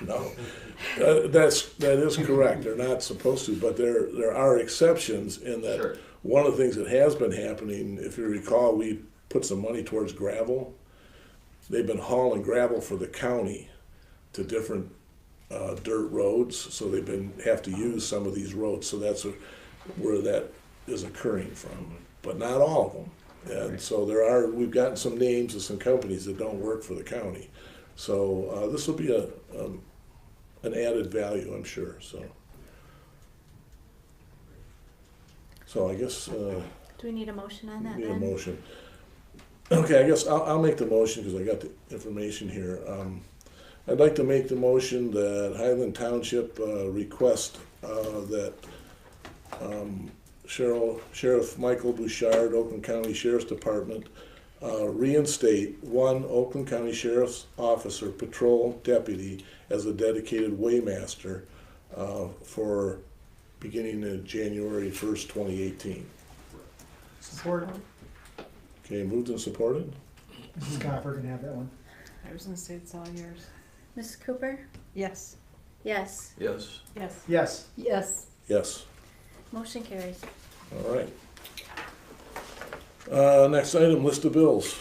[SPEAKER 1] No, that is correct. They're not supposed to, but there are exceptions in that.
[SPEAKER 15] Sure.
[SPEAKER 1] One of the things that has been happening, if you recall, we put some money towards gravel. They've been hauling gravel for the county to different dirt roads, so they've have to use some of these roads. So that's where that is occurring from, but not all of them. And so we've gotten some names of some companies that don't work for the county. So this will be an added value, I'm sure, so. So I guess.
[SPEAKER 2] Do we need a motion on that
[SPEAKER 1] Need a
[SPEAKER 2] then?
[SPEAKER 1] motion. Okay, I guess I'll make the motion because I got the information here. I'd like to make the motion that Highland Township request that Sheriff Michael Bouchard, Oakland County Sheriff's Department, reinstate one Oakland County Sheriff's Officer Patrol Deputy as a dedicated waymaster for beginning in January 1st, 2018.
[SPEAKER 4] Support.
[SPEAKER 1] Okay, moved and supported?
[SPEAKER 4] Mrs. Copper can have that one.
[SPEAKER 3] I was gonna say it's all yours.
[SPEAKER 2] Mrs. Cooper?
[SPEAKER 3] Yes.
[SPEAKER 2] Yes.
[SPEAKER 5] Yes.
[SPEAKER 3] Yes.
[SPEAKER 4] Yes.
[SPEAKER 11] Yes.
[SPEAKER 1] Yes.
[SPEAKER 2] Motion carries.
[SPEAKER 1] All right. Next item, list of bills.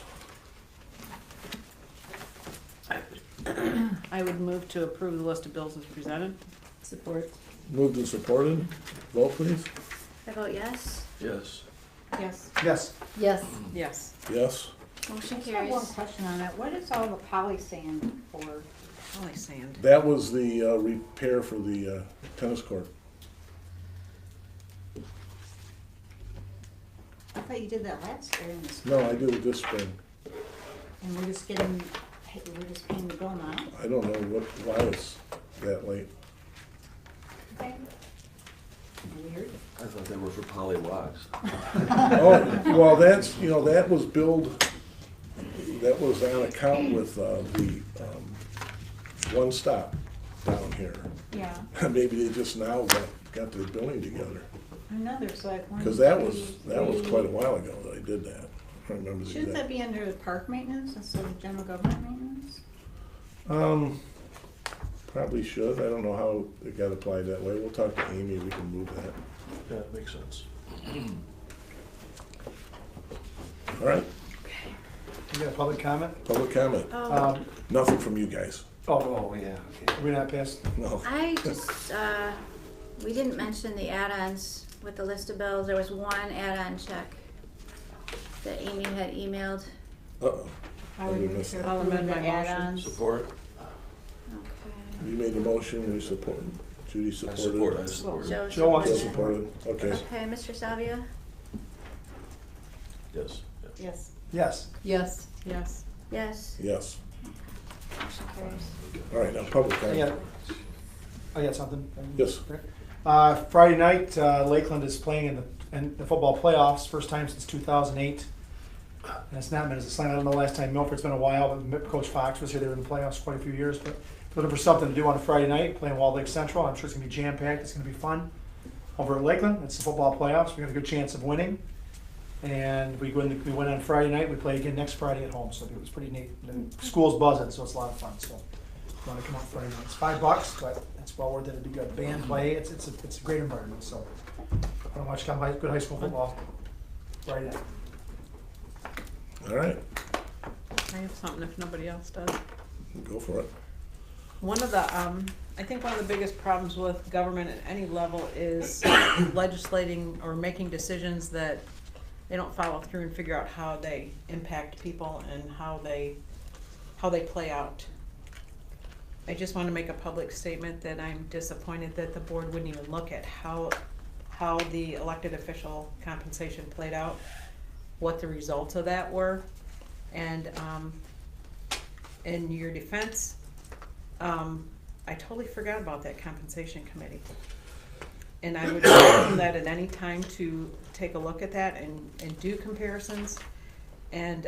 [SPEAKER 3] I would move to approve the list of bills as presented.
[SPEAKER 11] Support.
[SPEAKER 1] Moved and supported. Vote, please.
[SPEAKER 2] I vote yes.
[SPEAKER 5] Yes.
[SPEAKER 3] Yes.
[SPEAKER 4] Yes.
[SPEAKER 11] Yes.
[SPEAKER 3] Yes.
[SPEAKER 1] Yes.
[SPEAKER 2] Motion
[SPEAKER 10] I just have one
[SPEAKER 2] carries.
[SPEAKER 10] question on that. What is all the poly sand for?
[SPEAKER 3] Holy sand.
[SPEAKER 1] That was the repair for the tennis court.
[SPEAKER 10] I thought you did that last year in the
[SPEAKER 1] No, I did it this spring.
[SPEAKER 10] and we're just paying the bill now?
[SPEAKER 1] I don't know why it's that late.
[SPEAKER 10] Okay. Weird.
[SPEAKER 5] I thought they were for polywalks.
[SPEAKER 1] Oh, well, that's, that was billed, that was on account with the One Stop down here.
[SPEAKER 10] Yeah.
[SPEAKER 1] Maybe they just now got their billing together.
[SPEAKER 10] I know there's like one.
[SPEAKER 1] Because that was
[SPEAKER 10] three-
[SPEAKER 1] quite a while ago that I did that. I don't remember the
[SPEAKER 10] Shouldn't that
[SPEAKER 1] exact.
[SPEAKER 10] be under the park maintenance instead of general government maintenance?
[SPEAKER 1] Probably should. I don't know how it got applied that way. We'll talk to Amy, we can move that.
[SPEAKER 5] Yeah, it makes sense.
[SPEAKER 1] All right,
[SPEAKER 4] You got a public comment?
[SPEAKER 1] public comment.
[SPEAKER 2] Oh,
[SPEAKER 1] Nothing from you guys.
[SPEAKER 4] Oh, yeah, okay. We're not past,
[SPEAKER 1] No.
[SPEAKER 2] I just, we didn't mention the add-ons with the list of bills. There was one add-on check that Amy had emailed.
[SPEAKER 1] Uh-oh.
[SPEAKER 10] I would
[SPEAKER 1] We
[SPEAKER 10] move
[SPEAKER 1] missed
[SPEAKER 10] to
[SPEAKER 1] that.
[SPEAKER 3] I'll
[SPEAKER 10] approve
[SPEAKER 3] amend
[SPEAKER 10] the
[SPEAKER 3] my motion.
[SPEAKER 10] add-ons.
[SPEAKER 5] Support?
[SPEAKER 2] Okay.
[SPEAKER 1] You made the motion, we support. Judy
[SPEAKER 5] I
[SPEAKER 1] supported.
[SPEAKER 5] support, I support.
[SPEAKER 2] Joe
[SPEAKER 4] Joe wants
[SPEAKER 1] Joe
[SPEAKER 2] supported it.
[SPEAKER 1] supported, okay.
[SPEAKER 2] Okay, Mr. Salvia?
[SPEAKER 5] Yes.
[SPEAKER 10] Yes.
[SPEAKER 4] yes.
[SPEAKER 11] Yes.
[SPEAKER 3] Yes.
[SPEAKER 2] Yes.
[SPEAKER 1] Yes.
[SPEAKER 2] Motion carries.
[SPEAKER 1] All right, now public
[SPEAKER 4] I got,
[SPEAKER 1] comment.
[SPEAKER 4] I got something.
[SPEAKER 1] Yes.
[SPEAKER 4] Friday night, Lakeland is playing in the football playoffs, first time since 2008. And it's not meant as a slam. I don't know the last time Milford's been a while, but Coach Fox was here. They were in the playoffs quite a few years. But looking for something to do on a Friday night, playing Walled Lake Central. I'm sure it's going to be jam-packed. It's going to be fun. Over at Lakeland, it's the football playoffs. We have a good chance of winning. And we win on Friday night. We play again next Friday at home. So it was pretty neat. The school's buzzing, so it's a lot of fun. So if you want to come out Friday night, it's $5, but it's well worth it. It'd be good. Band play. It's a great environment. So I want to watch good high school football Friday night.
[SPEAKER 1] All right,
[SPEAKER 3] I have something if nobody else does.
[SPEAKER 1] go for it.
[SPEAKER 3] One of the, I think one of the biggest problems with government at any level is legislating or making decisions that they don't follow through and figure out how they impact people and how they play out. I just want to make a public statement that I'm disappointed that the board wouldn't even look at how the elected official compensation played out, what the results of that were, and in your defense, I totally forgot about that compensation committee. And I would welcome that at any time to take a look at that and do comparisons. And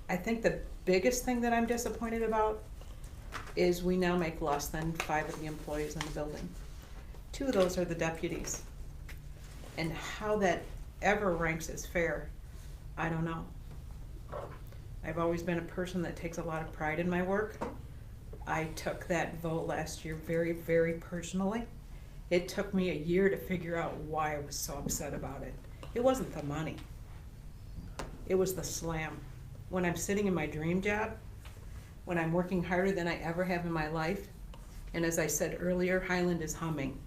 [SPEAKER 3] I think the biggest thing that I'm disappointed about is we now make less than 5 of the employees in the building. 2 of those are the deputies. And how that ever ranks as fair, I don't know. I've always been a person that takes a lot of pride in my work. I took that vote last year very, very personally. It took me a year to figure out why I was so upset about it. It wasn't the money. It was the slam. When I'm sitting in my dream job, when I'm working harder than I ever have in my life, and as I said earlier, Highland is humming.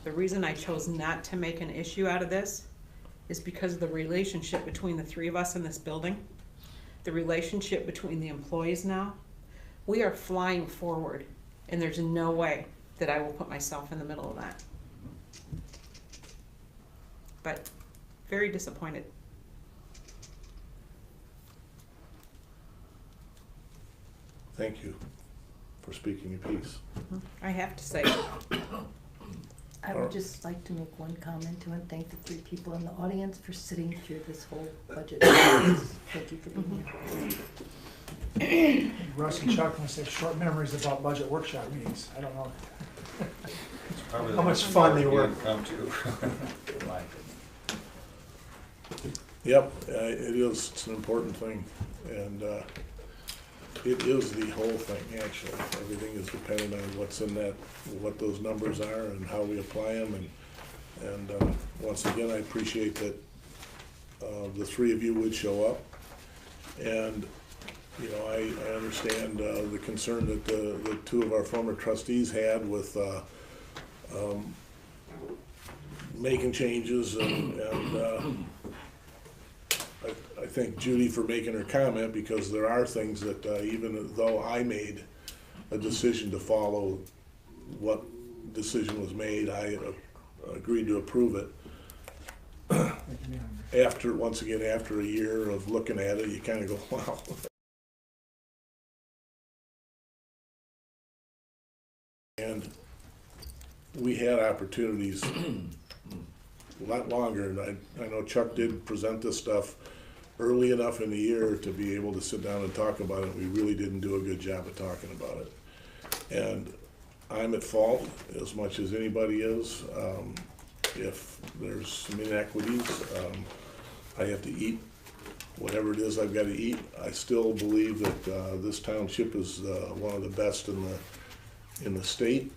[SPEAKER 3] The reason I chose not to make an issue out of this is because of the relationship between the 3 of us in this building, the relationship between the employees now. We are flying forward, and there's no way that I will put myself in the middle of that. But very disappointed.
[SPEAKER 1] thank you for speaking your piece.
[SPEAKER 3] I have to say,
[SPEAKER 11] I would just like to make one comment to and thank the 3 people in the audience for sitting through this whole budget. Thank you for being here.
[SPEAKER 4] Russ and Chuck must have short memories about budget workshop meetings. I don't know
[SPEAKER 14] Probably
[SPEAKER 4] how much fun they were.
[SPEAKER 14] Come to.
[SPEAKER 1] Yep, it is, it's an important thing, and it is the whole thing, actually. Everything is dependent on what's in that, what those numbers are and how we apply them, and once again, I appreciate that the 3 of you would show up, and, you know, I understand the concern that the 2 of our former trustees had with making changes, and I thank Judy for making her comment, because there are things that even though I made a decision to follow what decision was made, I agreed to approve it. After, once again, after a year of looking at it, you kind of go, wow. And we had opportunities a lot longer, and I know Chuck did present this stuff early enough in the year to be able to sit down and talk about it. We really didn't do a good job of talking about it. And I'm at fault as much as anybody is. If there's some inequities, I have to eat whatever it is I've got to eat. I still believe that this township is one of the best in the state,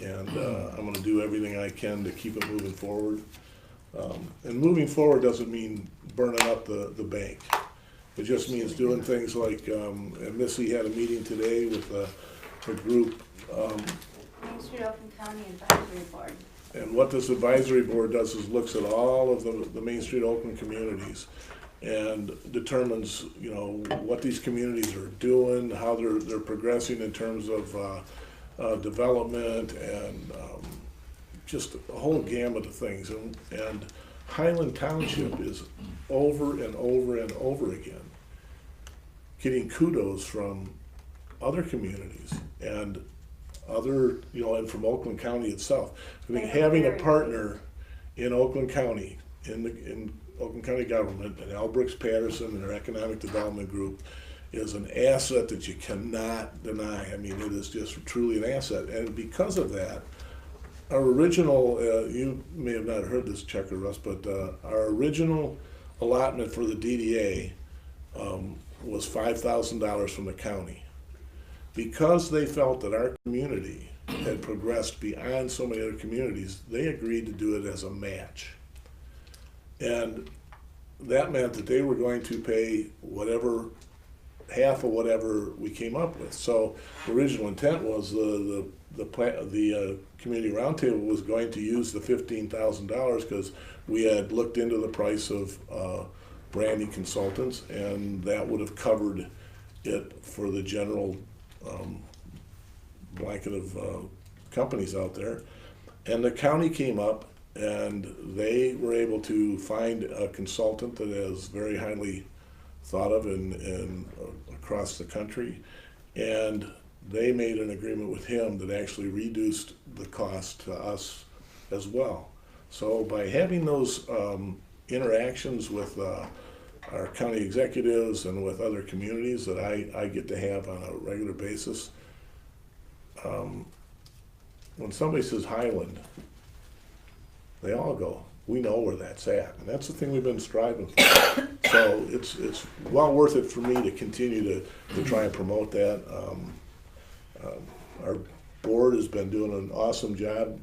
[SPEAKER 1] and I'm going to do everything I can to keep it moving forward. And moving forward doesn't mean burning up the bank. It just means doing things like, and Missy had a meeting today with a group.
[SPEAKER 2] Main Street Oakland County Advisory Board.
[SPEAKER 1] And what this advisory board does is looks at all of the Main Street Oakland communities and determines, you know, what these communities are doing, how they're progressing in terms of development, and just a whole gamut of things. And Highland Township is over and over and over again getting kudos from other communies and other, you know, and from Oakland County itself. I think having a partner in Oakland County, in Oakland County government, and Al Brooks Patterson and their economic development group is an asset that you cannot deny. I mean, it is just truly an asset. And because of that, our original, you may have not heard this, Chuck or Russ, but our original allotment for the DDA was $5,000 from the county. Because they felt that our community had progressed beyond so many other communities, they agreed to do it as a match. And that meant that they were going to pay whatever, half of whatever we came up with. So the original intent was the community roundtable was going to use the $15,000 because we had looked into the price of branding consultants, and that would have covered it for the general blanket of companies out there. And the county came up and they were able to find a consultant that is very highly thought of in across the country, and they made an agreement with him that actually reduced the cost to us as well. So by having those interactions with our county executives and with other communities that I get to have on a regular basis, when somebody says Highland, they all go, we know where that's at. And that's the thing we've been striving for. So it's well worth it for me to continue to try and promote that. Our board has been doing an awesome job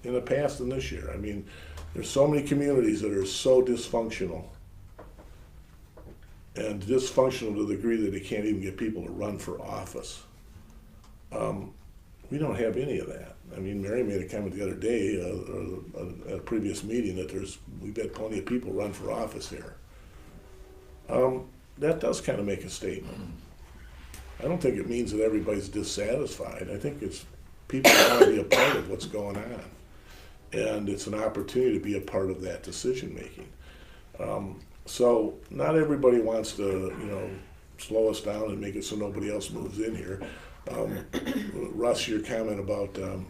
[SPEAKER 1] in the past and this year. I mean, there's so many communities that are so dysfunctional, and dysfunctional to the degree that they can't even get people to run for office. We don't have any of that. I mean, Mary made a comment the other day at a previous meeting that we've had plenty of people run for office here. That does kind of make a statement. I don't think it means that everybody's dissatisfied. I think it's people want to be a part of what's going on. And it's an opportunity to be a part of that decision making. So not everybody wants to, slow us down and make it so nobody else moves in here. Russ, your comment about, and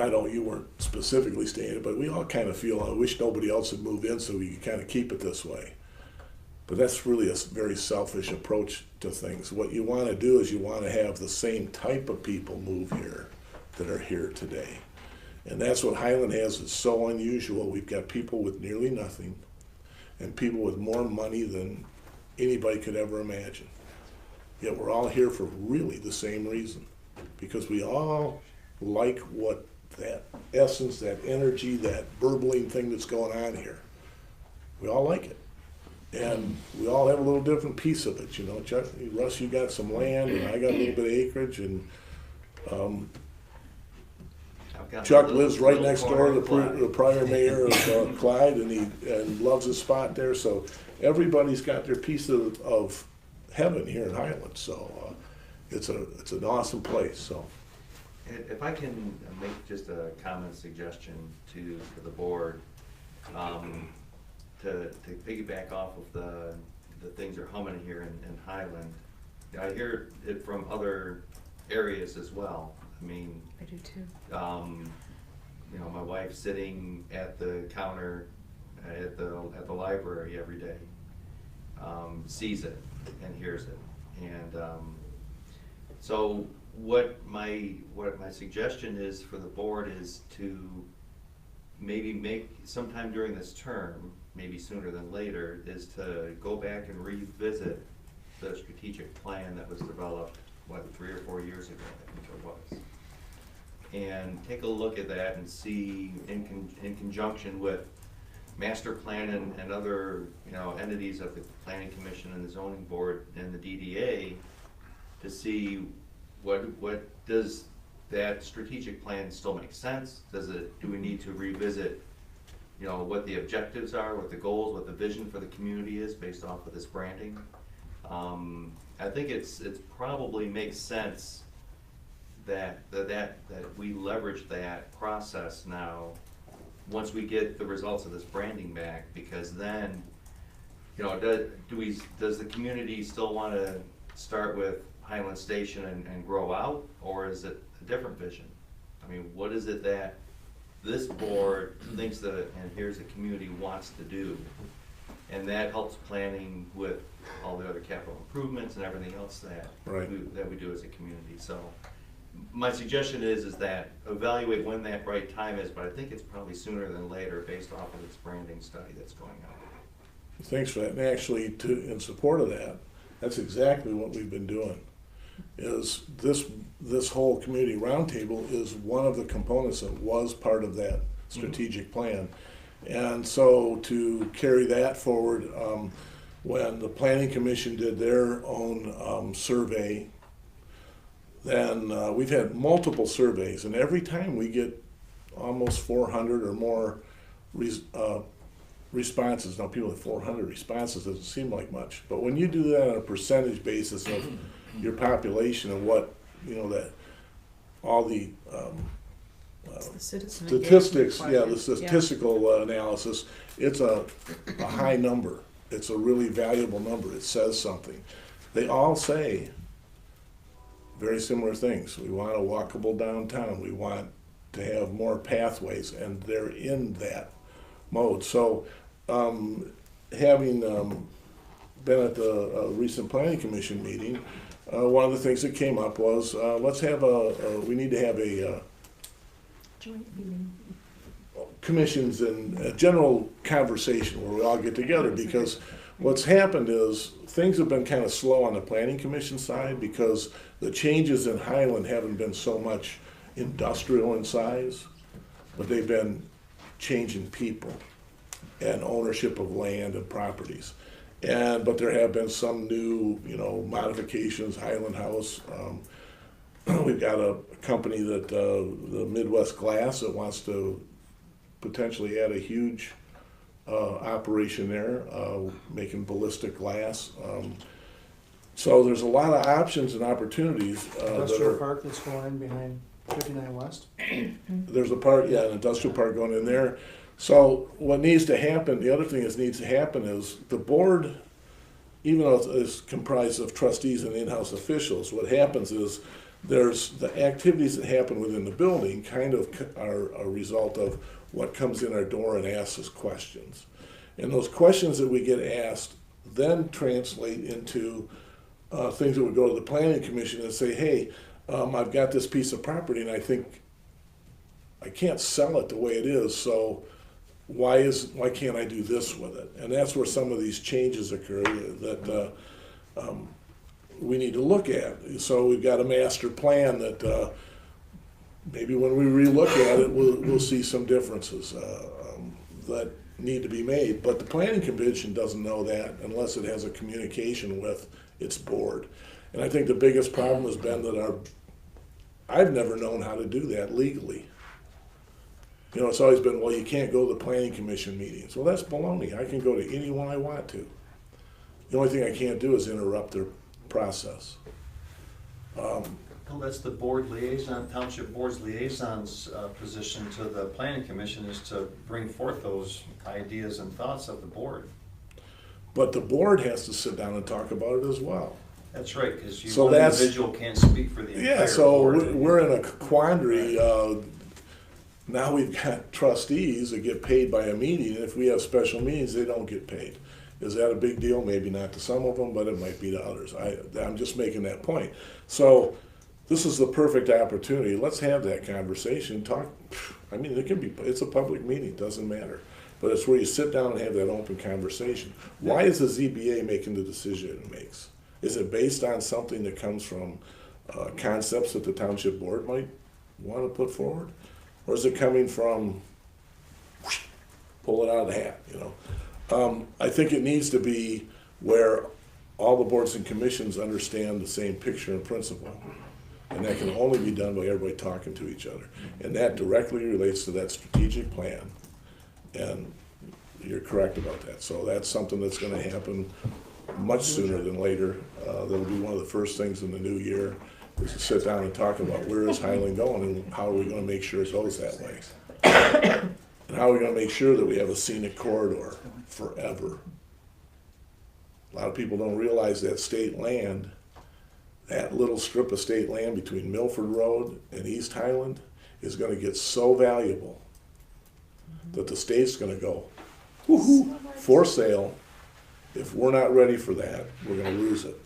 [SPEAKER 1] I know you weren't specifically stating it, but we all kind of feel, I wish nobody else had moved in so we could kind of keep it this way. But that's really a very selfish approach to things. What you want to do is you want to have the same type of people move here that are here today. And that's what Highland has. It's so unusual. We've got people with nearly nothing and people with more money than anybody could ever imagine. Yet we're all here for really the same reason. Because we all like what that essence, that energy, that burbling thing that's going on here. We all like it. And we all have a little different piece of it, you know. Chuck, Russ, you got some land, and I got a little bit of acreage, and Chuck lives right next door to the prior mayor of Clyde, and he loves his spot there. So everybody's got their piece of heaven here in Highland. So it's an awesome place. So
[SPEAKER 15] If I can make just a comment suggestion to the board, to piggyback off of the things that are humming here in Highland. I hear it from other areas as well. I mean,
[SPEAKER 3] I do too.
[SPEAKER 15] You know, my wife sitting at the counter at the library every day, sees it and hears it. And so what my suggestion is for the board is to maybe make sometime during this term, maybe sooner than later, is to go back and revisit the strategic plan that was developed, what, 3 or 4 years ago, I think it was. And take a look at that and see, in conjunction with master plan and other, you know, entities of the planning commission and the zoning board and the DDA, to see what does that strategic plan still make sense? Do we need to revisit, you know, what the objectives are, what the goals, what the vision for the community is based off of this branding? I think it's probably makes sense that we leverage that process now once we get the results of this branding back, because then, you know, does the community still want to start with Highland Station and grow out, or is it a different vision? I mean, what is it that this board thinks that, and here's the community wants to do? And that helps planning with all the other capital improvements and everything else that we do as a community. So my suggestion is that evaluate when that right time is, but I think it's probably sooner than later based off of this branding study that's going on.
[SPEAKER 1] thanks for that. And actually, in support of that, that's exactly what we've been doing. Is this whole community roundtable is one of the components that was part of that strategic plan. And so to carry that forward, when the planning commission did their own survey, then we've had multiple surveys, and every time we get almost 400 or more responses. Now, people with 400 responses doesn't seem like much, but when you do that on a percentage basis of your population and what, you know, that all the statistics, the statistical analysis, it's a high number. It's a really valuable number. It says something. They all say very similar things. We want a walkable downtown. We want to have more pathways, and they're in that mode. So having been at the recent planning commission meeting, one of the things that came up was let's have we need to have a
[SPEAKER 10] Joint meeting.
[SPEAKER 1] commissions and a general conversation where we all get together, because what's happened is things have been kind of slow on the planning commission side because the changes in Highland haven't been so much industrial in size, but they've been changing people and ownership of land and properties. But there have been some new, you know, modifications. Highland House. We've got a company that the Midwest Glass that wants to potentially add a huge operation there, making ballistic glass. So there's a lot of options and opportunities.
[SPEAKER 4] Industrial park that's going in behind 59 West.
[SPEAKER 1] There's a park, an industrial park going in there. So what needs to happen, the other thing that needs to happen is the board even though it's comprised of trustees and in-house officials, what happens is there's the activities that happen within the building kind of are a result of what comes in our door and asks us questions. And those questions that we get asked then translate into things that would go to the planning commission and say, hey, I've got this piece of property and I think I can't sell it the way it is, so why can't I do this with it? And that's where some of these changes occur that we need to look at. So we've got a master plan that maybe when we relook at it, we'll see some differences that need to be made. But the planning commission doesn't know that unless it has a communication with its board. And I think the biggest problem has been that I've never known how to do that legally. You know, it's always been, well, you can't go to the planning commission meetings. Well, that's baloney. I can go to any one I want to. The only thing I can't do is interrupt their process.
[SPEAKER 6] Well, that's the board liaison, township board's liaison's position to the planning commission, is to bring forth those ideas and thoughts of the board.
[SPEAKER 1] But the board has to sit down and talk about it as well.
[SPEAKER 6] That's right, because
[SPEAKER 1] So
[SPEAKER 6] one
[SPEAKER 1] that's-
[SPEAKER 6] individual can't speak for the entire board.
[SPEAKER 1] Yeah, so we're in a quandary. Now we've got trustees that get paid by a meeting, and if we have special meetings, they don't get paid. Is that a big deal? Maybe not to some of them, but it might be to others. I'm just making that point. So this is the perfect opportunity. Let's have that conversation. Talk. I mean, it's a public meeting, doesn't matter. But it's where you sit down and have that open conversation. Why is the ZBA making the decision it makes? Is it based on something that comes from concepts that the township board might want to put forward? Or is it coming from, pull it out of the hat, you know? I think it needs to be where all the boards and commissions understand the same picture and principle. And that can only be done by everybody talking to each other. And that directly relates to that strategic plan. And you're correct about that. So that's something that's gonna happen much sooner than later. That'll be one of the first things in the new year, is to sit down and talk about where is Highland going and how are we gonna make sure it goes that way. And how are we gonna make sure that we have a scenic corridor forever? A lot of people don't realize that state land, that little strip of state land between Milford Road and East Highland is gonna get so valuable that the state's gonna go, woo-hoo, for sale. If we're not ready for that, we're gonna lose it.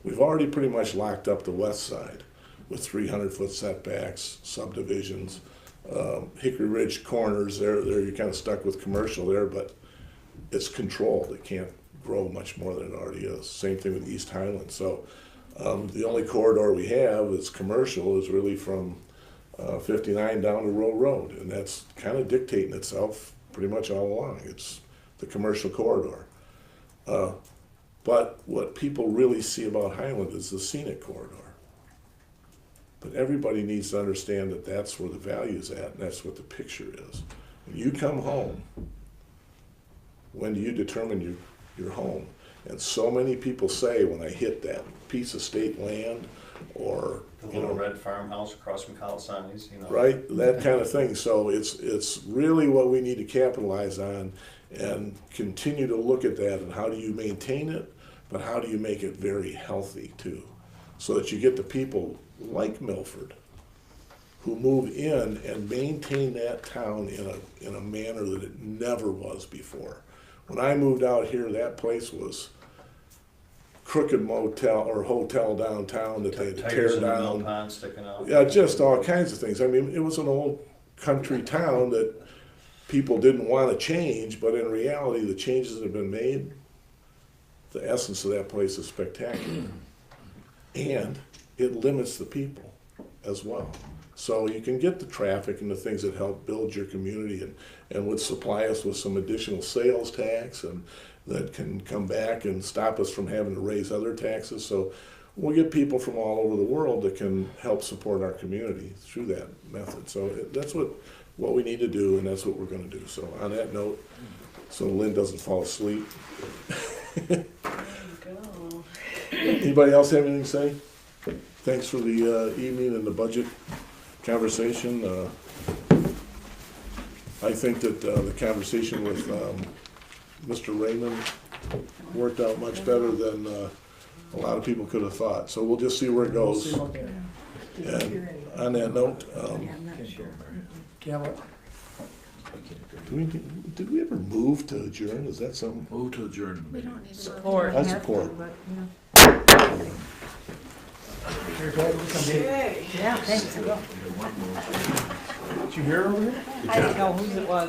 [SPEAKER 1] We've already pretty much locked up the west side with 300-foot setbacks, subdivisions, Hickory Ridge corners, there you're kind of stuck with commercial there, but it's controlled. It can't grow much more than it already is. Same thing with East Highland. So the only corridor we have that's commercial is really from 59 down to Row Road, and that's kind of dictating itself pretty much all along. It's the commercial corridor. But what people really see about Highland is the scenic corridor. But everybody needs to understand that that's where the value's at, and that's what the picture is. When you come home, when do you determine your home? And so many people say, when I hit that piece of state land, or
[SPEAKER 6] The little red farmhouse across from Calisani's, you know.
[SPEAKER 1] right, that kind of thing. So it's really what we need to capitalize on and continue to look at that, and how do you maintain it, but how do you make it very healthy too, so that you get the people like Milford who move in and maintain that town in a manner that it never was before. When I moved out here, that place was crooked motel or hotel downtown that they had to
[SPEAKER 6] Tires
[SPEAKER 1] tear
[SPEAKER 6] in the mill
[SPEAKER 1] down.
[SPEAKER 6] pond sticking out.
[SPEAKER 1] Yeah, just all kinds of things. I mean, it was an old country town that people didn't want to change, but in reality, the changes that have been made, the essence of that place is spectacular. And it limits the people as well. So you can get the traffic and the things that help build your community and would supply us with some additional sales tax, and that can come back and stop us from having to raise other taxes. So we'll get people from all over the world that can help support our community through that method. So that's what we need to do, and that's what we're going to do. So on that note, so Lynn doesn't fall asleep.
[SPEAKER 9] There you go.
[SPEAKER 1] Anybody else have anything to say? Thanks for the evening and the budget conversation. I think that the conversation with Mr. Raymond worked out much better than a lot of people could have thought. So we'll just see where it
[SPEAKER 4] We'll
[SPEAKER 1] goes.
[SPEAKER 4] see about that.
[SPEAKER 1] And on that note,
[SPEAKER 4] Yeah, well,
[SPEAKER 1] did we ever move to adjourn? Is that something?
[SPEAKER 5] Move to adjourn.
[SPEAKER 2] We don't need to.
[SPEAKER 3] Support.
[SPEAKER 1] I support.
[SPEAKER 4] here, go ahead, you come in.
[SPEAKER 10] Yeah, thanks, I will.
[SPEAKER 4] Did you hear over here?
[SPEAKER 3] I didn't know whose it was.